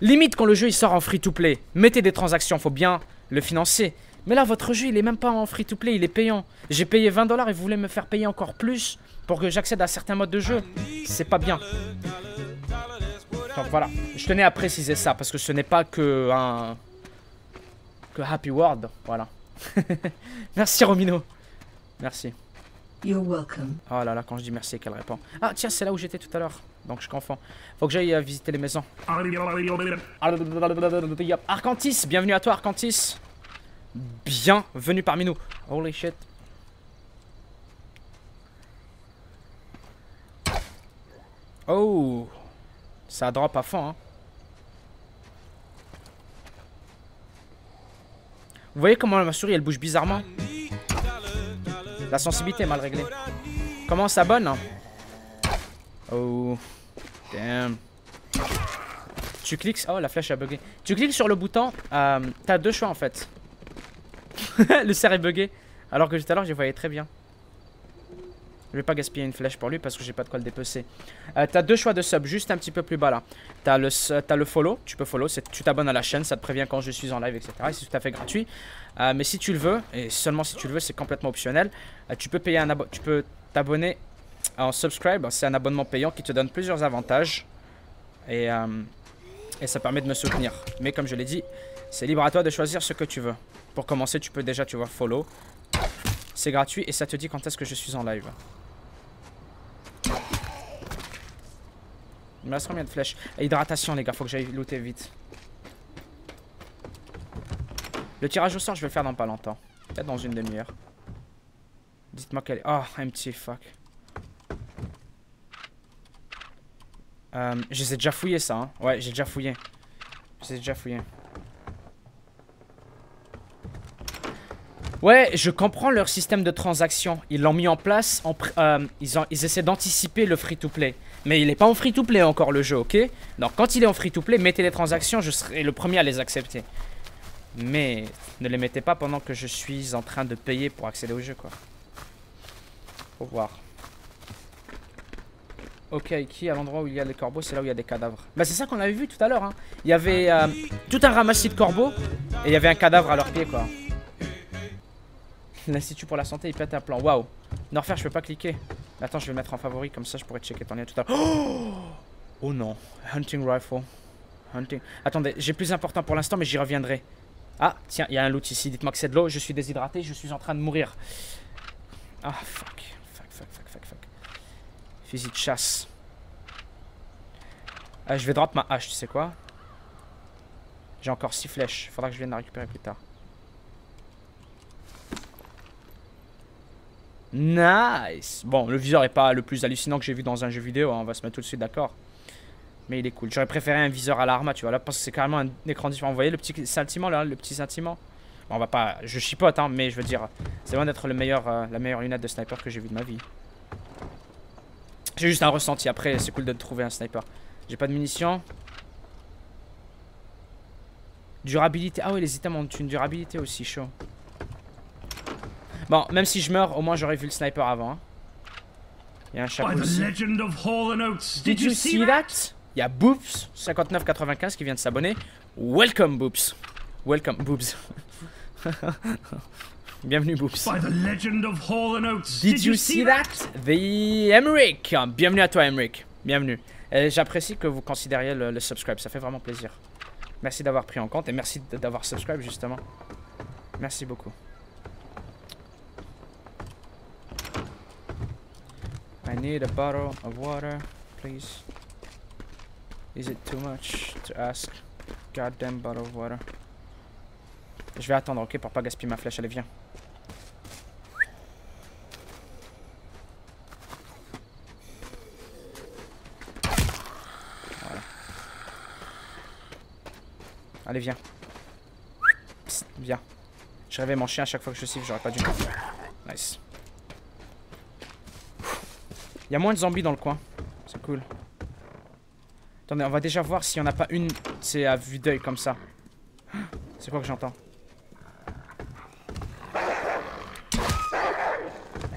Speaker 1: Limite, quand le jeu il sort en free-to-play, mettez des transactions, faut bien le financer. Mais là, votre jeu, il est même pas en free-to-play, il est payant. J'ai payé 20 $ et vous voulez me faire payer encore plus pour que j'accède à certains modes de jeu. C'est pas bien. Donc voilà, je tenais à préciser ça parce que ce n'est pas que un... que Happy World, voilà. Merci Romino. Merci.
Speaker 2: You're welcome.
Speaker 1: Oh là là, quand je dis merci, qu'elle répond. Ah tiens, c'est là où j'étais tout à l'heure. Donc je confonds. Faut que j'aille visiter les maisons. Arcantis, bienvenue à toi Arcantis. Bienvenue parmi nous. Holy shit. Oh. Ça drop à fond, hein. Vous voyez comment ma souris elle bouge bizarrement? La sensibilité est mal réglée. Comment ça bonne? Oh. Damn. Tu cliques... Oh, la flèche a bugué. Tu cliques sur le bouton. T'as deux choix en fait. Le cerf est bugué. Alors que tout à l'heure, je voyais très bien. Je vais pas gaspiller une flèche pour lui parce que j'ai pas de quoi le dépecer. T'as deux choix de sub, juste un petit peu plus bas là. T'as le follow, tu peux follow, tu t'abonnes à la chaîne, ça te prévient quand je suis en live, etc. Et c'est tout à fait gratuit. Mais si tu le veux, et seulement si tu le veux, c'est complètement optionnel. Tu peux payer un tu peux t'abonner en subscribe. C'est un abonnement payant qui te donne plusieurs avantages. Et ça permet de me soutenir. Mais comme je l'ai dit, c'est libre à toi de choisir ce que tu veux. Pour commencer, tu peux déjà, tu vois, follow. C'est gratuit et ça te dit quand est-ce que je suis en live. Il me reste combien de flèches? Et hydratation, les gars, faut que j'aille looter vite. Le tirage au sort, je vais le faire dans pas longtemps. Peut-être dans une demi-heure. Dites-moi quelle est... Oh, empty, fuck. Je les ai déjà fouillés, ça, hein. Ouais, j'ai déjà fouillé. Je les ai déjà fouillés. Ouais, je comprends leur système de transaction. Ils l'ont mis en place. Ils essaient d'anticiper le free-to-play. Mais il n'est pas en free-to-play encore, le jeu, ok? Donc, quand il est en free-to-play, mettez les transactions. Je serai le premier à les accepter. Mais ne les mettez pas pendant que je suis en train de payer pour accéder au jeu, quoi. Faut voir. Ok, qui à l'endroit où il y a les corbeaux, c'est là où il y a des cadavres. Bah c'est ça qu'on avait vu tout à l'heure, hein. Il y avait tout un ramassis de corbeaux et il y avait un cadavre à leurs pieds, quoi. L'Institut pour la santé, il pète un plan. Waouh. Norfair, je peux pas cliquer. Attends, je vais le mettre en favori, comme ça je pourrais checker ton lien tout à l'heure. Oh non. Hunting rifle. Hunting. Attendez, j'ai plus important pour l'instant, mais j'y reviendrai. Ah, tiens, il y a un loot ici. Dites-moi que c'est de l'eau. Je suis déshydraté, je suis en train de mourir. Ah, fuck. Fuck. Fusil de chasse. Je vais drop ma hache, tu sais quoi? J'ai encore 6 flèches. Faudra que je vienne la récupérer plus tard. Nice. Bon, le viseur est pas le plus hallucinant que j'ai vu dans un jeu vidéo, hein, on va se mettre tout de suite d'accord. Mais il est cool. J'aurais préféré un viseur à l'arma, tu vois, là, parce que c'est carrément un écran différent. Vous voyez le petit scintillement, là, le petit scintillement? Bon, on va pas... Je chipote, hein, mais je veux dire, c'est loin d'être la meilleure lunette de sniper que j'ai vue de ma vie. J'ai juste un ressenti, après, c'est cool de trouver un sniper. J'ai pas de munitions. Durabilité. Ah ouais, les items ont une durabilité aussi, chaud. Bon, même si je meurs, au moins j'aurais vu le sniper avant. Hein. Il y a un chapeau aussi. Did you see that? Il y a Boops 5995 qui vient de s'abonner. Welcome Boops. Welcome Boobs. Bienvenue Boops. Did you see that? The Emmerich. Bienvenue à toi Emmerich. Bienvenue. J'apprécie que vous considériez le subscribe, ça fait vraiment plaisir. Merci d'avoir pris en compte et merci d'avoir subscribe justement. Merci beaucoup. I need a bottle of water, please. Is it too much to ask? Goddamn bottle of water. Je vais attendre, ok, pour pas gaspiller ma flèche. Allez, viens. Voilà. Allez, viens. Psst, viens. Je réveille mon chien à chaque fois que je siffle, j'aurais pas dû. Nice. Il y a moins de zombies dans le coin. C'est cool. Attendez, on va déjà voir s'il n'y en a pas une. C'est à vue d'œil comme ça. C'est quoi que j'entends?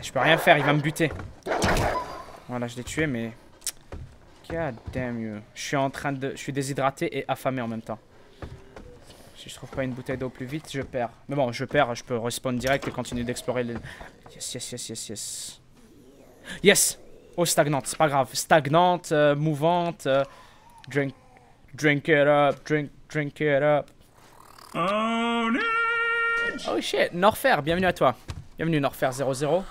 Speaker 1: Je peux rien faire, il va me buter. Voilà, je l'ai tué, mais... God damn you. Je suis en train de... Je suis déshydraté et affamé en même temps. Si je trouve pas une bouteille d'eau plus vite, je perds. Mais bon, je perds, je peux respawn direct et continuer d'explorer les... Yes. Yes! Oh, stagnante, c'est pas grave. Stagnante, mouvante. Drink it up, drink it up. Oh shit, Norfair, bienvenue à toi. Bienvenue Norfair 00.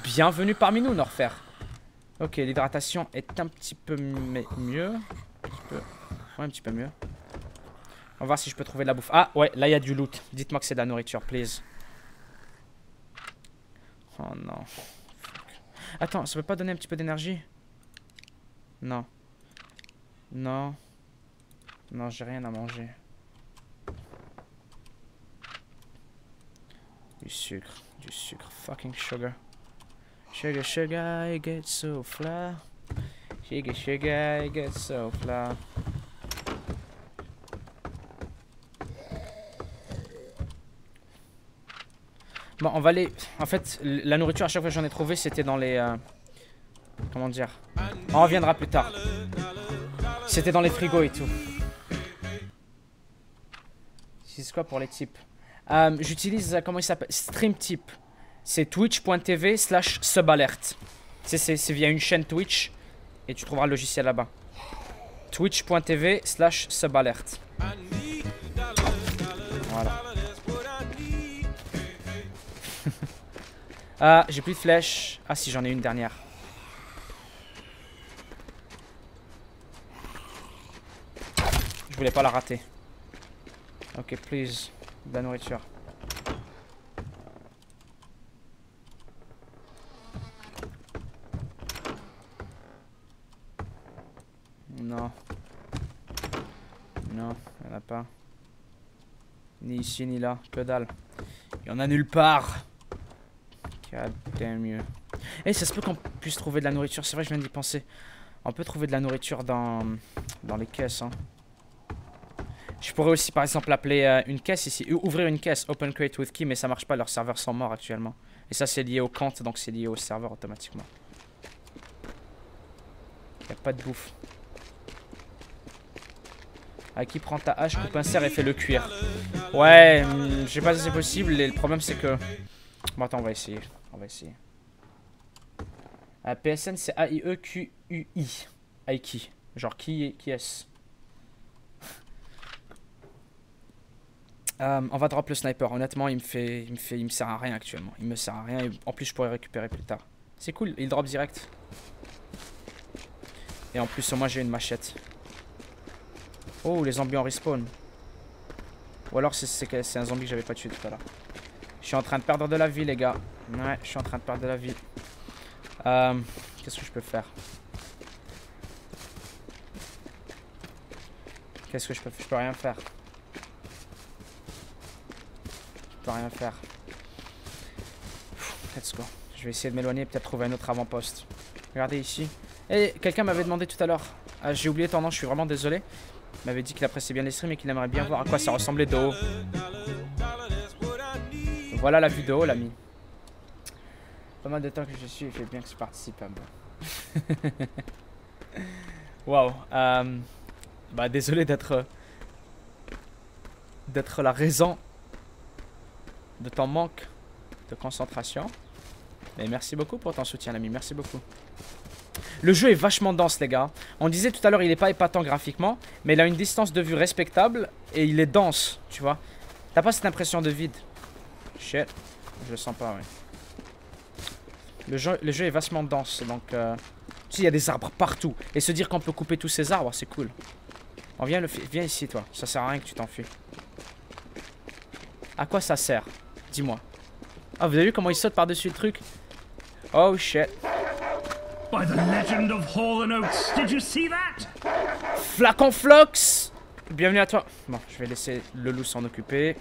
Speaker 1: Bienvenue parmi nous Norfair. Ok, l'hydratation est un petit peu mieux. Ouais, un petit peu mieux. On va voir si je peux trouver de la bouffe. Ah ouais, là il y a du loot. Dites-moi que c'est de la nourriture, please. Oh non. Attends, ça peut pas donner un petit peu d'énergie? Non. Non, j'ai rien à manger. Du sucre. Fucking sugar. Sugar, it gets so fly. Sugar, it gets so fly. Bon, on va aller... En fait, la nourriture, à chaque fois que j'en ai trouvé, c'était dans les... Comment dire? On reviendra plus tard. C'était dans les frigos et tout. C'est quoi pour les types? J'utilise... Comment il s'appelle? Stream Tip. c'est twitch.tv/subalert. C'est via une chaîne Twitch et tu trouveras le logiciel là-bas. Twitch.tv/subalert. Voilà. Ah, j'ai plus de flèches. Ah si, j'en ai une dernière. Je voulais pas la rater. Ok, please. De la nourriture. Non. Non, il n'y en a pas. Ni ici, ni là. Que dalle. Il y en a nulle part. God damn you. Eh, ça se peut qu'on puisse trouver de la nourriture. C'est vrai, je viens d'y penser. On peut trouver de la nourriture dans les caisses. Hein. Je pourrais aussi, par exemple, appeler une caisse ici. Ouvrir une caisse. Open crate with key. Mais ça marche pas. Leurs serveurs sont morts actuellement. Et ça, c'est lié au compte. Donc, c'est lié au serveur automatiquement. Il n'y a pas de bouffe. À qui prend ta hache, coupe un cerf et fait le cuire. Ouais, je sais pas si c'est possible. Et le problème, c'est que... Bon, attends, on va essayer. On va essayer. PSN, c'est A-I-E-Q-U-I. Aiki. Genre, qui est-ce? On va drop le sniper. Honnêtement, il me sert à rien actuellement. Il me sert à rien. Et en plus, je pourrais récupérer plus tard. C'est cool, il drop direct. Et en plus, moi, j'ai une machette. Oh, les zombies en respawn. Ou alors, c'est un zombie que j'avais pas tué tout à l'heure. Je suis en train de perdre de la vie, les gars. Ouais, je suis en train de perdre de la vie. Qu'est-ce que je peux faire? Qu'est-ce que je peux faire? Je peux rien faire. Je peux rien faire. Let's go. Je vais essayer de m'éloigner et peut-être trouver un autre avant-poste. Regardez ici. Et quelqu'un m'avait demandé tout à l'heure. J'ai oublié ton nom, je suis vraiment désolé. Il m'avait dit qu'il appréciait bien les streams et qu'il aimerait bien voir à quoi ça ressemblait de haut. Voilà la vue de haut, l'ami. Pas mal de temps que je suis, il fait bien que je participe à moi. Waouh. Bah désolé d'être la raison de ton manque de concentration. Mais merci beaucoup pour ton soutien, l'ami. Merci beaucoup. Le jeu est vachement dense, les gars. On disait tout à l'heure, il n'est pas épatant graphiquement, mais il a une distance de vue respectable et il est dense, tu vois. T'as pas cette impression de vide? Shit. Je le sens pas, ouais. Le jeu est vachement dense, donc... tu sais, il y a des arbres partout. Et se dire qu'on peut couper tous ces arbres, c'est cool. On viens ici, toi. Ça sert à rien que tu t'enfuis. À quoi ça sert? Dis-moi. Ah, vous avez vu comment il saute par-dessus le truc? Oh, shit.
Speaker 3: By the legend of Hall & Oates, did you see that?
Speaker 1: Flacon Flox! Bienvenue à toi. Bon, je vais laisser le loup s'en occuper.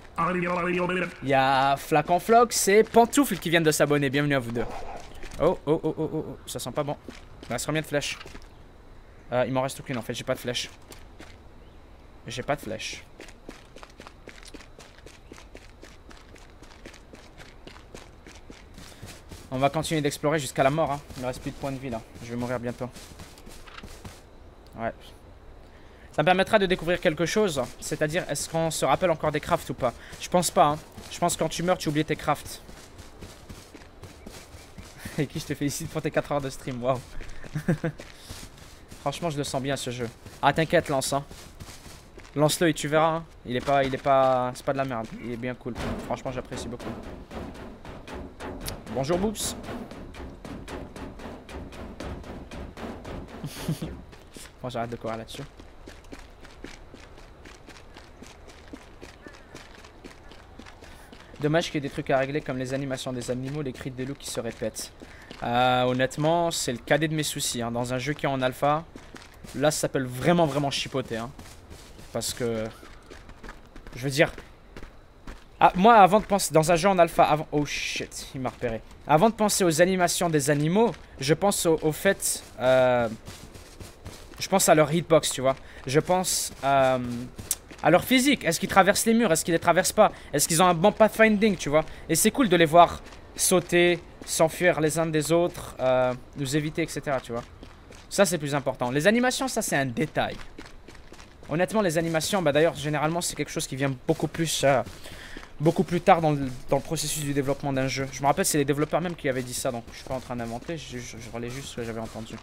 Speaker 1: Il y a Flacon Flox et Pantoufle qui viennent de s'abonner. Bienvenue à vous deux. Oh, oh, oh, oh, oh, oh. Ça sent pas bon. Il me reste combien de flèches? Il m'en reste aucune en fait, j'ai pas de flèches. J'ai pas de flèches. On va continuer d'explorer jusqu'à la mort. Hein. Il ne reste plus de points de vie là. Je vais mourir bientôt. Ouais. Ça me permettra de découvrir quelque chose. C'est-à-dire, est-ce qu'on se rappelle encore des crafts ou pas? Je pense pas. Hein. Je pense que quand tu meurs, tu oublies tes crafts. Et qui je te félicite pour tes 4 heures de stream. Waouh. Franchement, je le sens bien ce jeu. Ah, t'inquiète, lance. Hein. Lance-le et tu verras. Hein. C'est pas de la merde. Il est bien cool. Franchement, j'apprécie beaucoup. Bonjour Boops. Bon, j'arrête de courir là-dessus. Dommage qu'il y ait des trucs à régler comme les animations des animaux, les cris des loups qui se répètent. Honnêtement, c'est le cadet de mes soucis. Hein. Dans un jeu qui est en alpha, là ça s'appelle vraiment chipoter. Hein. Parce que... Je veux dire... Ah, moi, avant de penser dans un jeu en alpha, oh shit, il m'a repéré. Avant de penser aux animations des animaux, je pense au fait... je pense à leur hitbox, tu vois. Je pense à leur physique. Est-ce qu'ils traversent les murs? Est-ce qu'ils les traversent pas? Est-ce qu'ils ont un bon pathfinding, tu vois? Et c'est cool de les voir sauter, s'enfuir les uns des autres, nous éviter, etc., tu vois. Ça, c'est plus important. Les animations, ça, c'est un détail. Honnêtement, les animations, bah d'ailleurs, généralement, c'est quelque chose qui vient beaucoup plus... beaucoup plus tard dans le processus du développement d'un jeu. Je me rappelle, c'est les développeurs même qui avaient dit ça, donc je suis pas en train d'inventer, je relais juste ce que j'avais entendu.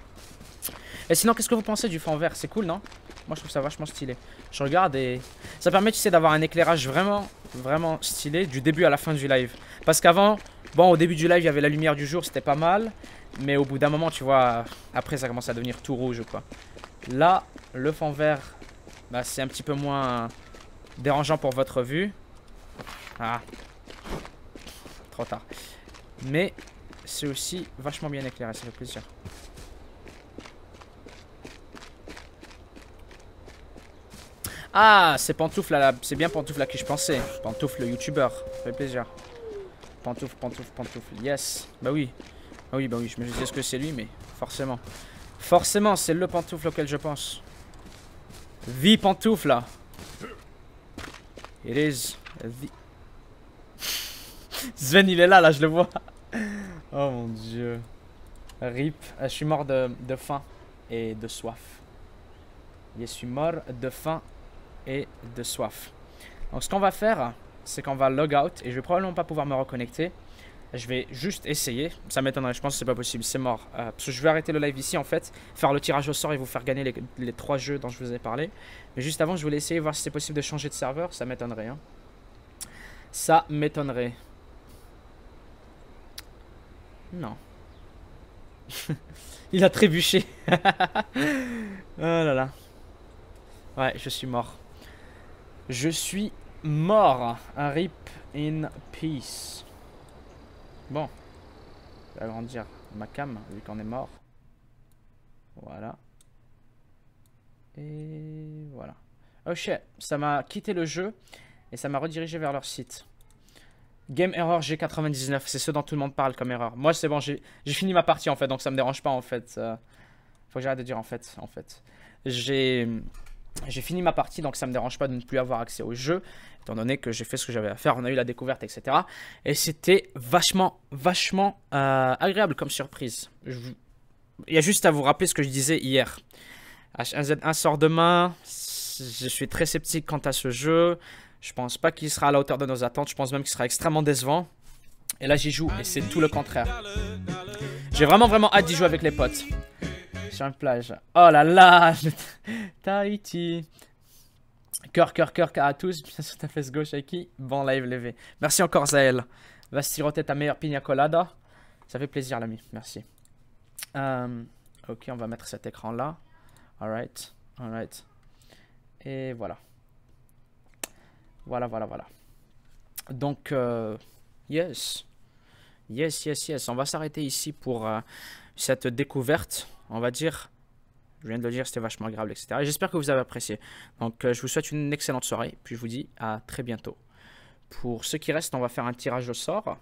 Speaker 1: Et sinon, qu'est-ce que vous pensez du fond vert? C'est cool, non? Moi, je trouve ça vachement stylé. Je regarde et ça permet, tu sais, d'avoir un éclairage vraiment, vraiment stylé du début à la fin du live. Parce qu'avant, bon, au début du live, il y avait la lumière du jour, c'était pas mal. Mais au bout d'un moment, tu vois, après, ça commence à devenir tout rouge, quoi. Là, le fond vert, bah, c'est un petit peu moins dérangeant pour votre vue. Ah, trop tard. Mais c'est aussi vachement bien éclairé, ça fait plaisir. Ah, c'est Pantoufle là, c'est bien Pantoufle à qui je pensais. Pantoufle le youtubeur, ça fait plaisir. Pantoufle, Pantoufle, Pantoufle, yes. Bah oui, ah oui, bah oui, je me disais ce que c'est lui, mais forcément. Forcément, c'est le Pantoufle auquel je pense. Vie Pantoufle là. It is the... Sven il est là, je le vois. Oh mon dieu. Rip, je suis mort de faim et de soif. Je suis mort de faim et de soif. Donc ce qu'on va faire, c'est qu'on va log out et je vais probablement pas pouvoir me reconnecter. Je vais juste essayer. Ça m'étonnerait, je pense que c'est pas possible, c'est mort. Parce que je vais arrêter le live ici en fait, faire le tirage au sort et vous faire gagner les 3 jeux dont je vous ai parlé. Mais juste avant, je voulais essayer voir si c'est possible de changer de serveur. Ça m'étonnerait. Hein. Ça m'étonnerait. Non. Il a trébuché. Oh là là. Ouais, je suis mort. Je suis mort. Un rip in peace. Bon. Je vais agrandir ma cam vu qu'on est mort. Voilà. Et voilà. Oh shit. Ça m'a quitté le jeu et ça m'a redirigé vers leur site. Game error G99, c'est ce dont tout le monde parle comme erreur. Moi c'est bon, j'ai fini ma partie en fait, donc ça me dérange pas en fait. Faut que j'arrête de dire en fait. J'ai fini ma partie, donc ça me dérange pas de ne plus avoir accès au jeu, étant donné que j'ai fait ce que j'avais à faire, on a eu la découverte, etc. Et c'était vachement agréable comme surprise. Il y a juste à vous rappeler ce que je disais hier. H1Z1 sort demain, je suis très sceptique quant à ce jeu. Je pense pas qu'il sera à la hauteur de nos attentes. Je pense même qu'il sera extrêmement décevant. Et là, j'y joue et c'est tout le contraire. J'ai vraiment hâte d'y jouer avec les potes. Sur une plage. Oh là là. Tahiti. Cœur à tous. Bien sûr, ta fesse gauche avec qui? Bon live levé. Merci encore, Zael. Va siroter ta meilleure pina colada. Ça fait plaisir, l'ami. Merci. Ok, on va mettre cet écran là. Alright. Et voilà. Voilà. Donc, yes. On va s'arrêter ici pour cette découverte. On va dire, je viens de le dire, c'était vachement agréable, etc. Et j'espère que vous avez apprécié. Donc, je vous souhaite une excellente soirée. Puis je vous dis à très bientôt. Pour ceux qui restent, on va faire un tirage au sort.